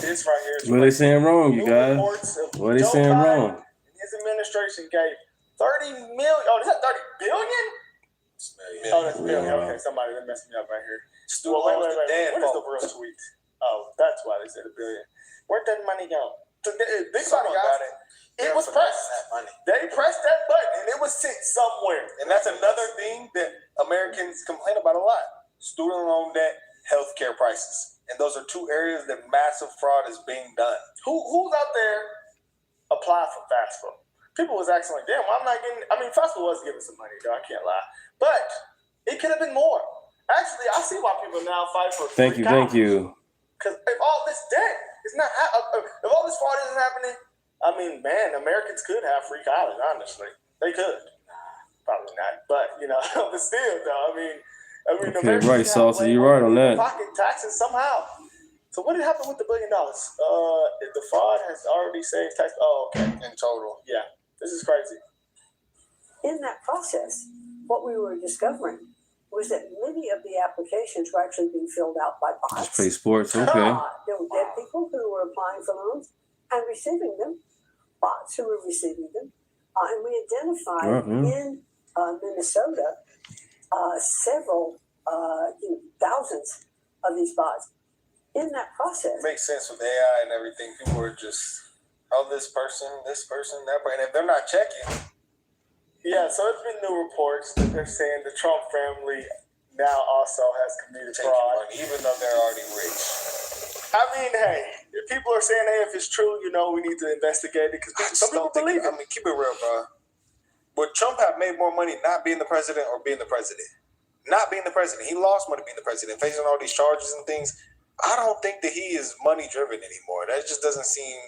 This right here is What are they saying wrong, you guys? What are they saying wrong? his administration gave 30 million. Oh, is that 30 billion? Oh, that's billion. Okay, somebody messed me up right here. Well, wait. What is the real tweet? Oh, that's why they said a billion. Where'd that money go? Big money got it. It was pressed. They pressed that button and it was sent somewhere. And that's another thing that Americans complain about a lot. Student loan debt, healthcare prices. And those are two areas that massive fraud is being done. Who's out there applying for FAFSA? people was asking like, damn, I'm not getting. I mean, Festival was giving some money, though. I can't lie, but it could have been more. Actually, I see why people now fight for. Thank you. Because if all this debt is not, if all this fraud isn't happening, I mean, man, Americans could have free college. Honestly, they could. Probably not, but but still, though, I mean, Okay, right, Salsa, you're right on that. Pocket taxes somehow. So what did happen with the $1 billion? The fraud has already saved tax. Oh, okay, in total, yeah, this is crazy. In that process, what we were discovering was that many of the applications were actually being filled out by bots. Just play sports, okay. There were dead people who were applying for loans and receiving them, bots who were receiving them, and we identified in Minnesota several thousands of these bots. In that process, makes sense with AI and everything. People are just, this person, that person, and if they're not checking. Yeah, so it's been new reports that they're saying the Trump family now also has committed fraud, even though they're already rich. I mean, hey, if people are saying, hey, if it's true, we need to investigate it because some people believe it. I mean, keep it real, bro. Would Trump have made more money not being the president or being the president? Not being the president. He lost money being the president, facing all these charges and things. I don't think that he is money driven anymore. That just doesn't seem.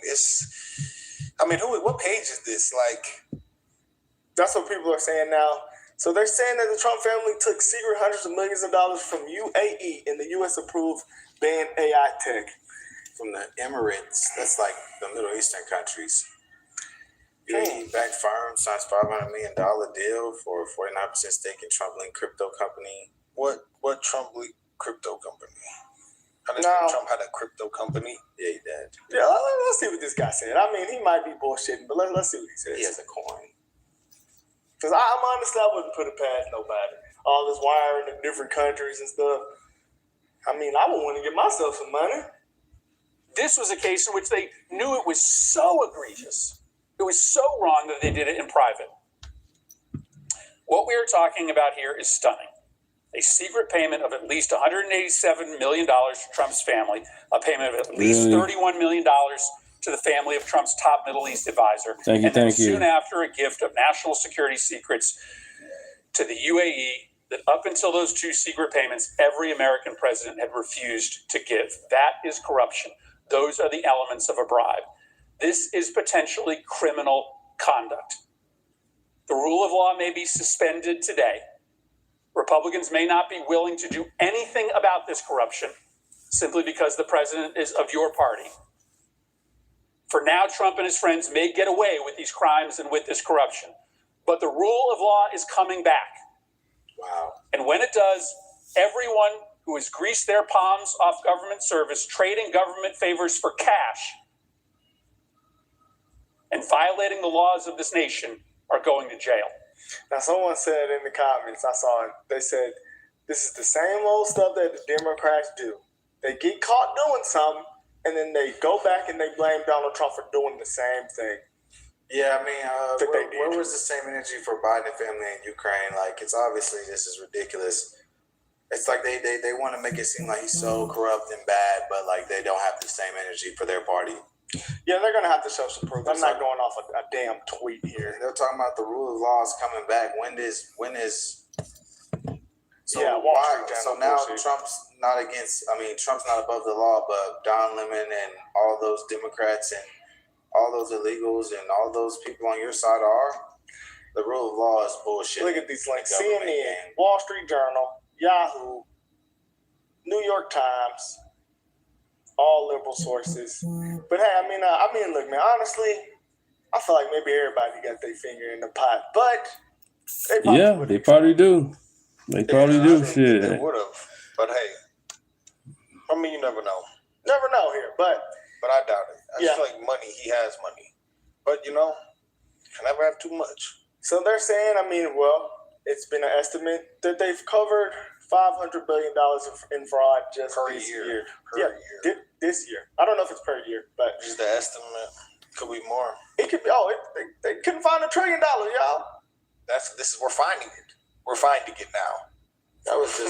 What page is this? Like, that's what people are saying now. So they're saying that the Trump family took secret hundreds of millions of dollars from UAE in the U.S. approved banned AI tech. From the Emirates, that's like the Middle Eastern countries. UAE backed firm signs $500 million deal for a 49% stake in Trump-linked crypto company. What Trump-linked crypto company? I didn't know Trump had a crypto company. Yeah, he did. Yeah, let's see what this guy said. I mean, he might be bullshitting, but let's see what he says. He has a coin. Because I'm honestly, I wouldn't put it past nobody. All this wiring in different countries and stuff. I mean, I would want to get myself some money. This was a case in which they knew it was so egregious. It was so wrong that they did it in private. What we are talking about here is stunning. A secret payment of at least $187 million to Trump's family, a payment of at least $31 million to the family of Trump's top Middle East advisor. Thank you. Soon after, a gift of national security secrets to the UAE that up until those two secret payments, every American president had refused to give. That is corruption. Those are the elements of a bribe. This is potentially criminal conduct. The rule of law may be suspended today. Republicans may not be willing to do anything about this corruption simply because the president is of your party. For now, Trump and his friends may get away with these crimes and with this corruption. But the rule of law is coming back. Wow. And when it does, everyone who has greased their palms off government service, trading government favors for cash, and violating the laws of this nation are going to jail. Now, someone said in the comments, I saw it, they said, this is the same old stuff that the Democrats do. They get caught doing something, and then they go back and they blame Donald Trump for doing the same thing. Yeah, I mean, where was the same energy for Biden family in Ukraine? Like, it's obviously this is ridiculous. It's like they want to make it seem like he's so corrupt and bad, but like they don't have the same energy for their party. Yeah, they're going to have to show some proof. I'm not going off a damn tweet here. They're talking about the rule of law is coming back. When is so yeah, so now Trump's not against, Trump's not above the law, but Don Lemon and all those Democrats and all those illegals and all those people on your side are. The rule of law is bullshit. Look at these links. CNN, Wall Street Journal, Yahoo, New York Times, all liberal sources. But hey, look, man, honestly, I feel like maybe everybody got their finger in the pot. But they probably do. They probably do. Shit. They would have. But hey, you never know. Never know here, but I doubt it. I just feel like money, he has money. But, can never have too much. So they're saying, it's been an estimate that they've covered $500 billion in fraud just this year. This year. I don't know if it's per year, but just the estimate. Could be more. It could be. They couldn't find $1 trillion, y'all. We're finding it. We're finding it now. That was $1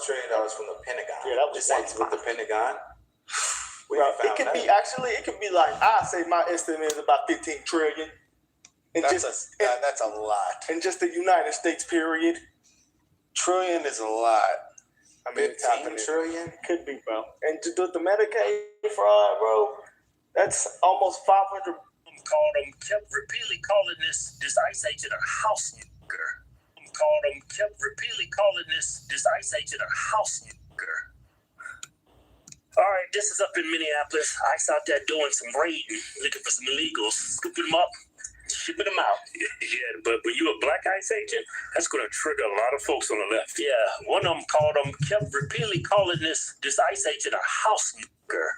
trillion from the Pentagon. Yeah, that was just with the Pentagon. It could be like, I say my estimate is about 15 trillion. That's a lot. And just the United States, period. Trillion is a lot. I mean, 15 trillion? Could be, bro. And to do the Medicaid fraud, bro, that's almost 500. Kept repeatedly calling this ICE agent a house nigger. Kept repeatedly calling this ICE agent a house nigger. All right, this is up in Minneapolis. ICE out there doing some raiding, looking for some illegals, scooping them up, shipping them out. Yeah, but when you're a black ICE agent, that's going to trigger a lot of folks on the left. Yeah, one of them kept repeatedly calling this ICE agent a house nigger.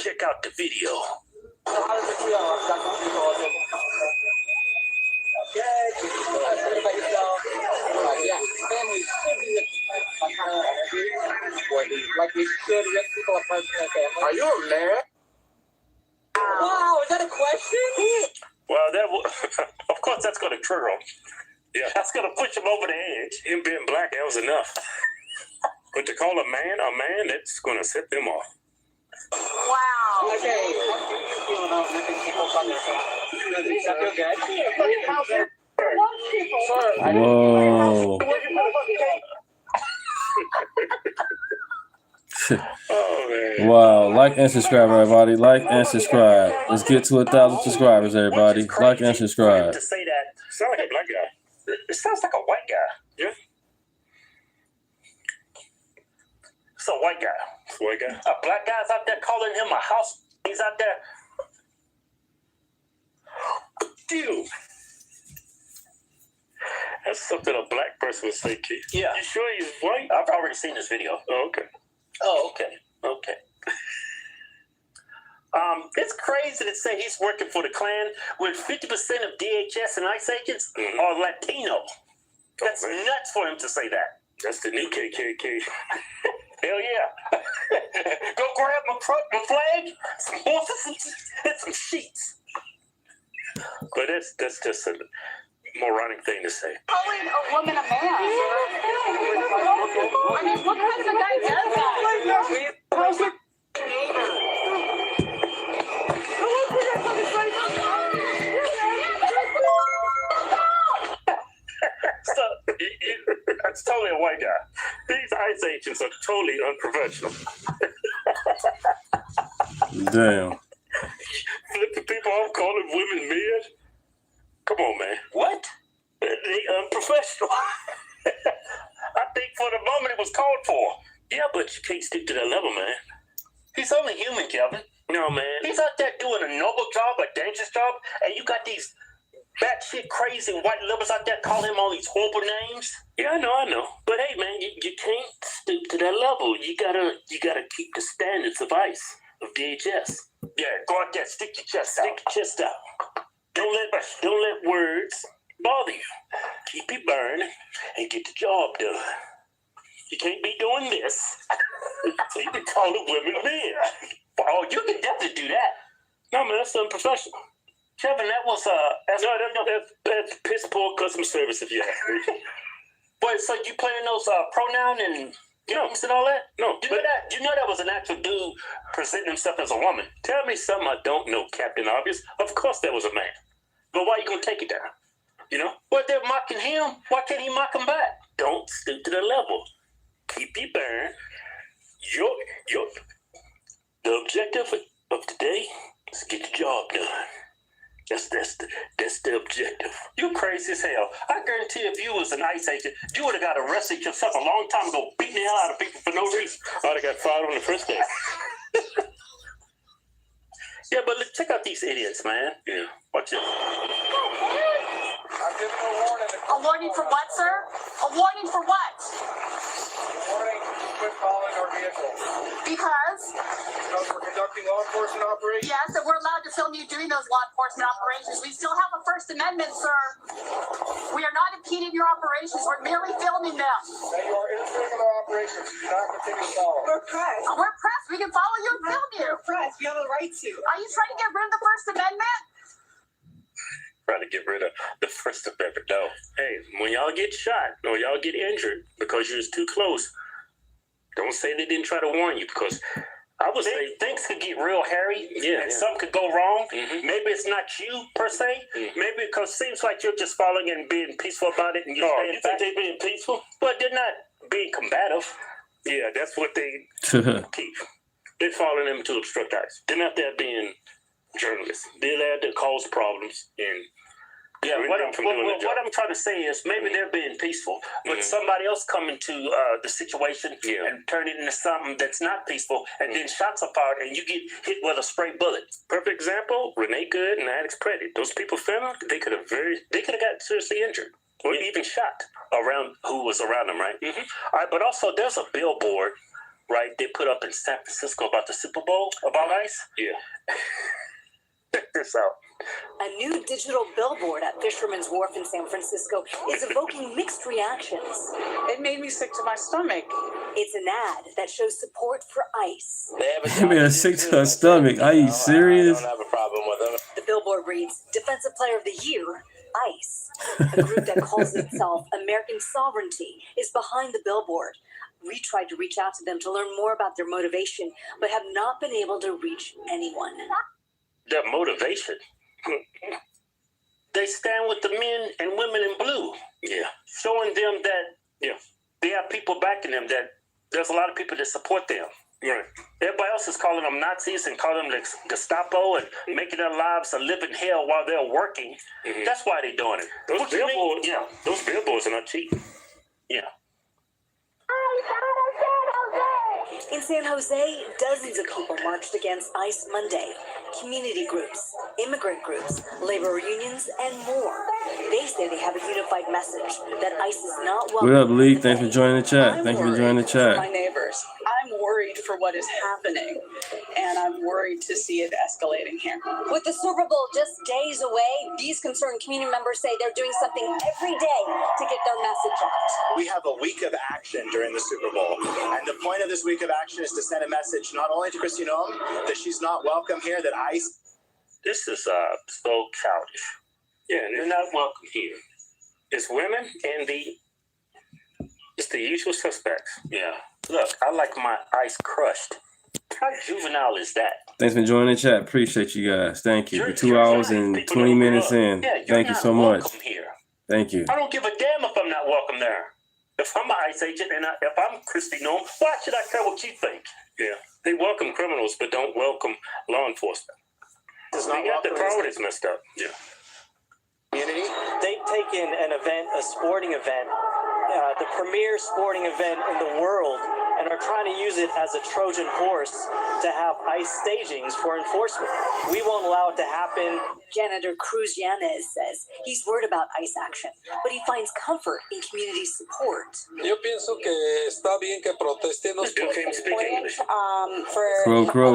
Check out the video. So how does it feel? Families should be like we should with people apart from their family. Are you a man? Wow, is that a question? Well, of course, that's going to trigger him. Yeah, that's going to push him over the edge. Him being black, that was enough. But to call a man, that's going to set them off. Wow. Okay. How do you feel about ripping people from their family? Does that feel good? Whoa. Oh, man. Wow. Like and subscribe, everybody. Like and subscribe. Let's get to 1,000 subscribers, everybody. Like and subscribe. To say that, sounds like a black guy. It sounds like a white guy. Yeah. It's a white guy. It's a white guy. A black guy's out there calling him a house. He's out there. Dude. That's something a black person would say, Keith. Yeah. You sure he's white? I've already seen this video. Oh, okay. Oh, okay. Okay. It's crazy to say he's working for the Klan when 50% of DHS and ICE agents are Latino. That's nuts for him to say that. That's the new KKK. Hell yeah. Go grab my flag, some horses, and some sheets. But that's just a moronic thing to say. Calling a woman a man. I mean, what kind of a guy does that? That's totally a white guy. These ICE agents are totally unprofessional. Damn. Flipping people off, calling women men. Come on, man. What? They unprofessional. I think for the moment it was called for. Yeah, but you can't stick to that level, man. He's only human, Kelvin. No, man. He's out there doing a noble job, a dangerous job, and you got these batshit crazy white liberals out there calling him all these horrible names. Yeah, I know. But hey, man, you can't stoop to that level. You gotta keep the standards of ICE, of DHS. Yeah, go out there, stick your chest out. Don't let words bother you. Keep it burning and get the job done. You can't be doing this. So you can call the women men. Oh, you can definitely do that. No, man, that's unprofessional. Kevin, that was that's piss poor customer service if you ask me. But so you playing those pronoun and games and all that? No. You know that was an actual dude presenting himself as a woman. Tell me something I don't know, Captain Obvious. Of course that was a man. But why you gonna take it down? You know? Well, they're mocking him. Why can't he mock them back? Don't stoop to the level. Keep your burn. The objective of today is to get the job done. That's the objective. You crazy as hell. I guarantee if you was an ICE agent, you would have got arrested yourself a long time ago, beating the hell out of people for no reason. I would have got fired on the first day. Yeah, but look, check out these idiots, man. Yeah, watch it. I'm giving a warning. A warning for what, sir? A warning for what? Warning, quit calling our vehicle. Because we're conducting law enforcement operations. Yes, and we're allowed to film you doing those law enforcement operations. We still have a First Amendment, sir. We are not impeding your operations. We're merely filming them. Now you are interfering with our operations. You do not continue to follow. We're press. We're press. We can follow you and film you. We're press. We have the right to. Are you trying to get rid of the First Amendment? Trying to get rid of the First Amendment. No. Hey, when y'all get shot or y'all get injured because you're too close, don't say they didn't try to warn you, because I would say things could get real hairy, and some could go wrong. Maybe it's not you per se. Maybe because it seems like you're just following and being peaceful about it. And you think they're being peaceful? But they're not being combative. Yeah, that's what they keep. They're following them to obstruct ICE. They're not there being journalists. They're there to cause problems and what I'm trying to say is maybe they're being peaceful, but somebody else come into the situation and turn it into something that's not peaceful, and then shots are fired and you get hit with a stray bullet. Perfect example: Renee Good and Alex Credit. Those people found they could have got seriously injured or even shot around who was around them, right? All right, but also there's a billboard, right? They put up in San Francisco about the Super Bowl about ICE. Yeah. Check this out. A new digital billboard at Fisherman's Wharf in San Francisco is evoking mixed reactions. It made me sick to my stomach. It's an ad that shows support for ICE. You made her sick to her stomach. Are you serious? I don't have a problem with them. The billboard reads, Defensive Player of the Year, ICE. A group that calls itself American Sovereignty is behind the billboard. We tried to reach out to them to learn more about their motivation, but have not been able to reach anyone. Their motivation? They stand with the men and women in blue. Yeah. Showing them that they have people backing them, that there's a lot of people that support them. Right. Everybody else is calling them Nazis and calling them the Gestapo and making their lives a living hell while they're working. That's why they're doing it. Those billboards are not cheap. Yeah. In San Jose, dozens of people marched against ICE Monday. Community groups, immigrant groups, labor unions, and more. They say they have a unified message that ICE is not welcome. What up, Lee? Thanks for joining the chat. Thank you for joining the chat. My neighbors. I'm worried for what is happening, and I'm worried to see it escalating here. With the Super Bowl just days away, these concerned community members say they're doing something every day to get their message out. We have a week of action during the Super Bowl, and the point of this week of action is to send a message not only to Kristi Noem that she's not welcome here, that ICE. This is so childish. Yeah, they're not welcome here. It's women and it's the usual suspects. Yeah. Look, I like my ICE crushed. How juvenile is that? Thanks for joining the chat. Appreciate you guys. Thank you. We're 2 hours and 20 minutes in. Thank you so much. Thank you. I don't give a damn if I'm not welcome there. If I'm an ICE agent and if I'm Kristi Noem, why should I care what you think? Yeah. They welcome criminals, but don't welcome law enforcement. They got the priorities messed up. Yeah. They've taken an event, a sporting event, the premier sporting event in the world, and are trying to use it as a Trojan horse to have ICE stagings for enforcement. We won't allow it to happen. Janitor Cruz Yanez says he's worried about ICE action, but he finds comfort in community support. Yo pienso que está bien que protestemos.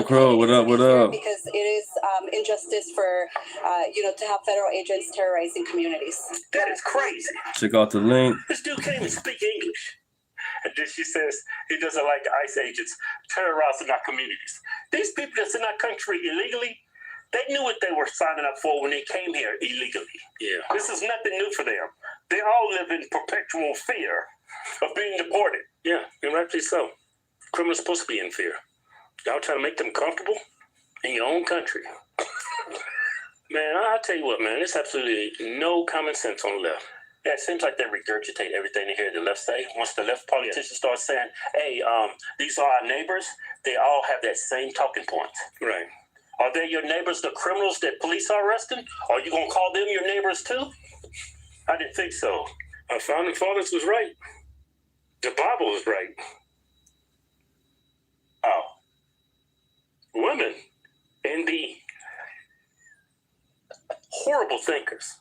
Crow. What up? Because it is injustice for, to have federal agents terrorizing communities. That is crazy. Check out the link. This dude can't even speak English. And then she says he doesn't like ICE agents terrorizing our communities. These people that's in our country illegally, they knew what they were signing up for when they came here illegally. Yeah. This is nothing new for them. They all live in perpetual fear of being deported. Yeah, and rightly so. Criminals are supposed to be in fear. Y'all trying to make them comfortable in your own country. Man, I'll tell you what, man, there's absolutely no common sense on the left. Yeah, it seems like they regurgitate everything they hear the left say. Once the left politicians start saying, hey, these are our neighbors, they all have that same talking point. Right. Are they your neighbors, the criminals that police are arresting? Are you going to call them your neighbors too? I didn't think so. Our founding fathers was right. The Bible was right. Oh. Women and the horrible thinkers.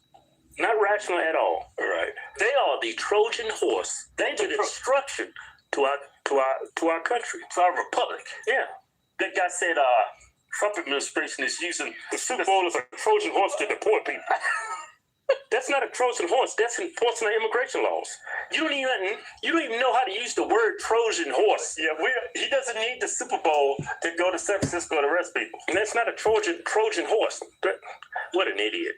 Not rational at all. Right. They are the Trojan horse. They the destruction to our country, to our republic. Yeah. That guy said Trump administration is using the Super Bowl as a Trojan horse to deport people. That's not a Trojan horse. That's enforcing our immigration laws. You don't even know how to use the word Trojan horse. Yeah, he doesn't need the Super Bowl to go to San Francisco to arrest people. And that's not a Trojan horse. What an idiot.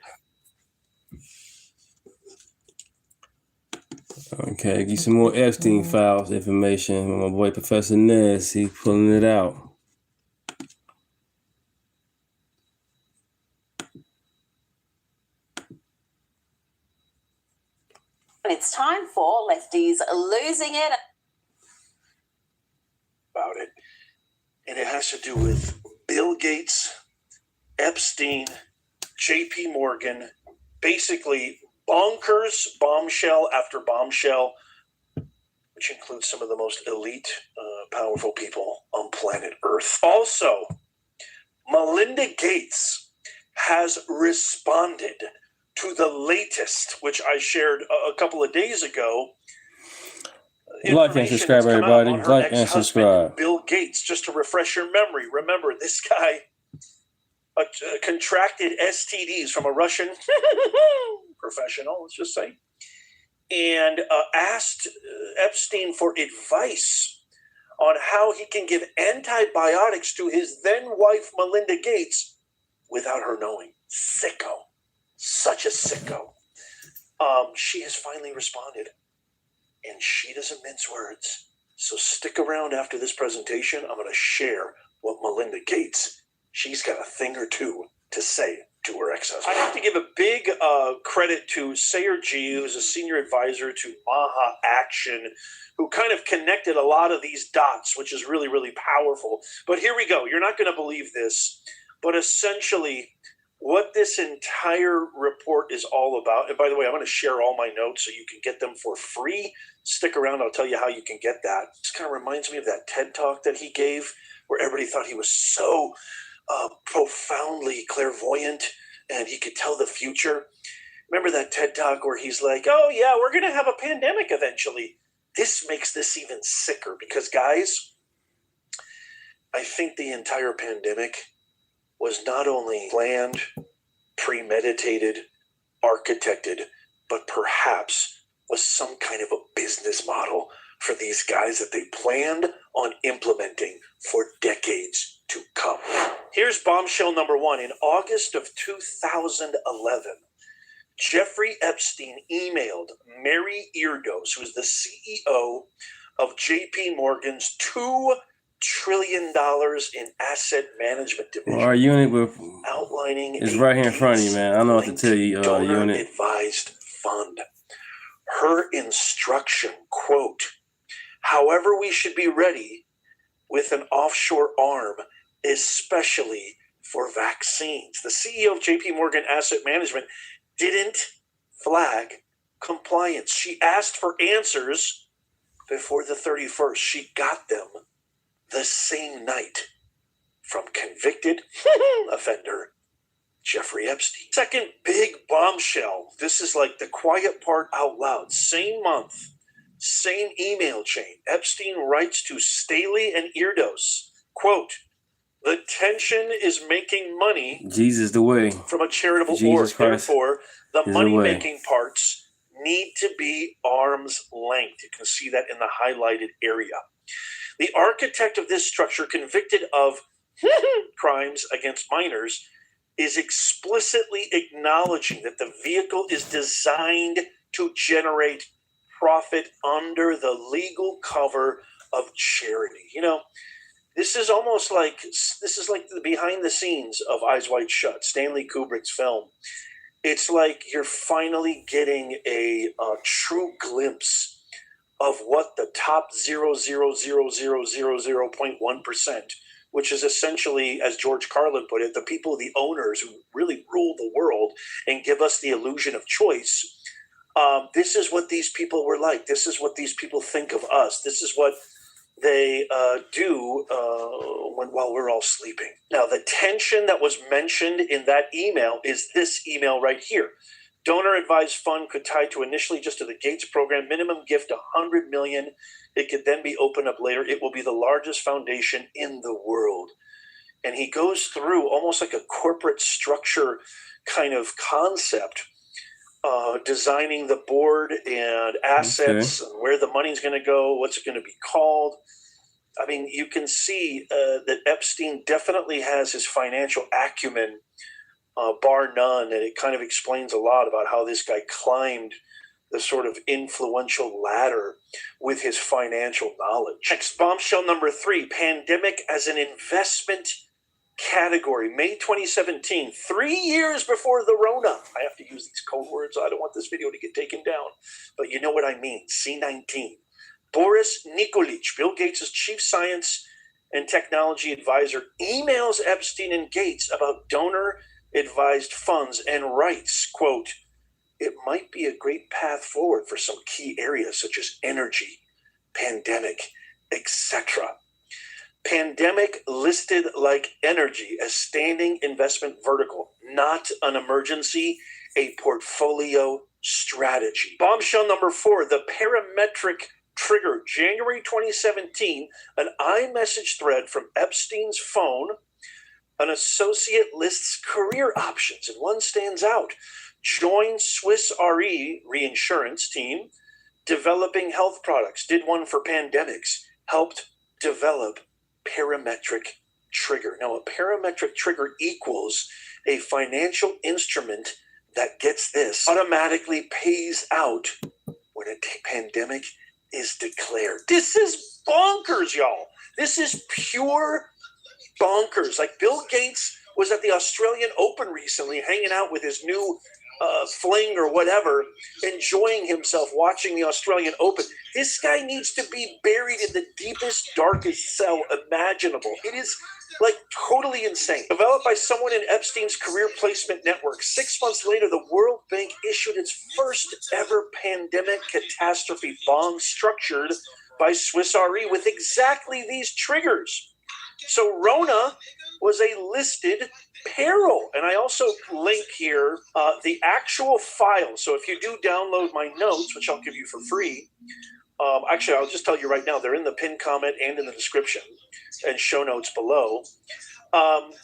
Okay, give you some more Epstein files information. My boy Professor Ness, he's pulling it out. It's time for Lefties Losing It. About it. And it has to do with Bill Gates, Epstein, JP Morgan, basically bonkers, bombshell after bombshell, which includes some of the most elite, powerful people on planet Earth. Also, Melinda Gates has responded to the latest, which I shared a couple of days ago. Like and subscribe, everybody. Like and subscribe. Bill Gates, just to refresh your memory. Remember, this guy contracted STDs from a Russian professional, let's just say, and asked Epstein for advice on how he can give antibiotics to his then wife, Melinda Gates, without her knowing. Sicko. Such a sicko. She has finally responded, and she doesn't mince words. So stick around after this presentation. I'm going to share what Melinda Gates, she's got a thing or two to say to her ex-husband. I have to give a big credit to Sayer G, who's a senior advisor to MAGA Action, who kind of connected a lot of these dots, which is really, really powerful. But here we go. You're not going to believe this, but essentially what this entire report is all about, and by the way, I'm going to share all my notes so you can get them for free. Stick around. I'll tell you how you can get that. This kind of reminds me of that TED Talk that he gave where everybody thought he was so profoundly clairvoyant and he could tell the future. Remember that TED Talk where he's like, oh yeah, we're going to have a pandemic eventually. This makes this even sicker because, guys, I think the entire pandemic was not only planned, premeditated, architected, but perhaps was some kind of a business model for these guys that they planned on implementing for decades to come. Here's bombshell number one. In August of 2011, Jeffrey Epstein emailed Mary Eardos, who is the CEO of JP Morgan's $2 trillion in asset management division. Well, our unit outlining is right here in front of you, man. I don't know what to tell you, unit. Advised fund. Her instruction, quote, however, we should be ready with an offshore arm, especially for vaccines. The CEO of JP Morgan Asset Management didn't flag compliance. She asked for answers before the 31st. She got them the same night from convicted offender Jeffrey Epstein. Second big bombshell. This is like the quiet part out loud. Same month, same email chain. Epstein writes to Staley and Eardos, quote, the tension is making money Jesus the way. From a charitable Jesus org. Christ Therefore, the is money-making parts need to be arm's length. You can see that in the highlighted area. The architect of this structure, convicted of crimes against minors, is explicitly acknowledging that the vehicle is designed to generate profit under the legal cover of charity. You know, this is like the behind the scenes of Eyes Wide Shut, Stanley Kubrick's film. It's like you're finally getting a true glimpse of what the top 0.00000.1%, which is essentially, as George Carlin put it, the people, the owners who really rule the world and give us the illusion of choice. This is what these people were like. This is what these people think of us. This is what they do while we're all sleeping. Now, the tension that was mentioned in that email is this email right here. Donor advised fund could tie to initially just to the Gates program, minimum gift $100 million. It could then be opened up later. It will be the largest foundation in the world. And he goes through almost like a corporate structure kind of concept, designing the board and assets and where the money's going to go, what's it going to be called. I mean, you can see that Epstein definitely has his financial acumen, bar none, and it kind of explains a lot about how this guy climbed the sort of influential ladder with his financial knowledge. Next, bombshell number 3, pandemic as an investment category, May 2017, 3 years before the Rona. I have to use these code words. I don't want this video to get taken down, but you know what I mean. C19. Boris Nikolic, Bill Gates' chief science and technology advisor, emails Epstein and Gates about donor-advised funds and writes, quote, "It might be a great path forward for some key areas such as energy, pandemic, etc." Pandemic listed like energy as standing investment vertical, not an emergency, a portfolio strategy. Bombshell number 4, the parametric trigger. January 2017, an iMessage thread from Epstein's phone. An associate lists career options, and one stands out. Join Swiss Re reinsurance team, developing health products, did one for pandemics, helped develop parametric trigger. Now, a parametric trigger equals a financial instrument that gets this, automatically pays out when a pandemic is declared. This is bonkers, y'all. This is pure bonkers. Like Bill Gates was at the Australian Open recently, hanging out with his new fling or whatever, enjoying himself watching the Australian Open. This guy needs to be buried in the deepest, darkest cell imaginable. It is like totally insane. Developed by someone in Epstein's career placement network. 6 months later, the World Bank issued its first ever pandemic catastrophe bond structured by Swiss Re with exactly these triggers. So Rona was a listed peril. And I also link here the actual file. So if you do download my notes, which I'll give you for free, actually, I'll just tell you right now, they're in the pinned comment and in the description and show notes below.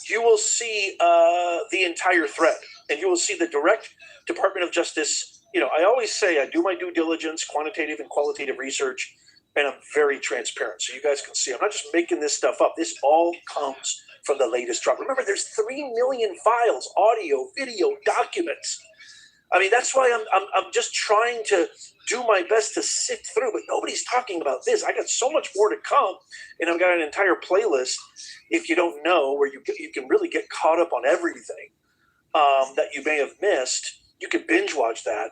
You will see the entire thread, and you will see the direct Department of Justice. You know, I always say I do my due diligence, quantitative and qualitative research, and I'm very transparent. So you guys can see I'm not just making this stuff up. This all comes from the latest drop. Remember, there's 3 million files, audio, video, documents. I mean, that's why I'm just trying to do my best to sift through, but nobody's talking about this. I got so much more to come, and I've got an entire playlist, if you don't know, where you can really get caught up on everything that you may have missed. You can binge watch that,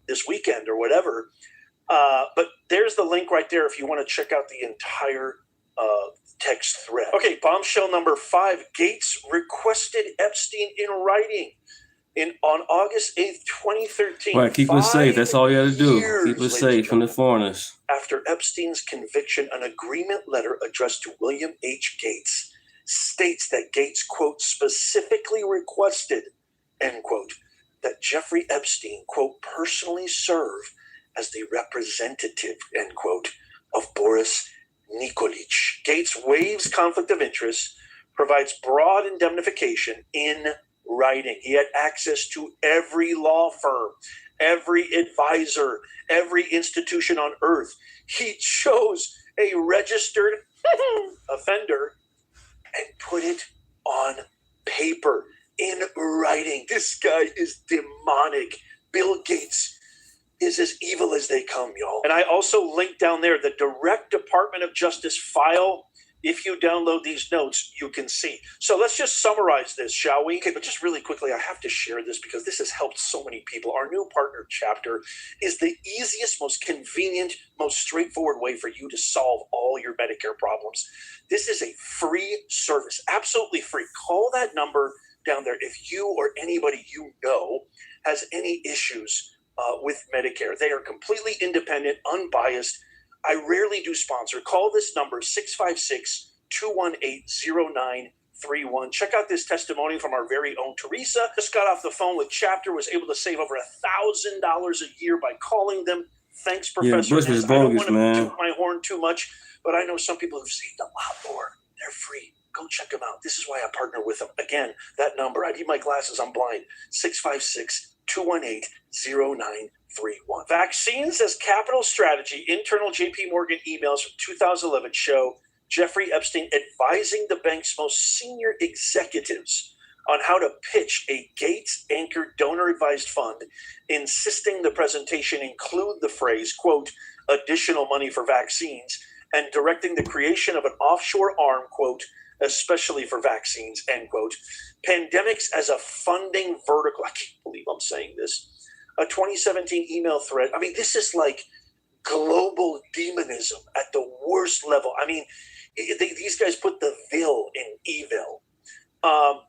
this weekend or whatever. But there's the link right there if you want to check out the entire text thread. Okay, bombshell number 5. Gates requested Epstein in writing on August 8th, 2013. Right, keep us safe. That's all you got to do. Keep us safe from the foreigners. After Epstein's conviction, an agreement letter addressed to William H. Gates states that Gates, quote, specifically requested, end quote, that Jeffrey Epstein, quote, personally serve as the representative, end quote, of Boris Nikolic. Gates waives conflict of interest, provides broad indemnification in writing. He had access to every law firm, every advisor, every institution on earth. He chose a registered offender and put it on paper in writing. This guy is demonic. Bill Gates is as evil as they come, y'all. And I also linked down there the direct Department of Justice file. If you download these notes, you can see. So let's just summarize this, shall we? Okay, but just really quickly, I have to share this because this has helped so many people. Our new partner chapter is the easiest, most convenient, most straightforward way for you to solve all your Medicare problems. This is a free service, absolutely free. Call that number down there if you or anybody you know has any issues with Medicare. They are completely independent, unbiased. I rarely do sponsor. Call this number, 656-218-0931. Check out this testimony from our very own Teresa. Just got off the phone with Chapter, was able to save over $1,000 a year by calling them. Thanks, Professor. Yeah, Bush was bogus, I don't want man. to toot my horn too much, but I know some people who've saved a lot more. They're free. Go check them out. This is why I partner with them. Again, that number, I need my glasses, I'm blind, 656-218-0931. Vaccines as capital strategy. Internal JP Morgan emails from 2011 show Jeffrey Epstein advising the bank's most senior executives on how to pitch a Gates-anchored donor-advised fund, insisting the presentation include the phrase, quote, additional money for vaccines, and directing the creation of an offshore arm, quote, especially for vaccines, end quote. Pandemics as a funding vertical. I can't believe I'm saying this. A 2017 email thread. I mean, this is like global demonism at the worst level. I mean, these guys put the vil in evil. I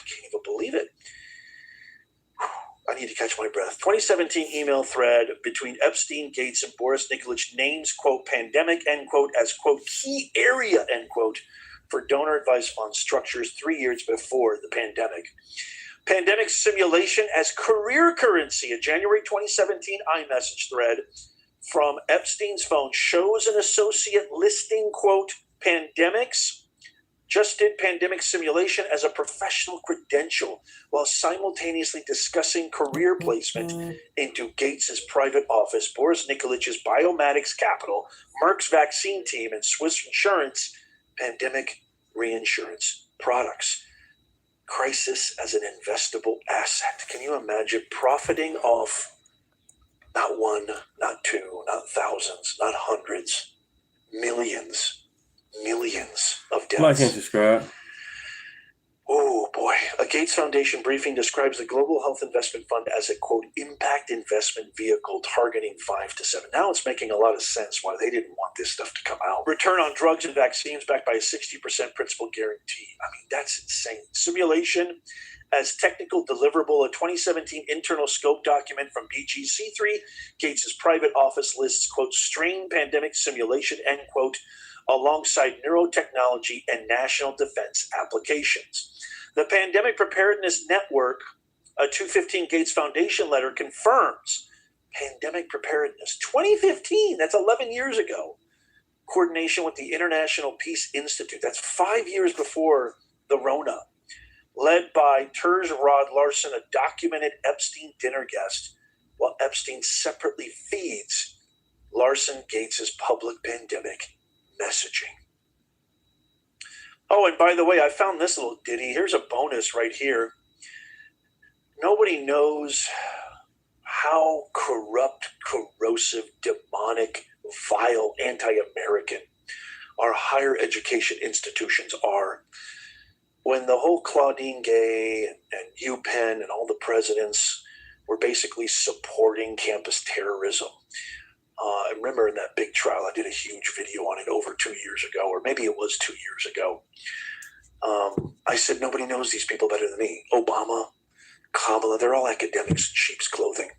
can't even believe it. I need to catch my breath. 2017 email thread between Epstein, Gates, and Boris Nikolic names, quote, pandemic, end quote, as, quote, key area, end quote, for donor advice fund structures 3 years before the pandemic. Pandemic simulation as career currency. A January 2017 iMessage thread from Epstein's phone shows an associate listing, quote, pandemics. Just did pandemic simulation as a professional credential while simultaneously discussing career placement into Gates's private office, Boris Nikolic's Biomatics Capital, Merck's vaccine team, and Swiss Insurance pandemic reinsurance products. Crisis as an investable asset. Can you imagine profiting off not one, not two, not thousands, not hundreds, millions of deaths? Like and subscribe. Oh boy. A Gates Foundation briefing describes the Global Health Investment Fund as a, quote, impact investment vehicle targeting 5 to 7. Now it's making a lot of sense why they didn't want this stuff to come out. Return on drugs and vaccines backed by a 60% principal guarantee. I mean, that's insane. Simulation as technical deliverable. A 2017 internal scope document from BGC3, Gates's private office, lists, quote, strain pandemic simulation, end quote, alongside neurotechnology and national defense applications. The Pandemic Preparedness Network, a 2015 Gates Foundation letter, confirms pandemic preparedness. 2015, that's 11 years ago. Coordination with the International Peace Institute, that's 5 years before the Rona. Led by Terz Rod Larson, a documented Epstein dinner guest, while Epstein separately feeds Larson Gates's public pandemic messaging. Oh, and by the way, I found this little ditty. Here's a bonus right here. Nobody knows how corrupt, corrosive, demonic, vile, anti-American our higher education institutions are. When the whole Claudine Gay and UPenn and all the presidents were basically supporting campus terrorism. I remember in that big trial, I did a huge video on it over 2 years ago, or maybe it was 2 years ago. I said, nobody knows these people better than me. Obama, Kamala, they're all academics in sheep's clothing.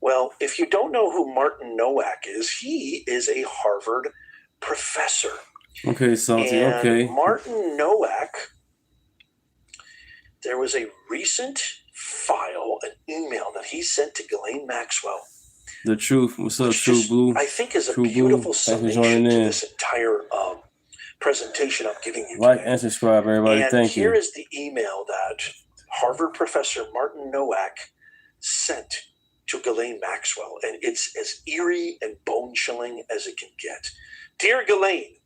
Well, if you don't know who Martin Nowak is, he is a Harvard professor. Okay, Salty, and okay. Martin Nowak, there was a recent file, an email that he sent to Ghislaine Maxwell. The Truth. What's up, True Blue? I think is a True beautiful Blue. Thanks for summation joining to in. this entire presentation I'm giving you Like today. and subscribe, everybody. And Thank here you. is the email that Harvard professor Martin Nowak sent to Ghislaine Maxwell, and it's as eerie and bone-chilling as it can get. Dear Ghislaine,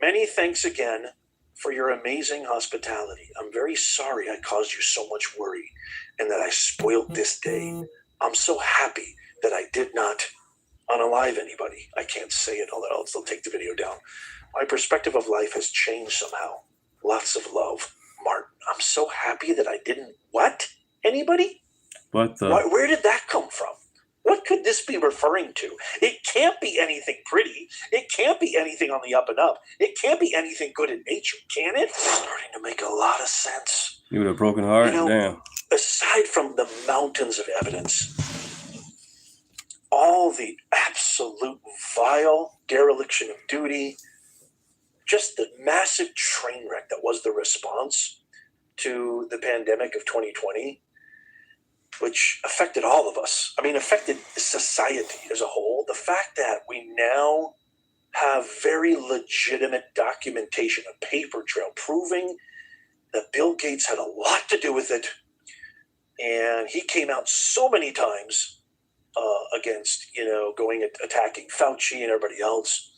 many thanks again for your amazing hospitality. I'm very sorry I caused you so much worry and that I spoiled this day. I'm so happy that I did not unalive anybody. I can't say it, although they'll take the video down. My perspective of life has changed somehow. Lots of love, Martin. I'm so happy that I didn't what? Anybody? What the? Where did that come from? What could this be referring to? It can't be anything pretty. It can't be anything on the up and up. It can't be anything good in nature, can it? It's starting to make a lot of sense. You with a broken heart? You know, Damn. Aside from the mountains of evidence, all the absolute vile dereliction of duty, just the massive train wreck that was the response to the pandemic of 2020, which affected all of us. I mean, affected society as a whole. The fact that we now have very legitimate documentation, a paper trail proving that Bill Gates had a lot to do with it. And he came out so many times against, attacking Fauci and everybody else.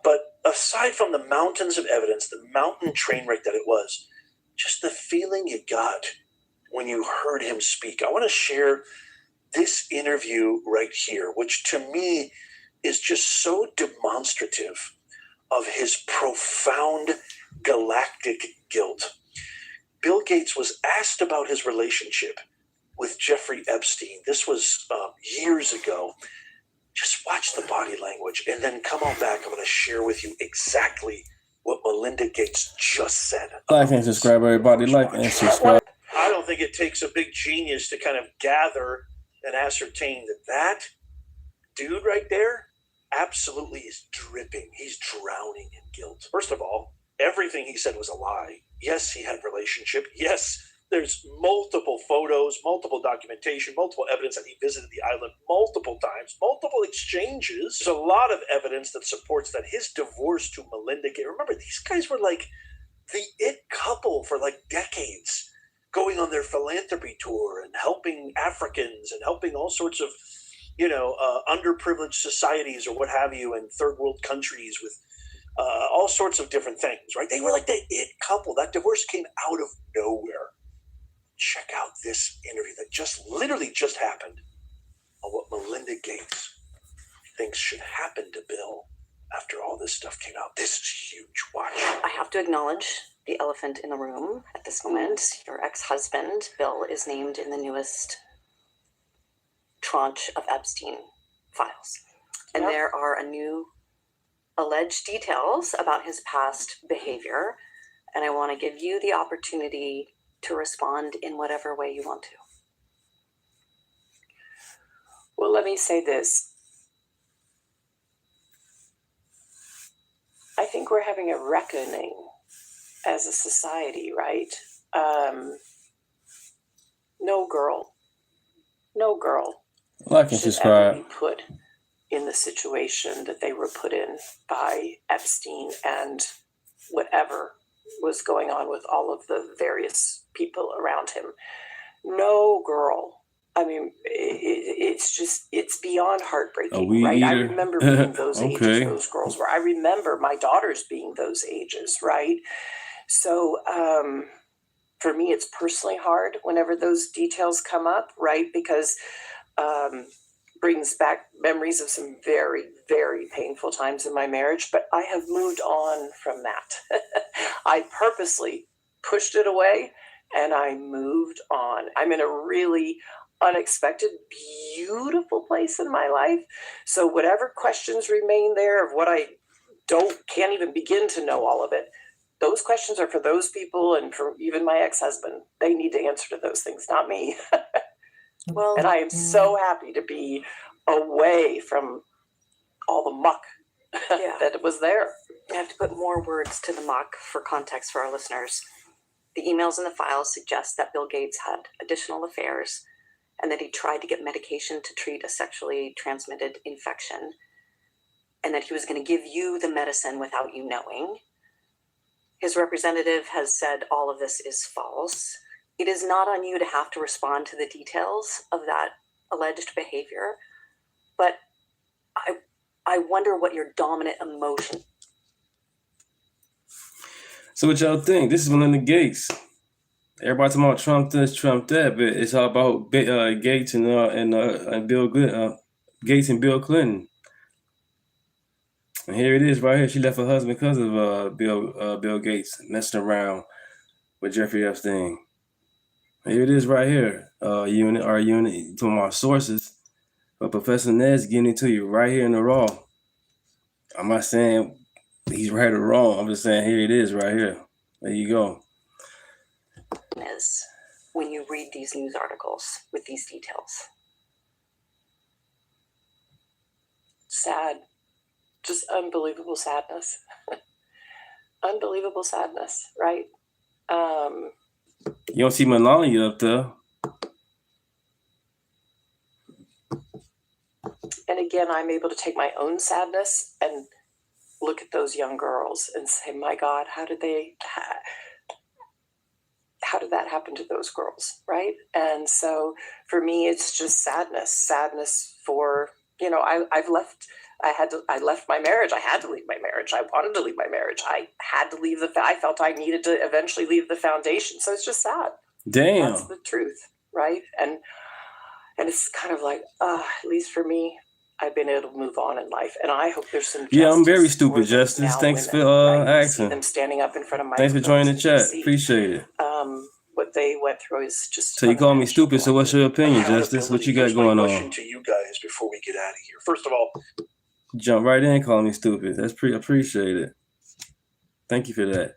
But aside from the mountains of evidence, the mountain train wreck that it was, just the feeling you got when you heard him speak. I want to share this interview right here, which to me is just so demonstrative of his profound galactic guilt. Bill Gates was asked about his relationship with Jeffrey Epstein. This was years ago. Just watch the body language and then come on back. I'm going to share with you exactly what Melinda Gates just said. Like and subscribe, everybody. Like and subscribe. I don't think it takes a big genius to kind of gather and ascertain that dude right there absolutely is dripping. He's drowning in guilt. First of all, everything he said was a lie. Yes, he had a relationship. Yes, there's multiple photos, multiple documentation, multiple evidence that he visited the island multiple times, multiple exchanges. There's a lot of evidence that supports that his divorce to Melinda Gates. Remember, these guys were like the it couple for like decades, going on their philanthropy tour and helping Africans and helping all sorts of, underprivileged societies or what have you in third world countries with all sorts of different things, right? They were like the it couple. That divorce came out of nowhere. Check out this interview that literally just happened on what Melinda Gates thinks should happen to Bill after all this stuff came out. This is huge. Watch. I have to acknowledge the elephant in the room at this moment. Your ex-husband, Bill, is named in the newest tranche of Epstein files. And there are a new alleged details about his past behavior. And I want to give you the opportunity to respond in whatever way you want to. Well, let me say this. I think we're having a reckoning as a society, right? No girl Like and subscribe. should ever be put in the situation that they were put in by Epstein and whatever was going on with all of the various people around him. No girl. I mean, it's beyond heartbreaking, right? I remember being those ages, those girls were. I remember my daughters being those ages, right? So for me, it's personally hard whenever those details come up, right? Because brings back memories of some very, very painful times in my marriage, but I have moved on from that. I purposely pushed it away and I moved on. I'm in a really unexpected, beautiful place in my life. So whatever questions remain there of what I can't even begin to know all of it, those questions are for those people and for even my ex-husband. They need to answer to those things, not me. Well, and I am so happy to be away from all the muck that was there. I have to put more words to the muck for context for our listeners. The emails in the files suggest that Bill Gates had additional affairs and that he tried to get medication to treat a sexually transmitted infection and that he was going to give you the medicine without you knowing. His representative has said all of this is false. It is not on you to have to respond to the details of that alleged behavior, but I wonder what your dominant emotion. So what y'all think? This is Melinda Gates. Everybody talking about Trump this, Trump that, but it's all about Gates and Bill Gates and Bill Clinton. And here it is right here. She left her husband because of Bill Gates messing around with Jeffrey Epstein. Here it is right here. Our unit, talking about sources. But Professor Ned's getting it to you right here in the raw. I'm not saying he's right or wrong. I'm just saying here it is right here. There you go. Is when you read these news articles with these details. Sad. Just unbelievable sadness. Unbelievable sadness, right? You don't see Melania up there. And again, I'm able to take my own sadness and look at those young girls and say, my God, how did that happen to those girls, right? And so for me, it's just sadness for, I left my marriage. I had to leave my marriage. I wanted to leave my marriage. I had to leave I felt I needed to eventually leave the foundation. So it's just sad. Damn. That's the truth, right? And it's kind of like, at least for me, I've been able to move on in life, and I hope there's some. Yeah, I'm very justice stupid, for the Justice. now Thanks women, for right? You see asking. them standing up in front of Thanks for microphones joining the in chat. DC. Appreciate it. What they went through is just. So you call me stupid. So what's your opinion, Justice? What you got Here's my going question on? to you guys before we get out of here. First of all, Jump right in, call me stupid. That's appreciate it. Thank you for that.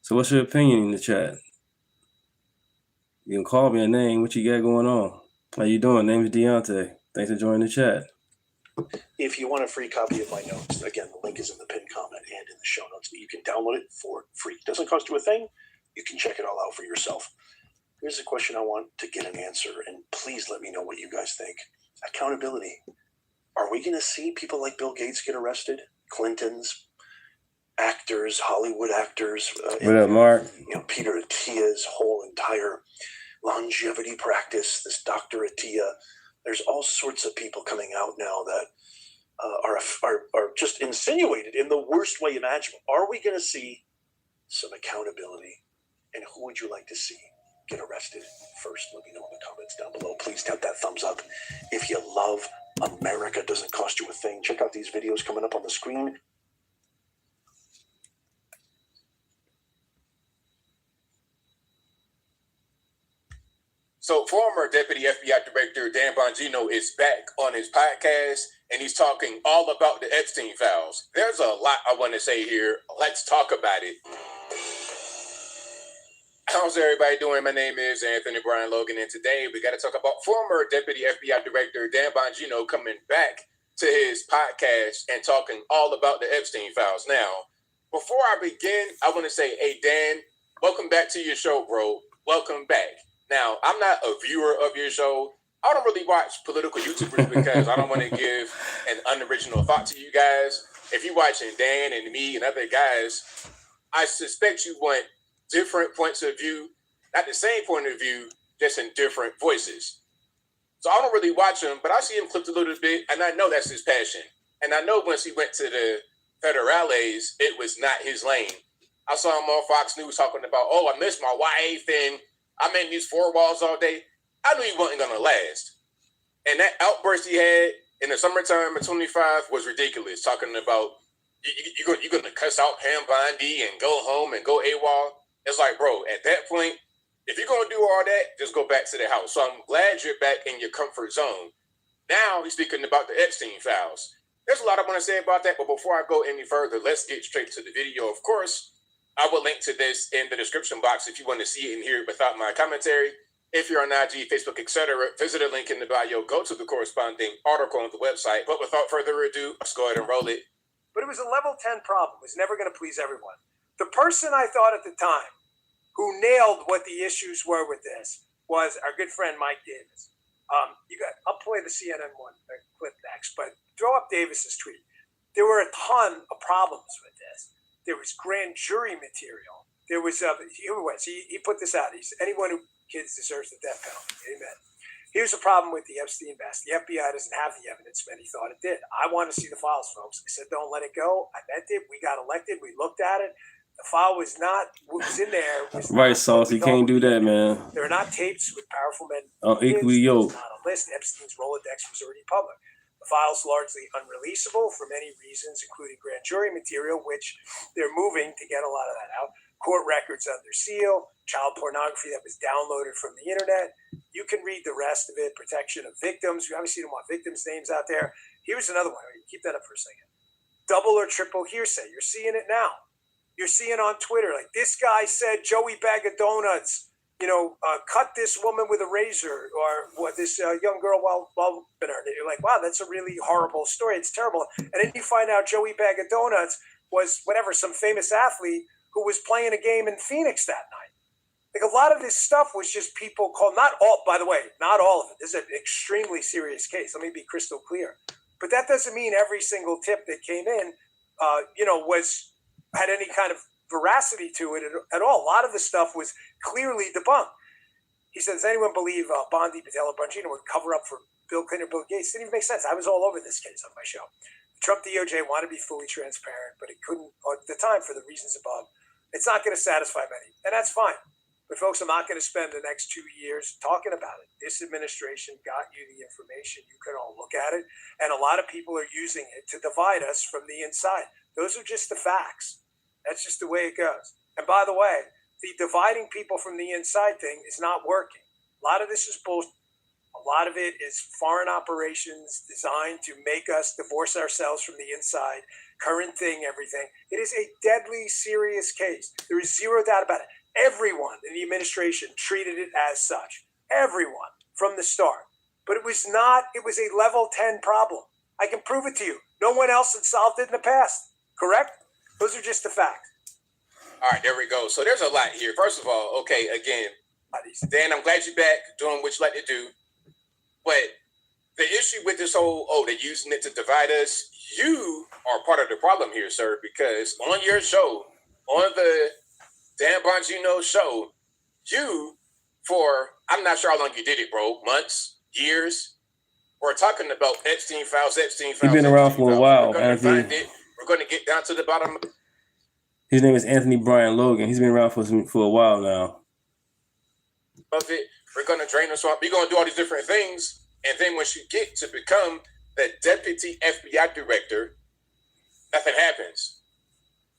So what's your opinion in the chat? You can call me a name. What you got going on? How you doing? Name is Deunta. Thanks for joining the chat. if you want a free copy of my notes, again, the link is in the pinned comment and in the show notes, but you can download it for free. It doesn't cost you a thing. You can check it all out for yourself. Here's a question I want to get an answer, and please let me know what you guys think. Accountability. Are we going to see people like Bill Gates get arrested? Clintons, actors, Hollywood actors. What up, Mark? Peter Attia's whole entire longevity practice, this Dr. Attia. There's all sorts of people coming out now that are just insinuated in the worst way imaginable. Are we going to see some accountability? And who would you like to see get arrested first? Let me know in the comments down below. Please tap that thumbs up. If you love America, doesn't cost you a thing. Check out these videos coming up on the screen. So former Deputy FBI Director Dan Bongino is back on his podcast, and he's talking all about the Epstein files. There's a lot I want to say here. Let's talk about it. How's everybody doing? My name is Anthony Brian Logan, and today we got to talk about former Deputy FBI Director Dan Bongino coming back to his podcast and talking all about the Epstein files. Now, before I begin, I want to say, hey, Dan, welcome back to your show, bro. Welcome back. Now, I'm not a viewer of your show. I don't really watch political YouTubers because I don't want to give an unoriginal thought to you guys. If you're watching Dan and me and other guys, I suspect you want different points of view, not the same point of view, just in different voices. So I don't really watch him, but I see him clipped a little bit, and I know that's his passion. And I know once he went to the federales, it was not his lane. I saw him on Fox News talking about, I missed my YA thing. I'm in these four walls all day. I knew he wasn't going to last. And that outburst he had in the summertime of 25 was ridiculous, talking about you're going to cuss out Pam Bondi and go home and go AWOL. It's like, bro, at that point, if you're going to do all that, just go back to the house. So I'm glad you're back in your comfort zone. Now he's speaking about the Epstein files. There's a lot I want to say about that, but before I go any further, let's get straight to the video. Of course, I will link to this in the description box if you want to see it and hear it without my commentary. If you're on IG, Facebook, etc., visit a link in the bio. Go to the corresponding article on the website. But without further ado, let's go ahead and roll it. But it was a level 10 problem. It was never going to please everyone. The person I thought at the time who nailed what the issues were with this was our good friend Mike Davis. I'll play the CNN one clip next, but throw up Davis's tweet. There were a ton of problems with this. There was grand jury material. There was he put this out. He said, anyone who kids deserves the death penalty. Amen. Here's the problem with the Epstein invest. The FBI doesn't have the evidence many thought it did. I want to see the files, folks. I said, don't let it go. I meant it. We got elected. We looked at it. The file was not what was in there. Right, Sauce. You can't do that, man. There are not tapes with powerful men. Equally yoked. Not a list. Epstein's Rolodex was already public. The file's largely unreleasable for many reasons, including grand jury material, which they're moving to get a lot of that out. Court records under seal, child pornography that was downloaded from the internet. You can read the rest of it. Protection of victims. You obviously don't want victims' names out there. Here's another one. Keep that up for a second. Double or triple hearsay. You're seeing it now. You're seeing on Twitter, like this guy said Joey Bag of Donuts, cut this woman with a razor, or what this young girl while you're like, wow, that's a really horrible story. It's terrible. And then you find out Joey Bag of Donuts was some famous athlete who was playing a game in Phoenix that night. Like a lot of this stuff was just people called, not all of it. This is an extremely serious case. Let me be crystal clear. But that doesn't mean every single tip that came in, had any kind of veracity to it at all. A lot of the stuff was clearly debunked. He said, does anyone believe Bondi, Patella, Bongino would cover up for Bill Clinton or Bill Gates? It didn't even make sense. I was all over this case on my show. The Trump DOJ wanted to be fully transparent, but it couldn't at the time for the reasons above. It's not going to satisfy many, and that's fine. But folks, I'm not going to spend the next 2 years talking about it. This administration got you the information. You can all look at it. And a lot of people are using it to divide us from the inside. Those are just the facts. That's just the way it goes. And by the way, the dividing people from the inside thing is not working. A lot of this is bullshit. A lot of it is foreign operations designed to make us divorce ourselves from the inside. Current thing, everything. It is a deadly serious case. There is zero doubt about it. Everyone in the administration treated it as such. Everyone from the start. But it was not, it was a level 10 problem. I can prove it to you. No one else had solved it in the past. Correct? Those are just the facts. All right, there we go. So there's a lot here. First of all, okay, again, Dan, I'm glad you're back doing what you like to do. But the issue with this whole, they're using it to divide us, you are part of the problem here, sir, because on your show, on the Dan Bongino show, you, for, I'm not sure how long you did it, bro, months, years, we're talking about Epstein files. He's been around for a while, Anthony. We're going to get down to the bottom. His name is Anthony Brian Logan. He's been around for a while now. Of it, we're going to drain the swamp. We're going to do all these different things. And then once you get to become the deputy FBI director, nothing happens.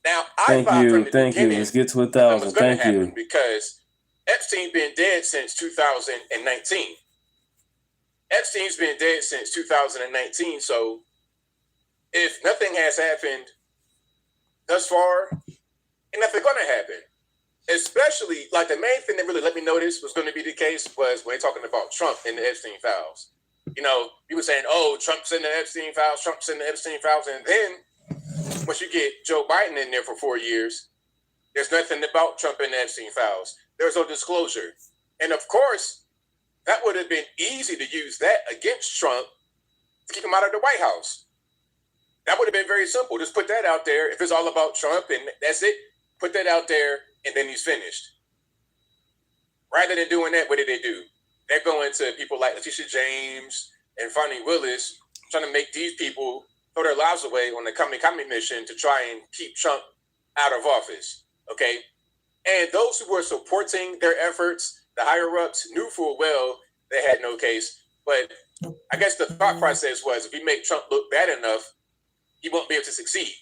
Now, Thank you. Let's get to 1,000. Thank you. Because Epstein been dead since 2019. Epstein's been dead since 2019. So if nothing has happened thus far, and nothing going to happen. Especially, like, the main thing that really let me know this was going to be the case was when they're talking about Trump and the Epstein files. You know, people saying, Trump's in the Epstein files, Trump's in the Epstein files. And then once you get Joe Biden in there for 4 years, there's nothing about Trump in the Epstein files. There's no disclosure. And of course, that would have been easy to use that against Trump to keep him out of the White House. That would have been very simple. Just put that out there. If it's all about Trump and that's it, put that out there and then he's finished. Rather than doing that, what did they do? They're going to people like Letitia James and Fonnie Willis, trying to make these people throw their lives away on the coming mission to try and keep Trump out of office. Okay? And those who were supporting their efforts, the higher-ups, knew full well they had no case. But I guess the thought process was if we make Trump look bad enough, he won't be able to succeed.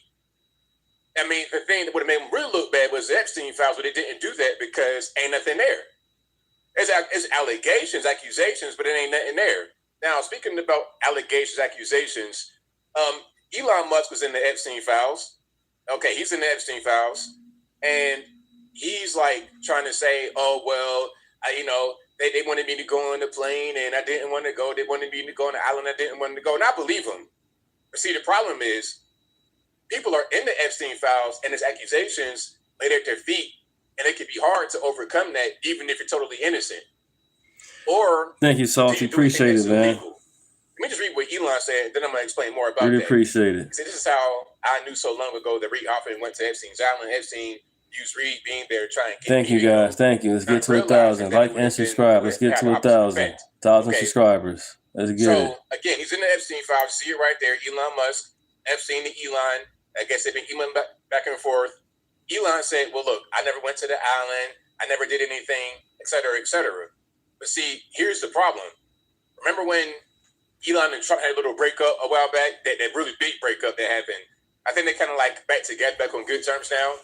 I mean, the thing that would have made him really look bad was the Epstein files, but they didn't do that because ain't nothing there. It's allegations, accusations, but it ain't nothing there. Now, speaking about allegations, accusations, Elon Musk was in the Epstein files. Okay, he's in the Epstein files. And he's like trying to say, they wanted me to go on the plane and I didn't want to go. They wanted me to go on the island. I didn't want to go. And I believe him. But see, the problem is people are in the Epstein files and his accusations laid at their feet. And it can be hard to overcome that even if you're totally innocent. Or thank you, Salty. Appreciate it, man. Let me just read what Elon said, then I'm going to explain more about really that. Appreciate it. He said, this is how I knew so long ago that Reed Hoffman went to Epstein's island. Epstein used Reed being there trying to get Thank you, guys. Thank you. Let's get to 1,000. Like and subscribe. Let's get to 1,000. 1,000 subscribers. Let's get it. Again, he's in the Epstein file. See it right there. Elon Musk, Epstein to Elon. I guess they've been emailing back and forth. Elon said, well, look, I never went to the island. I never did anything, et cetera, et cetera. But see, here's the problem. Remember when Elon and Trump had a little breakup a while back? That really big breakup that happened. I think they kind of like back together, back on good terms now.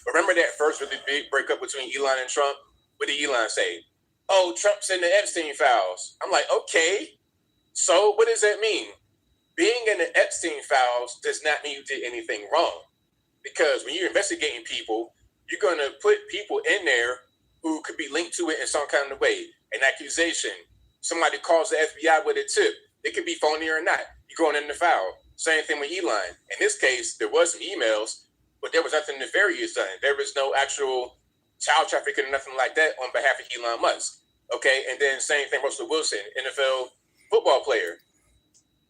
Remember that first really big breakup between Elon and Trump? What did Elon say? Oh, Trump's in the Epstein files. I'm like, okay. So what does that mean? Being in the Epstein files does not mean you did anything wrong. Because when you're investigating people, you're going to put people in there who could be linked to it in some kind of way. An accusation. Somebody calls the FBI with a tip. It could be phony or not. You're going in the file. Same thing with Elon. In this case, there was some emails, but there was nothing nefarious done. There was no actual child trafficking or nothing like that on behalf of Elon Musk. Okay, and then same thing, Russell Wilson, NFL football player.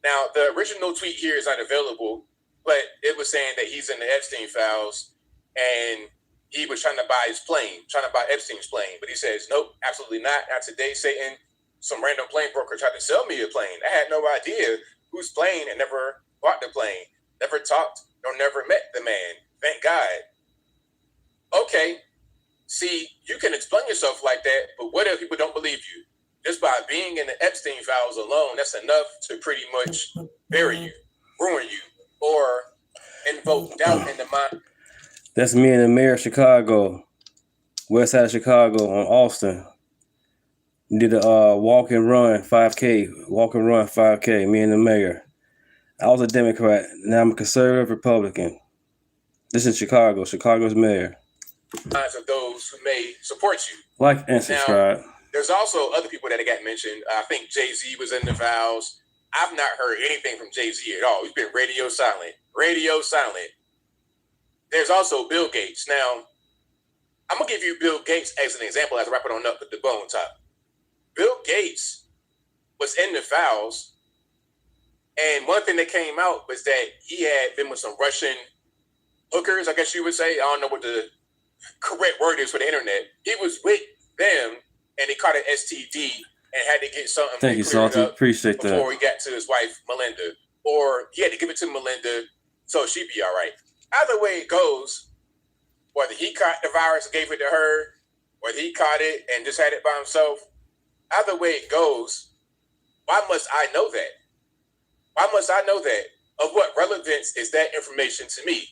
Now, the original tweet here is not available, but it was saying that he's in the Epstein files and he was trying to buy his plane, trying to buy Epstein's plane. But he says, nope, absolutely not. Not today, Satan. Some random plane broker tried to sell me a plane. I had no idea whose plane and never bought the plane, never talked or never met the man. Thank God. Okay. See, you can explain yourself like that, but what if people don't believe you? Just by being in the Epstein files alone, that's enough to pretty much bury you, ruin you, or invoke doubt in the mind. That's me and the mayor of Chicago, west side of Chicago on Austin. Did a walk and run 5K, me and the mayor. I was a Democrat, now I'm a conservative Republican. This is Chicago's mayor. Of those who may support you. Like and subscribe. Now, there's also other people that got mentioned. I think Jay-Z was in the vows. I've not heard anything from Jay-Z at all. He's been radio silent. There's also Bill Gates. Now, I'm going to give you Bill Gates as an example as I wrap it on up with the bone top. Bill Gates was in the vows, and one thing that came out was that he had been with some Russian hookers, I guess you would say. I don't know what the correct word is for the internet. He was with them, and he caught an STD and had to get something. Thank you, Salty. Appreciate that. Before he got to his wife, Melinda. Or he had to give it to Melinda so she'd be all right. Either way it goes, whether he caught the virus and gave it to her, whether he caught it and just had it by himself, either way it goes, why must I know that? Why must I know that? Of what relevance is that information to me?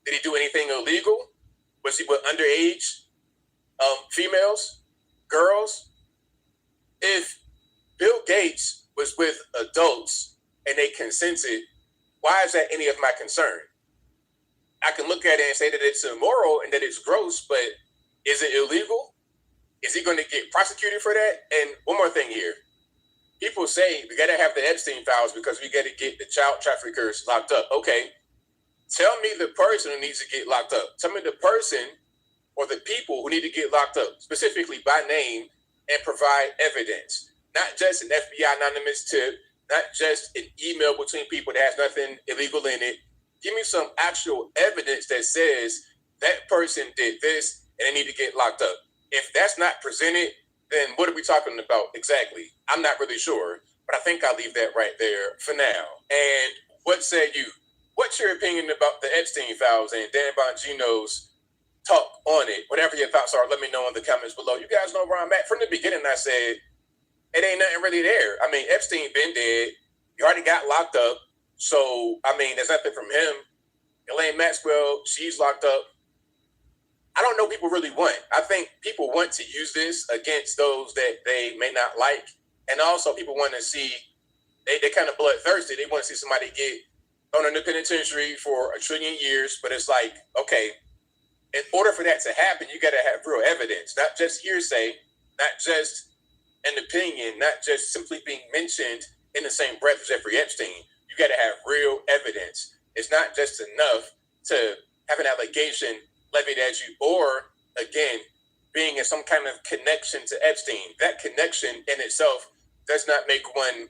Did he do anything illegal? Was he with underage females, girls? If Bill Gates was with adults and they consented, why is that any of my concern? I can look at it and say that it's immoral and that it's gross, but is it illegal? Is he going to get prosecuted for that? And one more thing here. People say we got to have the Epstein files because we got to get the child traffickers locked up. Okay. Tell me the person who needs to get locked up. Tell me the person or the people who need to get locked up, specifically by name, and provide evidence. Not just an FBI anonymous tip, not just an email between people that has nothing illegal in it. Give me some actual evidence that says that person did this and they need to get locked up. If that's not presented, then what are we talking about exactly? I'm not really sure, but I think I'll leave that right there for now. And what say you? What's your opinion about the Epstein files and Dan Bongino's talk on it? Whatever your thoughts are, let me know in the comments below. You guys know where I'm at. From the beginning, I said, it ain't nothing really there. I mean, Epstein been dead. He already got locked up. So, I mean, there's nothing from him. Elaine Maxwell, she's locked up. I don't know what people really want. I think people want to use this against those that they may not like. And also people want to see, they kind of bloodthirsty. They want to see somebody get thrown in the penitentiary for 1 trillion years. But it's like, okay, in order for that to happen, you got to have real evidence, not just hearsay, not just an opinion, not just simply being mentioned in the same breath as Jeffrey Epstein. You got to have real evidence. It's not just enough to have an allegation levied at you, or again, being in some kind of connection to Epstein. That connection in itself does not make one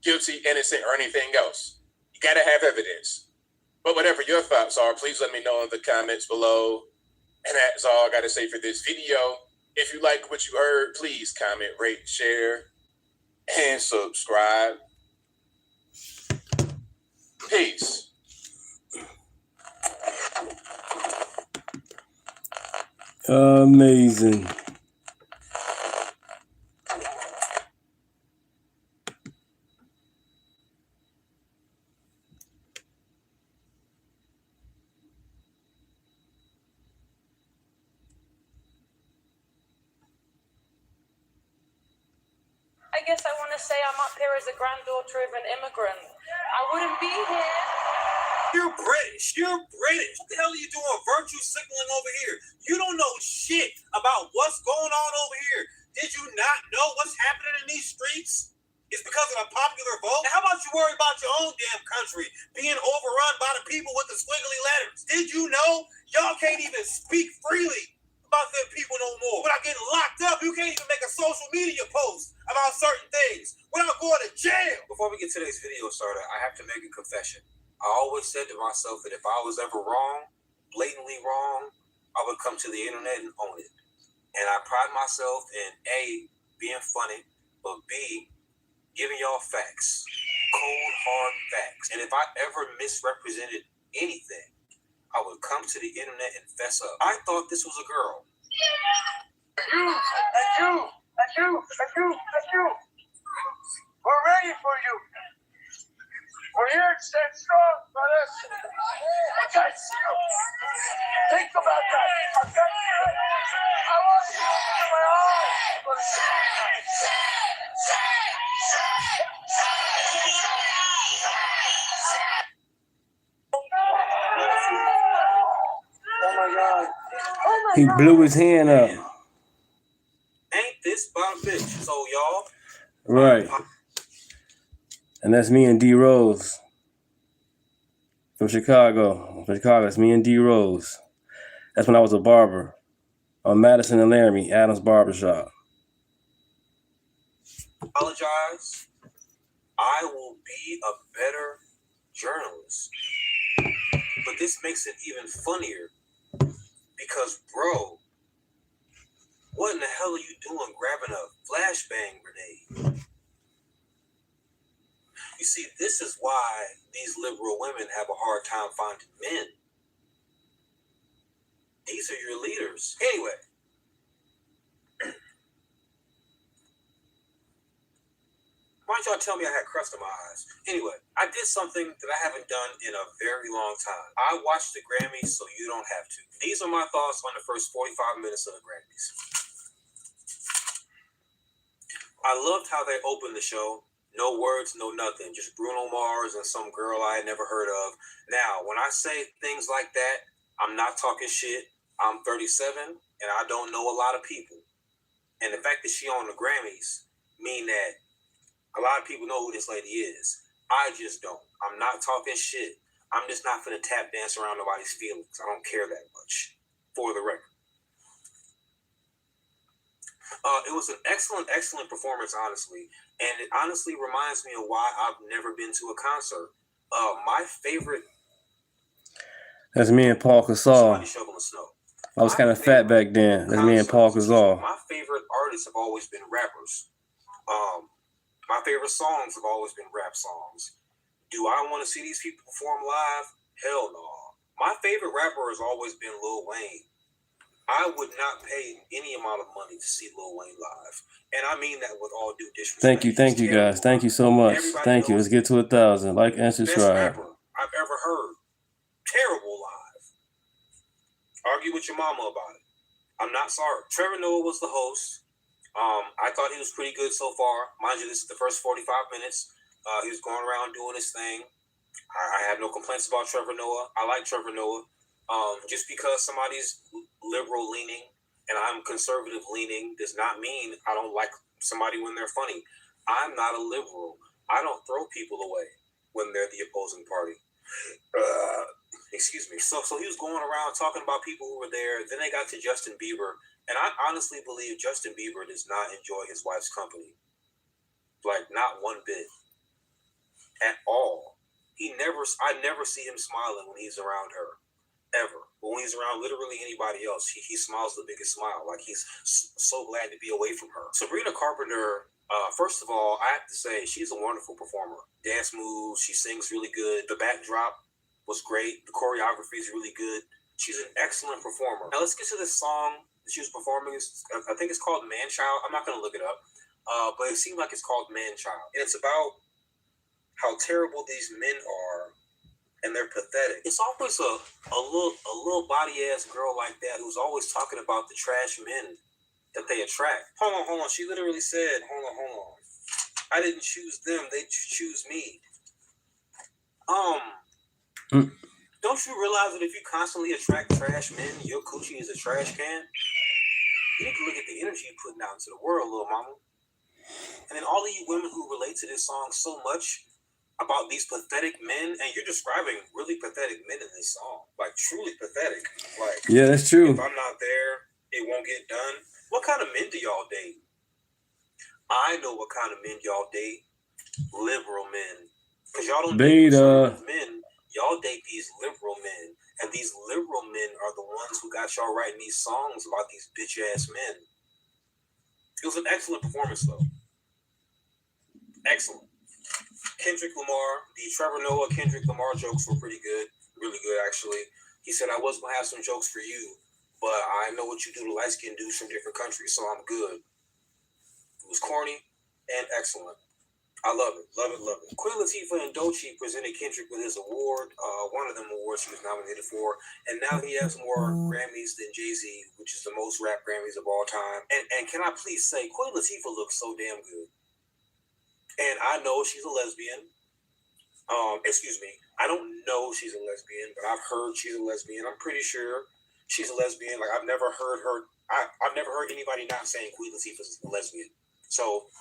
guilty, innocent, or anything else. You got to have evidence. But whatever your thoughts are, please let me know in the comments below. And that's all I got to say for this video. If you like what you heard, please comment, rate, share, and subscribe. Peace. Amazing. I guess I want to say I'm up here as a granddaughter of an immigrant. I wouldn't be here. You're British. What the hell are you doing virtue signaling over here? You don't know shit about what's going on over here. Did you not know what's happening in these streets? It's because of a popular vote? Now, how about you worry about your own damn country being overrun by the people with the squiggly letters? Did you know y'all can't even speak freely about them people no more? Without getting locked up, you can't even make a social media post about certain things without going to jail. Before we get today's video started, I have to make a confession. I always said to myself that if I was ever wrong, blatantly wrong, I would come to the internet and own it. And I pride myself in A, being funny, but B, giving y'all facts, cold, hard facts. And if I ever misrepresented anything, I would come to the internet and fess up. I thought this was a girl. We're ready for you. We're here to stand strong, brothers. Guys, think about that. I want you in my arms. Oh my God. He blew his hand up. Ain't this about a bitch? So y'all. Right. And that's me and D Rose. From Chicago. That's me and D Rose. That's when I was a barber on Madison and Laramie, Adams Barbershop. Apologize. I will be a better journalist. But this makes it even funnier because, bro, what in the hell are you doing grabbing a flashbang grenade? You see, this is why these liberal women have a hard time finding men. These are your leaders. Anyway. Why don't y'all tell me I had crust in my eyes? Anyway, I did something that I haven't done in a very long time. I watched the Grammys, so you don't have to. These are my thoughts on the first 45 minutes of the Grammys. I loved how they opened the show. No words, no nothing. Just Bruno Mars and some girl I had never heard of. Now, when I say things like that, I'm not talking shit. I'm 37, and I don't know a lot of people. And the fact that she on the Grammys mean that a lot of people know who this lady is. I just don't. I'm not talking shit. I'm just not finna tap dance around nobody's feelings. I don't care that much, for the record. It was an excellent, excellent performance, honestly. And it honestly reminds me of why I've never been to a concert. My favorite... That's me and Paul Gasol. Shoveling snow. I was kind of fat back then. That's me and Paul Gasol. My favorite artists have always been rappers. My favorite songs have always been rap songs. Do I want to see these people perform live? Hell no. My favorite rapper has always been Lil Wayne. I would not pay any amount of money to see Lil Wayne live. And I mean that with all due disrespect. Thank you guys. Thank you so much. Thank you. Let's get to 1,000. Like and subscribe. Best rapper I've ever heard. Terrible live. Argue with your mama about it. I'm not sorry. Trevor Noah was the host. I thought he was pretty good so far. Mind you, this is the first 45 minutes. He was going around doing his thing. I have no complaints about Trevor Noah. I like Trevor Noah. Just because somebody's liberal leaning and I'm conservative leaning does not mean I don't like somebody when they're funny. I'm not a liberal. I don't throw people away when they're the opposing party. Excuse me. So he was going around talking about people who were there. Then they got to Justin Bieber. And I honestly believe Justin Bieber does not enjoy his wife's company. Like, not one bit. At all. I never see him smiling when he's around her. Ever. But when he's around literally anybody else, he smiles the biggest smile. Like, he's so glad to be away from her. Sabrina Carpenter, first of all, I have to say, she's a wonderful performer. Dance moves, she sings really good. The backdrop was great. The choreography is really good. She's an excellent performer. Now, let's get to this song she was performing. I think it's called Man Child. I'm not going to look it up, but it seemed like it's called Man Child. And it's about how terrible these men are, and they're pathetic. It's always a little body ass girl like that who's always talking about the trash men that they attract. Hold on. She literally said, hold on. I didn't choose them. They choose me. Don't you realize that if you constantly attract trash men, your coochie is a trash can? You need to look at the energy you're putting out into the world, little mama. And then all of you women who relate to this song so much about these pathetic men, and you're describing really pathetic men in this song. Like, truly pathetic. Like, yeah, that's true. If I'm not there, it won't get done. What kind of men do y'all date? I know what kind of men y'all date. Liberal men. Because y'all don't date conservative men. Y'all date these liberal men. And these liberal men are the ones who got y'all writing these songs about these bitch-ass men. It was an excellent performance, though. Excellent. Kendrick Lamar, the Trevor Noah, Kendrick Lamar jokes were pretty good. Really good, actually. He said, I was going to have some jokes for you, but I know what you do to light-skinned dudes from different countries, so I'm good. It was corny and excellent. I love it, love it, love it. Queen Latifah and Doechii presented Kendrick with his award, one of them awards he was nominated for, and now he has more Grammys than Jay-Z, which is the most rap Grammys of all time. And can I please say, Queen Latifah looks so damn good. And I know she's a lesbian. Excuse me, I don't know she's a lesbian, but I've heard she's a lesbian. I'm pretty sure she's a lesbian. Like, I've never heard anybody not saying Queen Latifah's a lesbian. So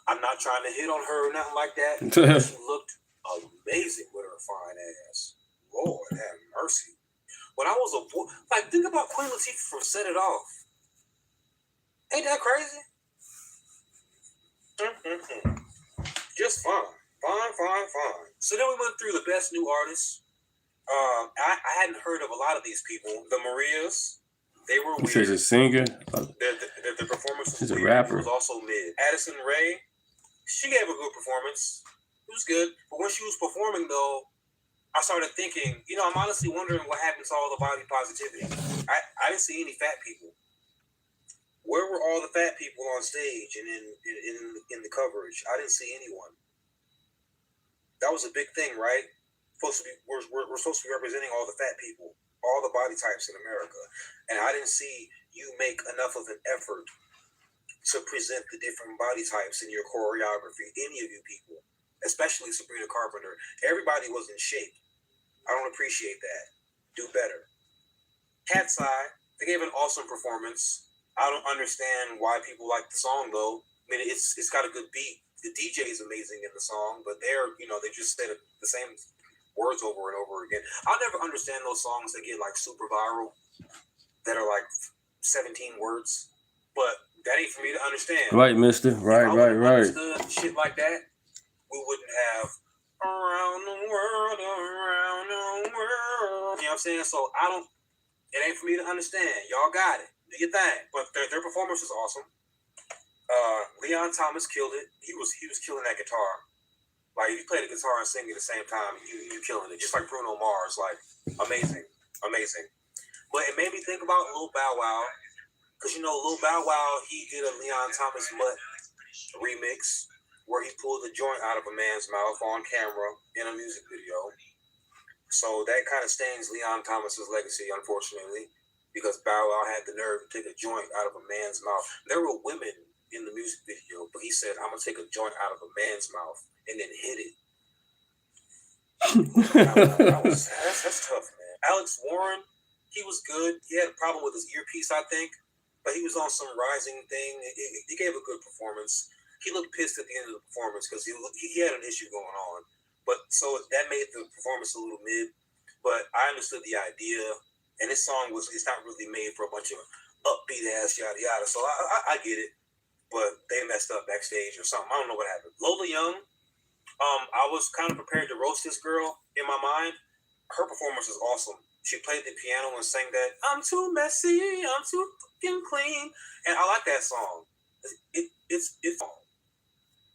I'm not trying to hit on her or nothing like that. She looked amazing with her fine ass. Lord have mercy. When I was a boy, like, think about Queen Latifah from Set It Off. Ain't that crazy? Just fine. Fine. So then we went through the best new artists. I hadn't heard of a lot of these people. The Marias, they were weird. She's a singer. The performance was She's a weird. rapper. It was also mid. Addison Rae, she gave a good performance. It was good. But when she was performing, though, I started thinking, I'm honestly wondering what happened to all the body positivity. I didn't see any fat people. Where were all the fat people on stage and in the coverage? I didn't see anyone. That was a big thing, right? We're supposed to be representing all the fat people, all the body types in America. And I didn't see you make enough of an effort to present the different body types in your choreography, any of you people, especially Sabrina Carpenter. Everybody was in shape. I don't appreciate that. Do better. Cat's Eye, they gave an awesome performance. I don't understand why people like the song, though. I mean, it's got a good beat. The DJ is amazing in the song, but they just say the same words over and over again. I'll never understand those songs that get like super viral, that are like 17 words, but that ain't for me to understand. Right, mister. Right. Understood shit like that, we wouldn't have around the world. You know what I'm saying? So it ain't for me to understand. Y'all got it. Do your thing. But their performance was awesome. Leon Thomas killed it. He was killing that guitar. Like, if you play the guitar and sing at the same time, you killing it. Just like Bruno Mars. Like, amazing. But it made me think about Lil Bow Wow. Because, Lil Bow Wow, he did a Leon Thomas Mutt remix where he pulled the joint out of a man's mouth on camera in a music video. So that kind of stains Leon Thomas's legacy, unfortunately, because Bow Wow had the nerve to take a joint out of a man's mouth. There were women in the music video, but he said, I'm going to take a joint out of a man's mouth and then hit it. That's tough, man. Alex Warren, he was good. He had a problem with his earpiece, I think, but he was on some rising thing. He gave a good performance. He looked pissed at the end of the performance because he had an issue going on. But so that made the performance a little mid. But I understood the idea, and this song it's not really made for a bunch of upbeat ass yada yada. So I get it. But they messed up backstage or something. I don't know what happened. Lola Young, I was kind of prepared to roast this girl in my mind. Her performance was awesome. She played the piano and sang that, I'm too messy, I'm too fucking clean. And I like that song. It's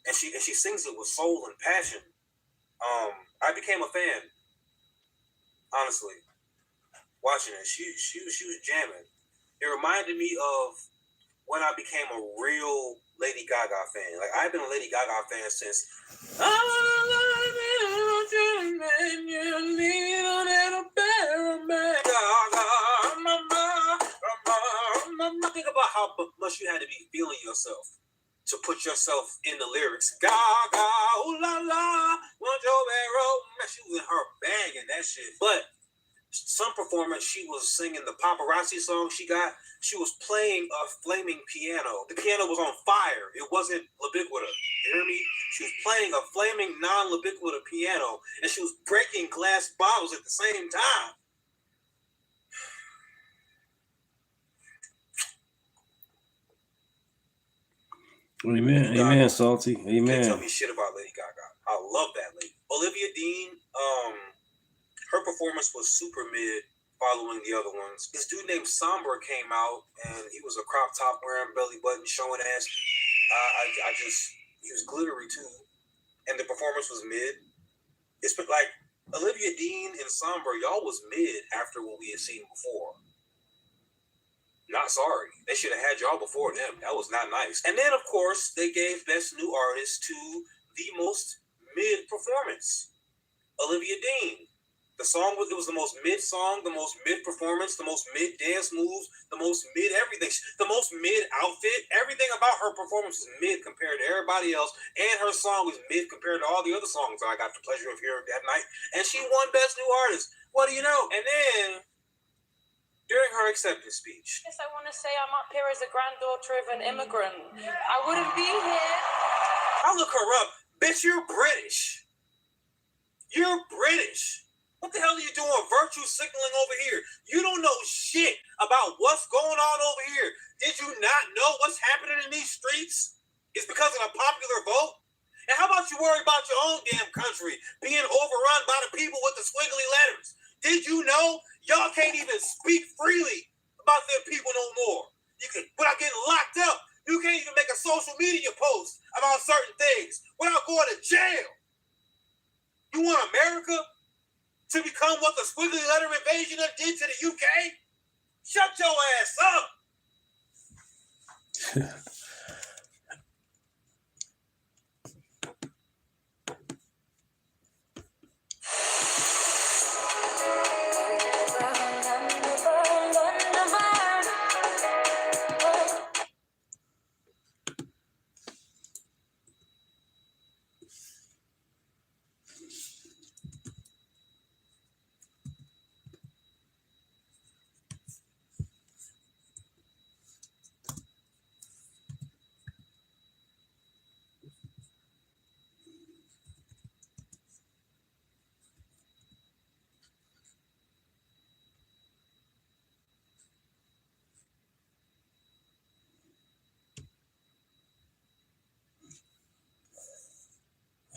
and she sings it with soul and passion. I became a fan, honestly, watching it. She was jamming. It reminded me of when I became a real Lady Gaga fan. Like, I've been a Lady Gaga fan since think about how much you had to be feeling yourself to put yourself in the lyrics. Gaga, ooh la la, want your arrow. She was in her banging that shit. But some performance, she was singing the paparazzi song she was playing a flaming piano. The piano was on fire. It wasn't Libiquita. You hear me? She was playing a flaming non-Libiquita piano, and she was breaking glass bottles at the same time. Amen, Salty. Amen. Can't tell me shit about Lady Gaga. I love that lady. Olivia Dean, her performance was super mid following the other ones. This dude named Somber came out, and he was a crop top wearing belly button, showing ass. He was glittery too. And the performance was mid. It's been like Olivia Dean and Somber, y'all was mid after what we had seen before. Not sorry. They should have had y'all before them. That was not nice. And then, of course, they gave Best New Artist to the most mid performance, Olivia Dean. The song was the most mid song, the most mid performance, the most mid dance moves, the most mid everything, the most mid outfit. Everything about her performance was mid compared to everybody else, and her song was mid compared to all the other songs I got the pleasure of hearing that night. And she won Best New Artist. What do you know? And then during her acceptance speech, Yes, I want to say I'm up here as a granddaughter of an immigrant. I wouldn't be here. I look her up. Bitch, you're British. You're British. What the hell are you doing virtue signaling over here? You don't know shit about what's going on over here. Did you not know what's happening in these streets? It's because of a popular vote? And how about you worry about your own damn country being overrun by the people with the squiggly letters? Did you know y'all can't even speak freely about their people no more? You can, without getting locked up, you can't even make a social media post about certain things without going to jail. You want America to become what the squiggly letter invasion did to the UK? Shut your ass up.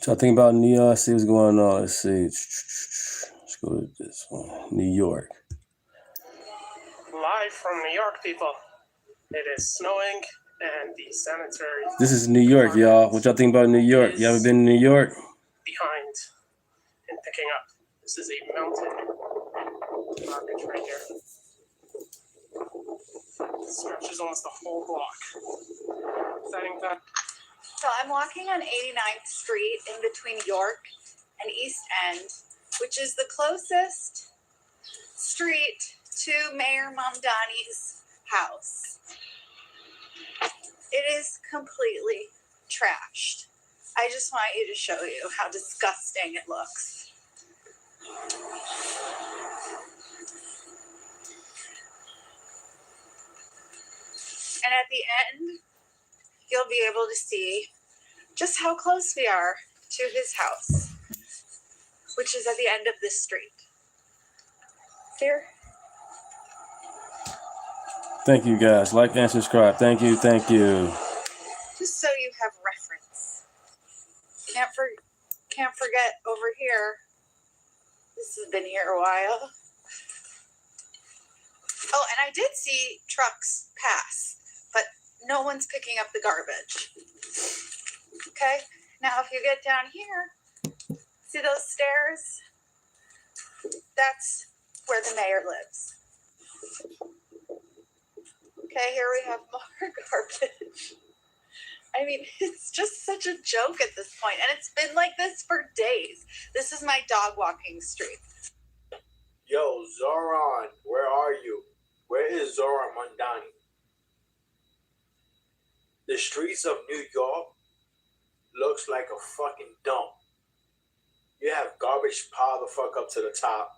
So I think about New York. See what's going on. Let's see. Let's go to this one. New York. Live from New York, people. It is snowing, and the sanitary. This is New York, y'all. What y'all think about New York? You ever been to New York? Behind and picking up. This is a mountain garbage right here. It stretches almost the whole block. Setting that. So I'm walking on 89th Street in between York and East End, which is the closest street to Mayor Mamdani's house. It is completely trashed. I just want you to show you how disgusting it looks. And at the end, you'll be able to see just how close we are to his house, which is at the end of this street. Here. Thank you, guys. Like and subscribe. Thank you. Thank you. Just so you have reference. Can't forget over here. This has been here a while. Oh, and I did see trucks pass, but no one's picking up the garbage. Okay, now if you get down here, see those stairs? That's where the mayor lives. Okay, here we have more garbage. I mean, it's just such a joke at this point, and it's been like this for days. This is my dog walking street. Yo, Zoran, where are you? Where is Zoran Mamdani? The streets of New York looks like a fucking dump. You have garbage piled the fuck up to the top.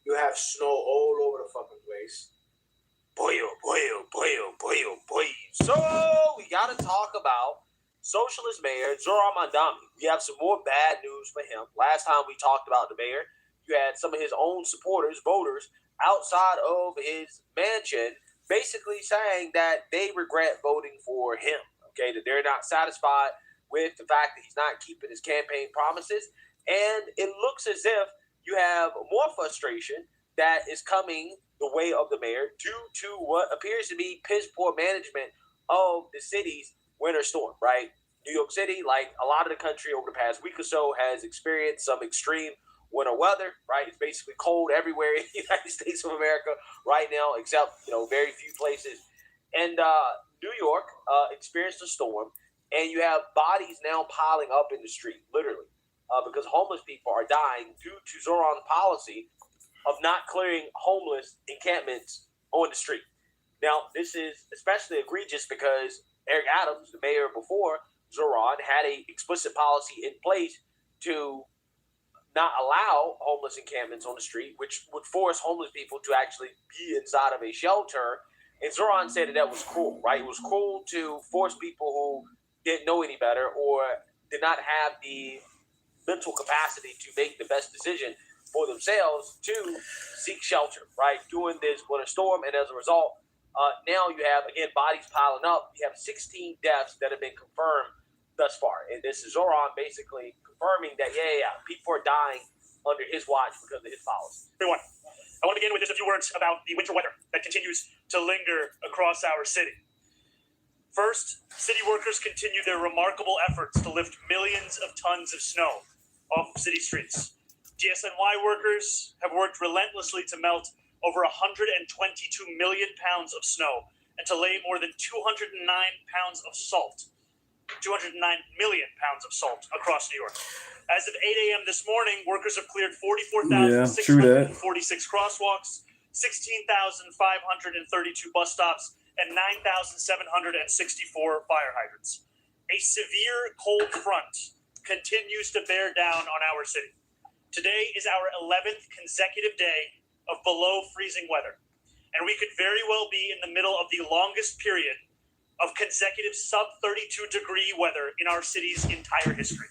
You have snow all over the fucking place. Boy. So we gotta talk about socialist mayor Zoran Mamdani. We have some more bad news for him. Last time we talked about the mayor, you had some of his own supporters, voters, outside of his mansion, basically saying that they regret voting for him. Okay, that they're not satisfied with the fact that he's not keeping his campaign promises. And it looks as if you have more frustration that is coming the way of the mayor due to what appears to be piss poor management of the city's winter storm, right? New York City, like a lot of the country over the past week or so, has experienced some extreme winter weather, right? It's basically cold everywhere in the United States of America right now, except, very few places. And New York experienced a storm, and you have bodies now piling up in the street, literally, because homeless people are dying due to Zoran's policy of not clearing homeless encampments on the street. Now, this is especially egregious because Eric Adams, the mayor before Zoran, had an explicit policy in place to not allow homeless encampments on the street, which would force homeless people to actually be inside of a shelter. And Zoran said that was cruel, right? It was cruel to force people who didn't know any better or did not have the mental capacity to make the best decision for themselves to seek shelter, right? During this winter storm. And as a result, now you have, again, bodies piling up. You have 16 deaths that have been confirmed thus far. And this is Zoran basically confirming that, people are dying under his watch because of his policy. Everyone, I want to begin with just a few words about the winter weather that continues to linger across our city. First, city workers continue their remarkable efforts to lift millions of tons of snow off of city streets. GSNY workers have worked relentlessly to melt over 122 million pounds of snow and to lay more than 209 million pounds of salt across New York. As of 8 a.m. this morning, workers have cleared 44,646 crosswalks, 16,532 bus stops, and 9,764 fire hydrants. A severe cold front continues to bear down on our city. Today is our 11th consecutive day of below freezing weather, and we could very well be in the middle of the longest period of consecutive sub-32 degree weather in our city's entire history.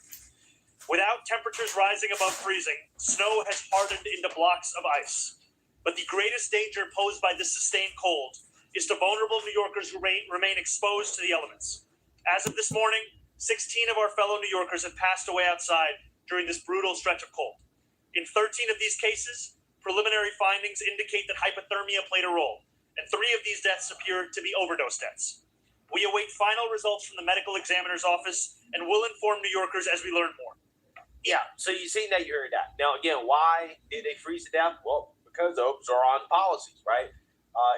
Without temperatures rising above freezing, snow has hardened into blocks of ice. But the greatest danger posed by this sustained cold is to vulnerable New Yorkers who remain exposed to the elements. As of this morning, 16 of our fellow New Yorkers have passed away outside during this brutal stretch of cold. In 13 of these cases, preliminary findings indicate that hypothermia played a role, and 3 of these deaths appear to be overdose deaths. We await final results from the medical examiner's office and will inform New Yorkers as we learn more. Yeah, so you've seen that, you heard that. Now, again, why did they freeze to death? Well, because of Zoran's policies, right?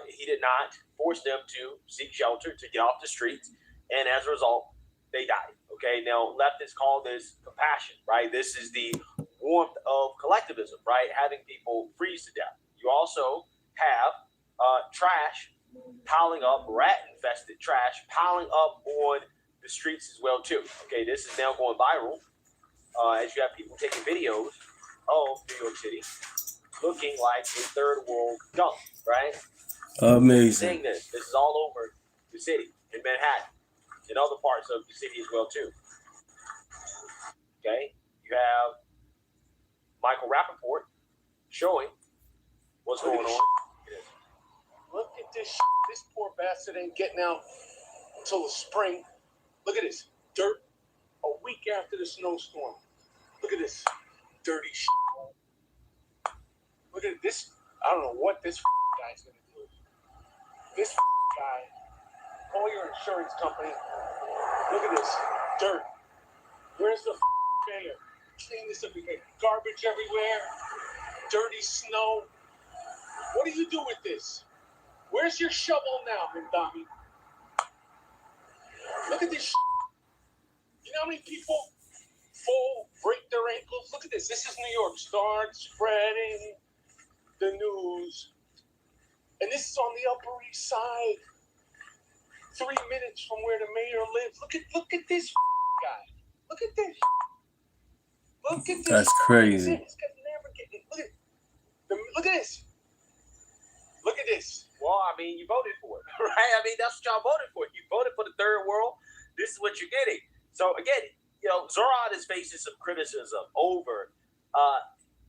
He did not force them to seek shelter, to get off the streets, and as a result, they died. Okay, now leftists call this compassion, right? This is the warmth of collectivism, right? Having people freeze to death. You also have trash piling up, rat-infested trash piling up on the streets as well, too. Okay, this is now going viral as you have people taking videos of New York City looking like a third world dump, right? Amazing. Saying this is all over the city in Manhattan and other parts of the city as well, too. Okay, you have Michael Rappaport showing what's going on. Look at this. This poor bastard ain't getting out until the spring. Look at this. Dirt a week after the snowstorm. Look at this. Dirty shit. Look at this. I don't know what this guy's going to do. This guy, call your insurance company. Look at this. Dirt. Where's the mayor? Clean this up again. Garbage everywhere. Dirty snow. What do you do with this? Where's your shovel now, Mandami? Look at this. You know how many people fall, break their ankles? Look at this. This is New York. Start spreading the news. And this is on the Upper East Side. 3 minutes from where the mayor lives. Look at this guy. Look at this. Look at this. That's crazy. This guy's never getting. Look at this. Look at this. Well, I mean, you voted for it, right? I mean, that's what y'all voted for. You voted for the third world. This is what you're getting. So, again, Zoran is facing some criticism over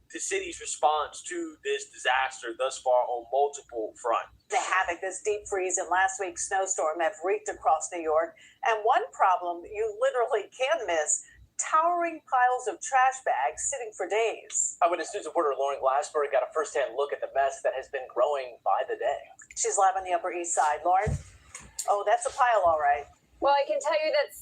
the city's response to this disaster thus far on multiple fronts. The havoc this deep freeze and last week's snowstorm have wreaked across New York. And one problem you literally can miss, towering piles of trash bags sitting for days. Eyewitness News reporter Lauren Glassberg got a first-hand look at the mess that has been growing by the day. She's live on the Upper East Side. Lauren? Oh, that's a pile, all right. Well, I can tell you that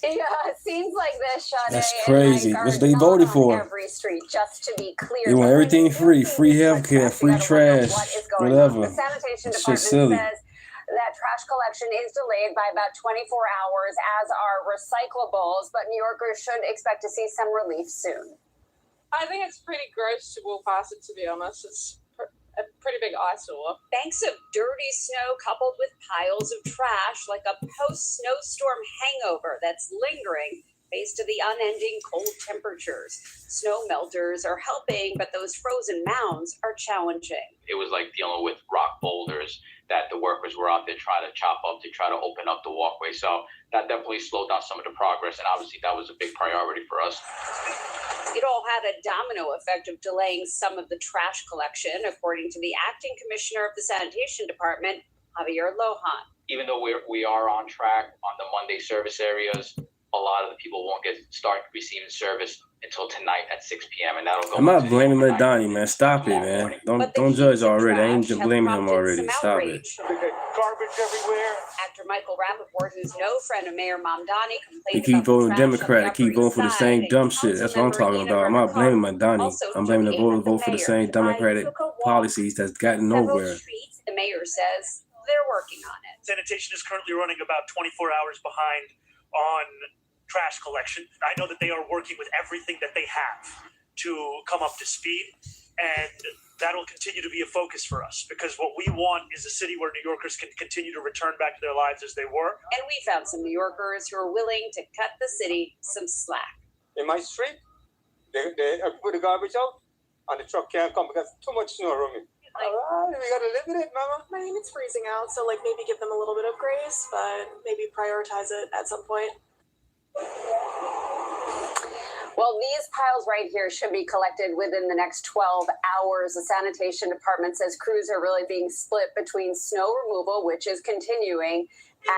Yeah, it seems like this, Sade. That's crazy. That's what they voted for. Every street, just to be clear. They want everything free healthcare, free trash, whatever. The sanitation That department shit's silly. says that trash collection is delayed by about 24 hours, as are recyclables, but New Yorkers should expect to see some relief soon. I think it's pretty gross to walk past it, to be honest. It's a pretty big eyesore. Banks of dirty snow coupled with piles of trash, like a post-snowstorm hangover that's lingering thanks to the unending cold temperatures. Snow melters are helping, but those frozen mounds are challenging. It was like dealing with rock boulders that the workers were out there trying to chop up to try to open up the walkway. So that definitely slowed down some of the progress, and obviously that was a big priority for us. It all had a domino effect of delaying some of the trash collection, according to the acting commissioner of the sanitation department, Javier Lohan. Even though we are on track on the Monday service areas, a lot of the people won't start receiving service until tonight at 6 p.m. and that'll go. I'm not blaming Madani, man. Stop it, man. Don't judge already. I ain't blaming him already. Stop it. Garbage everywhere. Actor Michael Rappaport, who's no friend of Mayor Mamdani, He complained keep about voting trash Democrat. on He keep voting for the same dumb shit. That's what I'm talking about. I'm not blaming Madani. I'm blaming the voters vote for the same Democratic policies that's gotten nowhere. The mayor says they're working on it. Sanitation is currently running about 24 hours behind on trash collection. I know that they are working with everything that they have to come up to speed, and that'll continue to be a focus for us, because what we want is a city where New Yorkers can continue to return back to their lives as they were. And we found some New Yorkers who are willing to cut the city some slack. In my street, they put the garbage out, and the truck can't come because too much snow around me. We gotta live with it, mama. I mean, it's freezing out, so like maybe give them a little bit of grace, but maybe prioritize it at some point. Well, these piles right here should be collected within the next 12 hours. The sanitation department says crews are really being split between snow removal, which is continuing,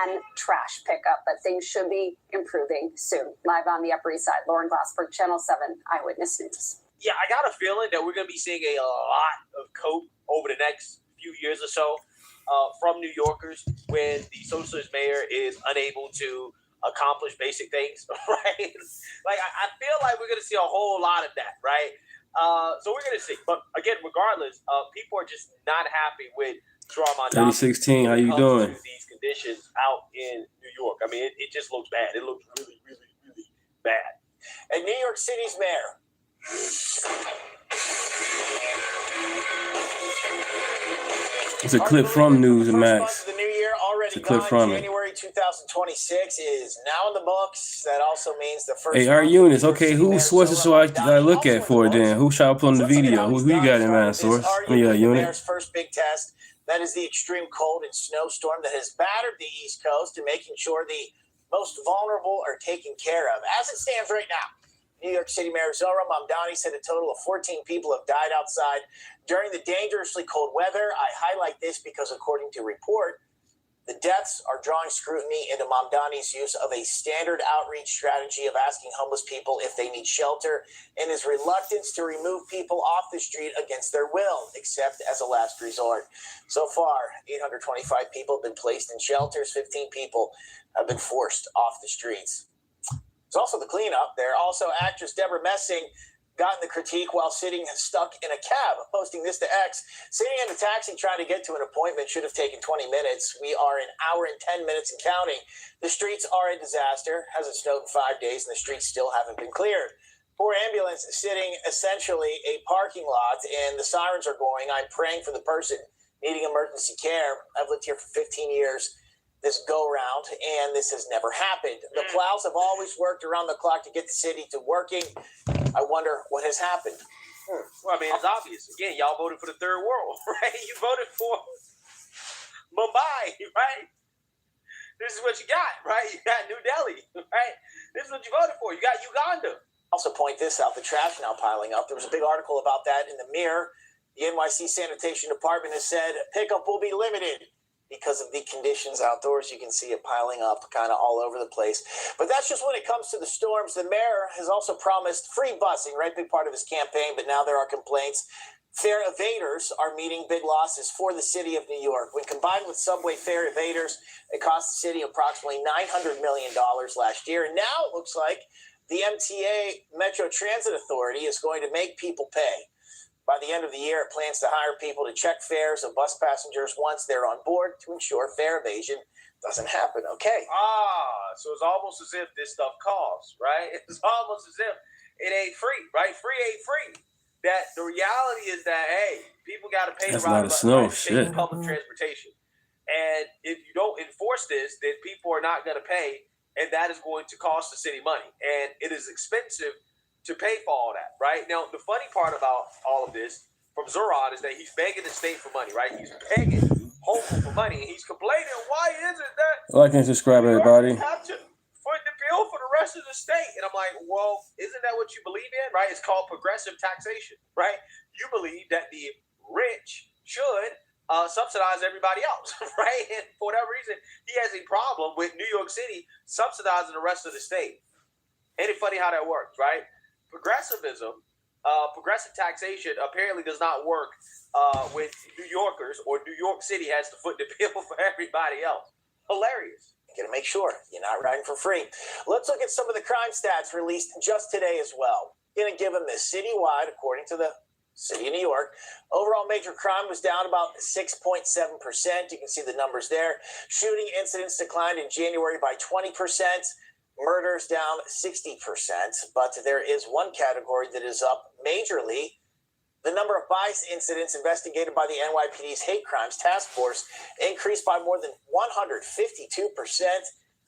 and trash pickup, but things should be improving soon. Live on the Upper East Side, Lauren Glassberg, Channel 7 Eyewitness News. Yeah, I got a feeling that we're going to be seeing a lot of cope over the next few years or so from New Yorkers when the socialist mayor is unable to accomplish basic things, right? Like, I feel like we're going to see a whole lot of that, right? So we're going to see. But again, regardless, people are just not happy with Draymond 3016, how you doing? These conditions out in New York. I mean, it just looks bad. It looks really, really, really bad. And New York City's mayor. It's a clip from News and Max. The new year already It's a clip gone. from it. January 2026 is now in the books. That also means the first. Hey, our units. Okay, whose sources should I look at for it then? Who shall I put on the video? Who you got in mind, source? Yeah, The unit. mayor's first big test. That is the extreme cold and snowstorm that has battered the East Coast and making sure the most vulnerable are taken care of. As it stands right now, New York City Mayor Zohran Mamdani said a total of 14 people have died outside during the dangerously cold weather. I highlight this because, according to report, the deaths are drawing scrutiny into Mamdani's use of a standard outreach strategy of asking homeless people if they need shelter and his reluctance to remove people off the street against their will, except as a last resort. So far, 825 people have been placed in shelters. 15 people have been forced off the streets. There's also the cleanup. There also actress Deborah Messing got in the critique while sitting stuck in a cab, posting this to X. Sitting in a taxi trying to get to an appointment should have taken 20 minutes. We are an hour and 10 minutes and counting. The streets are a disaster. Hasn't snowed in 5 days, and the streets still haven't been cleared. Poor ambulance sitting essentially a parking lot, and the sirens are going. I'm praying for the person needing emergency care. I've lived here for 15 years. This go round, and this has never happened. The plows have always worked around the clock to get the city to working. I wonder what has happened. Well, I mean, it's obvious. Again, y'all voted for the third world, right? You voted for Mumbai, right? This is what you got, right? You got New Delhi, right? This is what you voted for. You got Uganda. Also point this out, the trash now piling up. There was a big article about that in the Mirror. The NYC Sanitation Department has said pickup will be limited. because of the conditions outdoors. You can see it piling up kind of all over the place. But that's just when it comes to the storms. The mayor has also promised free busing, right? Big part of his campaign, but now there are complaints. Fare evaders are meeting big losses for the city of New York. When combined with subway fare evaders, it cost the city approximately $900 million last year. And now it looks like the MTA, Metro Transit Authority, is going to make people pay. By the end of the year, it plans to hire people to check fares of bus passengers once they're on board to ensure fare evasion doesn't happen. Okay. So it's almost as if this stuff costs, right? It's almost as if it ain't free, right? Free ain't free. That the reality is that, hey, people got to pay That's to ride a lot of snow. take Shit. public transportation. And if you don't enforce this, then people are not going to pay, and that is going to cost the city money. And it is expensive to pay for all that, right? Now, the funny part about all of this from Zoran is that he's begging the state for money, right? He's begging, hopeful for money, and he's complaining, why is it that Like and subscribe, everybody. have to foot the bill for the rest of the state? And I'm like, well, isn't that what you believe in, right? It's called progressive taxation, right? You believe that the rich should subsidize everybody else, right? And for whatever reason, he has a problem with New York City subsidizing the rest of the state. Ain't it funny how that works, right? Progressivism, progressive taxation apparently does not work when New Yorkers or New York City has to foot the bill for everybody else. Hilarious. Got to make sure you're not riding for free. Let's look at some of the crime stats released just today as well. Going to give them this citywide, according to the City of New York. Overall major crime was down about 6.7%. You can see the numbers there. Shooting incidents declined in January by 20%. Murders down 60%, but there is one category that is up majorly. The number of bias incidents investigated by the NYPD's Hate Crimes Task Force increased by more than 152%.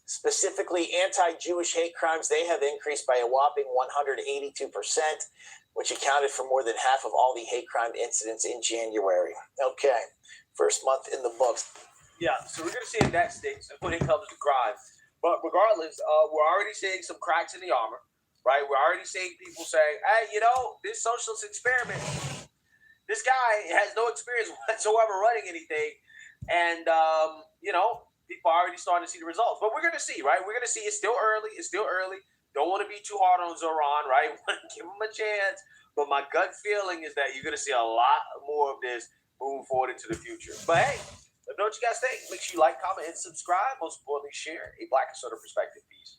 Specifically, anti-Jewish hate crimes, they have increased by a whopping 182%, which accounted for more than half of all the hate crime incidents in January. Okay, first month in the books. Yeah, so we're going to see if that sticks when it comes to crime. But regardless, we're already seeing some cracks in the armor, right? We're already seeing people say, hey, this socialist experiment, this guy has no experience whatsoever running anything. And, people are already starting to see the results. But we're going to see, right? We're going to see. It's still early. Don't want to be too hard on Zoran, right? Give him a chance. But my gut feeling is that you're going to see a lot more of this moving forward into the future. But, hey, let me know what you guys think. Make sure you like, comment, and subscribe. Most importantly, share a Black Conservative perspective. Peace.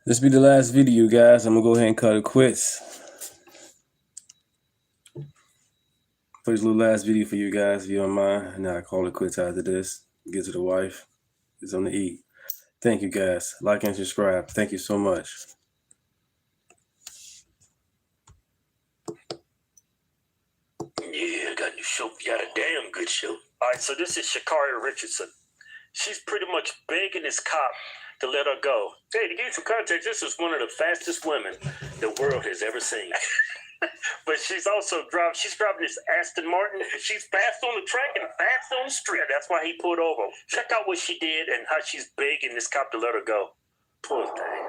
This be the last video, guys. I'm gonna go ahead and cut it quits. Put this little last video for you guys, if you don't mind. And I call it quits after this. Get to the wife. It's on the eat. Thank you, guys. Like and subscribe. Thank you so much. Yeah, I got a new show. Got a damn good show. All right, so this is Sha'Carri Richardson. She's pretty much begging this cop to let her go. Hey, to give you some context, this is one of the fastest women the world has ever seen. But she's driving this Aston Martin. She's fast on the track and fast on the street. That's why he pulled over. Check out what she did and how she's begging this cop to let her go. Poor thing.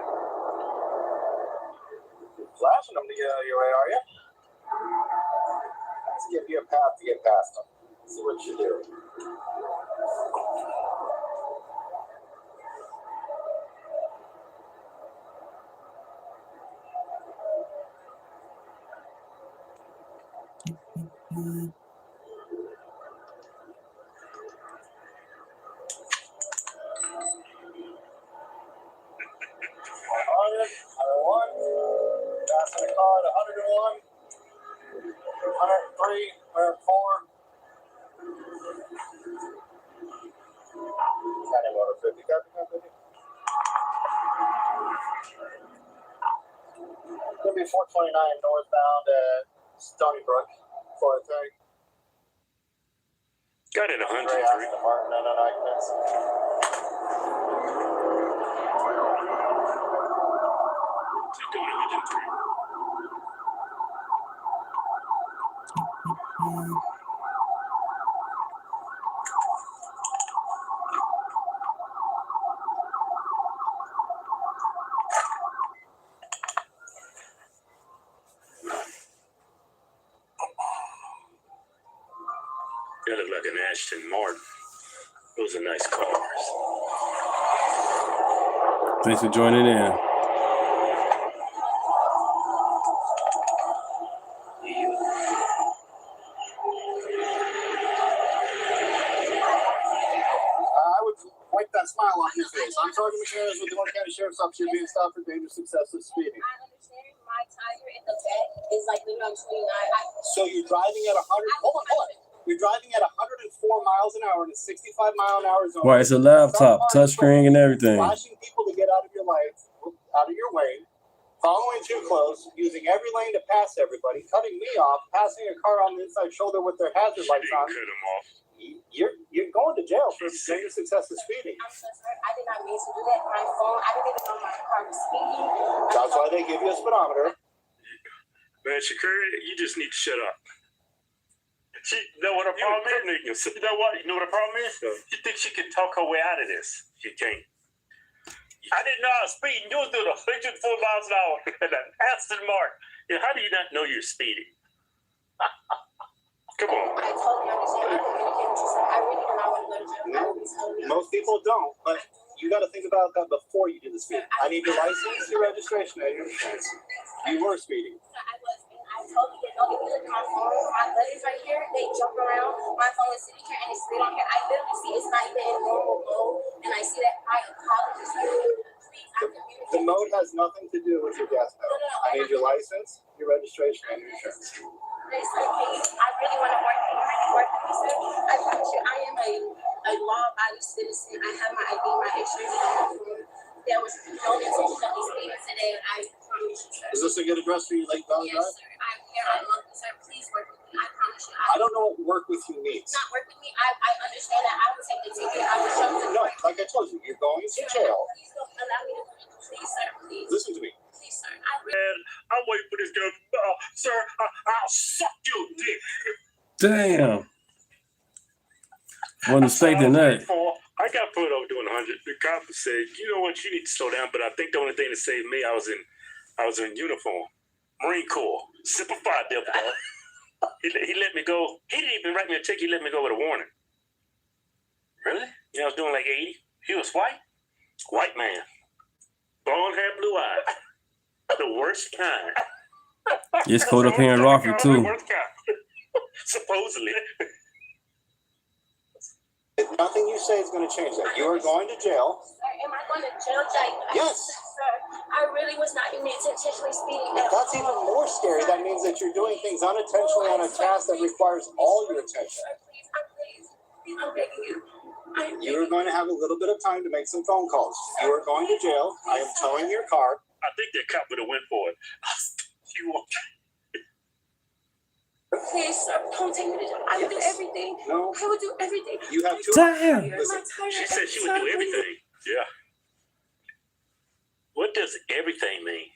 Flashing them to get out of your way, are you? Let's give you a path to get past them. See what you do. Passing the car at 101, 103, 104. County Motor 50, copy. Gonna be 429 northbound at Stony Brook. for it, Terry. Got it 103. He's doing 103. That looked like an Aston Martin. Those are nice cars. Thanks for joining in. I would wipe that smile off your face. I'm Sergeant McNair with the North County Sheriff's Office. You're being stopped for dangerous excessive speeding. I understand my tire in the back is like the number 29. So you're driving at 100. Hold on. You're driving at 104 miles an hour in a 65 mile an hour zone. Why, it's a laptop, touchscreen and everything. Flashing people to get out of your life, out of your way, following too close, using every lane to pass everybody, cutting me off, passing a car on the inside shoulder with their hazard lights on. Cut him off. You're going to jail for dangerous excessive speeding. I'm so sorry. I did not mean to do that. My phone, I didn't even know my car was speeding. That's why they give you a speedometer. Man, Shakira, you just need to shut up. She, you know what her problem is? You know what? You know what her problem is? She thinks she can talk her way out of this. She can't. I didn't know I was speeding. You was doing 104 miles an hour in an Aston Martin. How do you not know you're speeding? Come on. I totally understand. I communicate with you, sir. I really do not want to go to jail. Most people don't, but you got to think about that before you do the speed. I need your license, your registration, and your insurance. You were speeding. I was. I totally didn't know. If you look at my phone, my buddies right here, they jump around. My phone is sitting here and it's still on here. I literally see it's not even in normal mode, and I see that I apologize. The mode has nothing to do with your gas pedal. I need your license, your registration, and your insurance. I really want to work with you, sir. I promise you, I am a law-abiding citizen. I have my ID, my insurance on my phone. There was no intention of me speeding today, and I promise you, sir. Is this a good address for you, Lake Valley Drive? Yes, sir. I'm here. I love you, sir. Please work with me. I promise you. I don't know what work with you means. Not work with me. I understand that I will take the ticket. I will show you. No, like I told you, you're going to jail. Please don't allow me to go. Please, sir. Please. Listen to me. Please, sir. Man, I'm waiting for this girl. Sir, I'll suck your dick. Damn. Wasn't expecting that. I got pulled over doing 100. The cop said, "You know what? You need to slow down." But I think the only thing that saved me, I was in uniform, Marine Corps, simplified devil dog. He let me go. He didn't even write me a ticket. He let me go with a warning. Really? I was doing like 80. He was white man, blonde hair, blue eyes, the worst kind. It's cold up here in Rockford too. Supposedly. Nothing you say is going to change that. You are going to jail. Sir, am I going to jail? Yes. Sir, I really was not intentionally speeding. That's even more scary. That means that you're doing things unintentionally on a task that requires all your attention. Please, I'm begging you. You're going to have a little bit of time to make some phone calls. You are going to jail. I am towing your car. I think that cop would have went for it. Please, sir, don't take me to jail. I will do everything. No. I will do everything. You have two. Damn. She said she would do everything. Yeah. What does everything mean?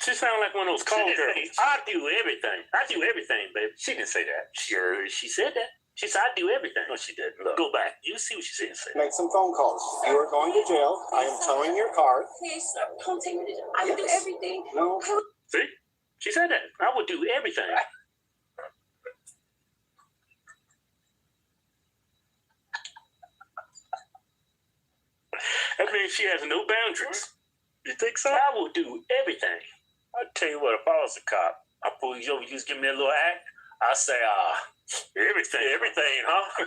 She sounded like one of those call girls. I do everything. I do everything, baby. She didn't say that. Sure, she said that. She said, I do everything. No, she didn't. Look, go back. You see what she said. Make some phone calls. You are going to jail. I am towing your car. Please, sir, don't take me to jail. I will do everything. No. See? She said that. I would do everything. That means she has no boundaries. You think so? I will do everything. I tell you what, if I was a cop, I pull you over, you just give me a little act, I say, everything, huh?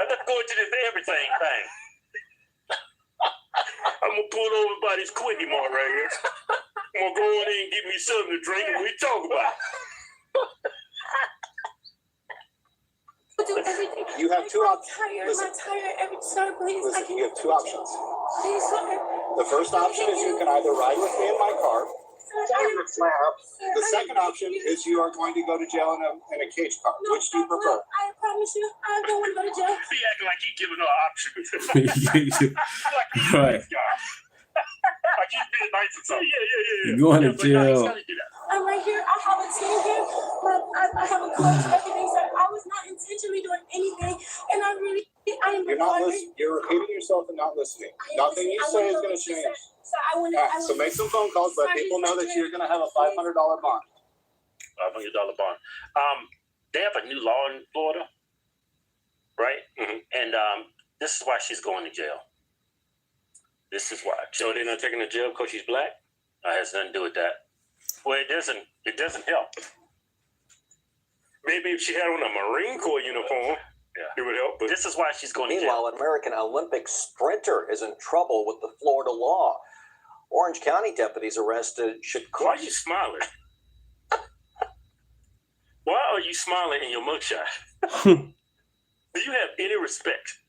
Let's go into this everything thing. I'm gonna pull over by this Quickie Mart right here. I'm gonna go in there and get me something to drink and we talk about it. Do everything. You have two options. My tire, sir, please. Listen, you have two options. Please, sir. The first option is you can either ride with me in my car, Sir, The second option is you are going to go to jail in a cage car. No, Which do you prefer? I promise you, I don't want to go to jail. He acting like he giving her options. Right. Like he's being nice or something. Yeah. You're going to but no, he's jail. gotta do that. I'm right here. I have a team here, but I have a coach, everything. So I was not intentionally doing anything, and I am. You're not listening. You're repeating yourself and not listening. Nothing you say is going to change. So I want All right, so make some phone calls, let people know that you're going to have a $500 bond. $500 bond. They have a new law in Florida, right? Mm-hmm. And this is why she's going to jail. This is why. So they're not taking her to jail because she's black? It has nothing to do with that. Well, it doesn't help. Maybe if she had on a Marine Corps uniform, it would help. But this is why she's going to jail. Meanwhile, an American Olympic sprinter is in trouble with the Florida law. Orange County deputies arrested Why are you smiling? Why are you smiling in your mugshot? Do you have any respect?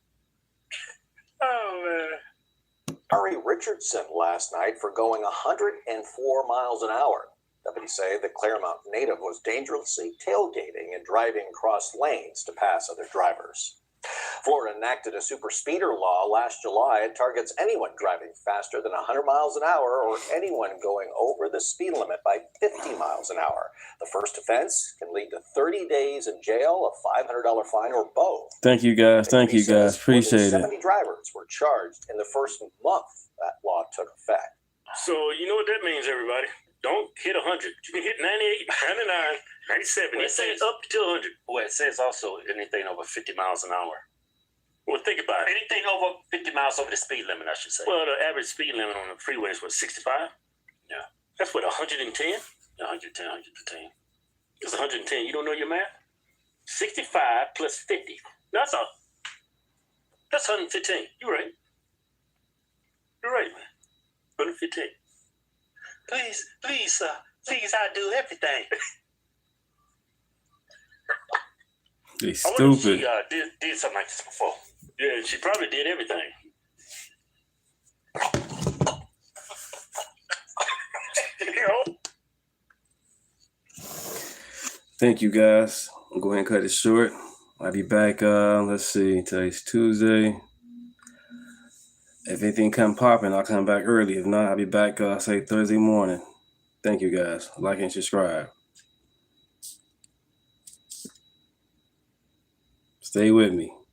Oh, man. Ari Richardson last night for going 104 miles an hour. Deputies say the Claremont native was dangerously tailgating and driving across lanes to pass other drivers. Florida enacted a super speeder law last July. It targets anyone driving faster than 100 miles an hour or anyone going over the speed limit by 50 miles an hour. The first offense can lead to 30 days in jail, a $500 fine, or both. Thank you guys. Appreciate it. 70 drivers were charged in the first month that law took effect. So you know what that means, everybody. Don't hit 100. You can hit 98, 99, 97. It says up to 100. Well, it says also anything over 50 miles an hour. Well, think about it. Anything over 50 miles over the speed limit, I should say. Well, the average speed limit on the freeway is, 65? Yeah. That's what, 110? 110. It's 110. You don't know your math? 65 plus 50. That's 115. You're right. You're right, man. 115. Please, sir. Please, I do everything. They I wonder if stupid. she did something like this before. Yeah, she probably did everything. Thank you guys. I'll go ahead and cut it short. I'll be back. Let's see. Today's Tuesday. If anything come popping, I'll come back early. If not, I'll be back, say Thursday morning. Thank you guys. Like and subscribe. Stay with me.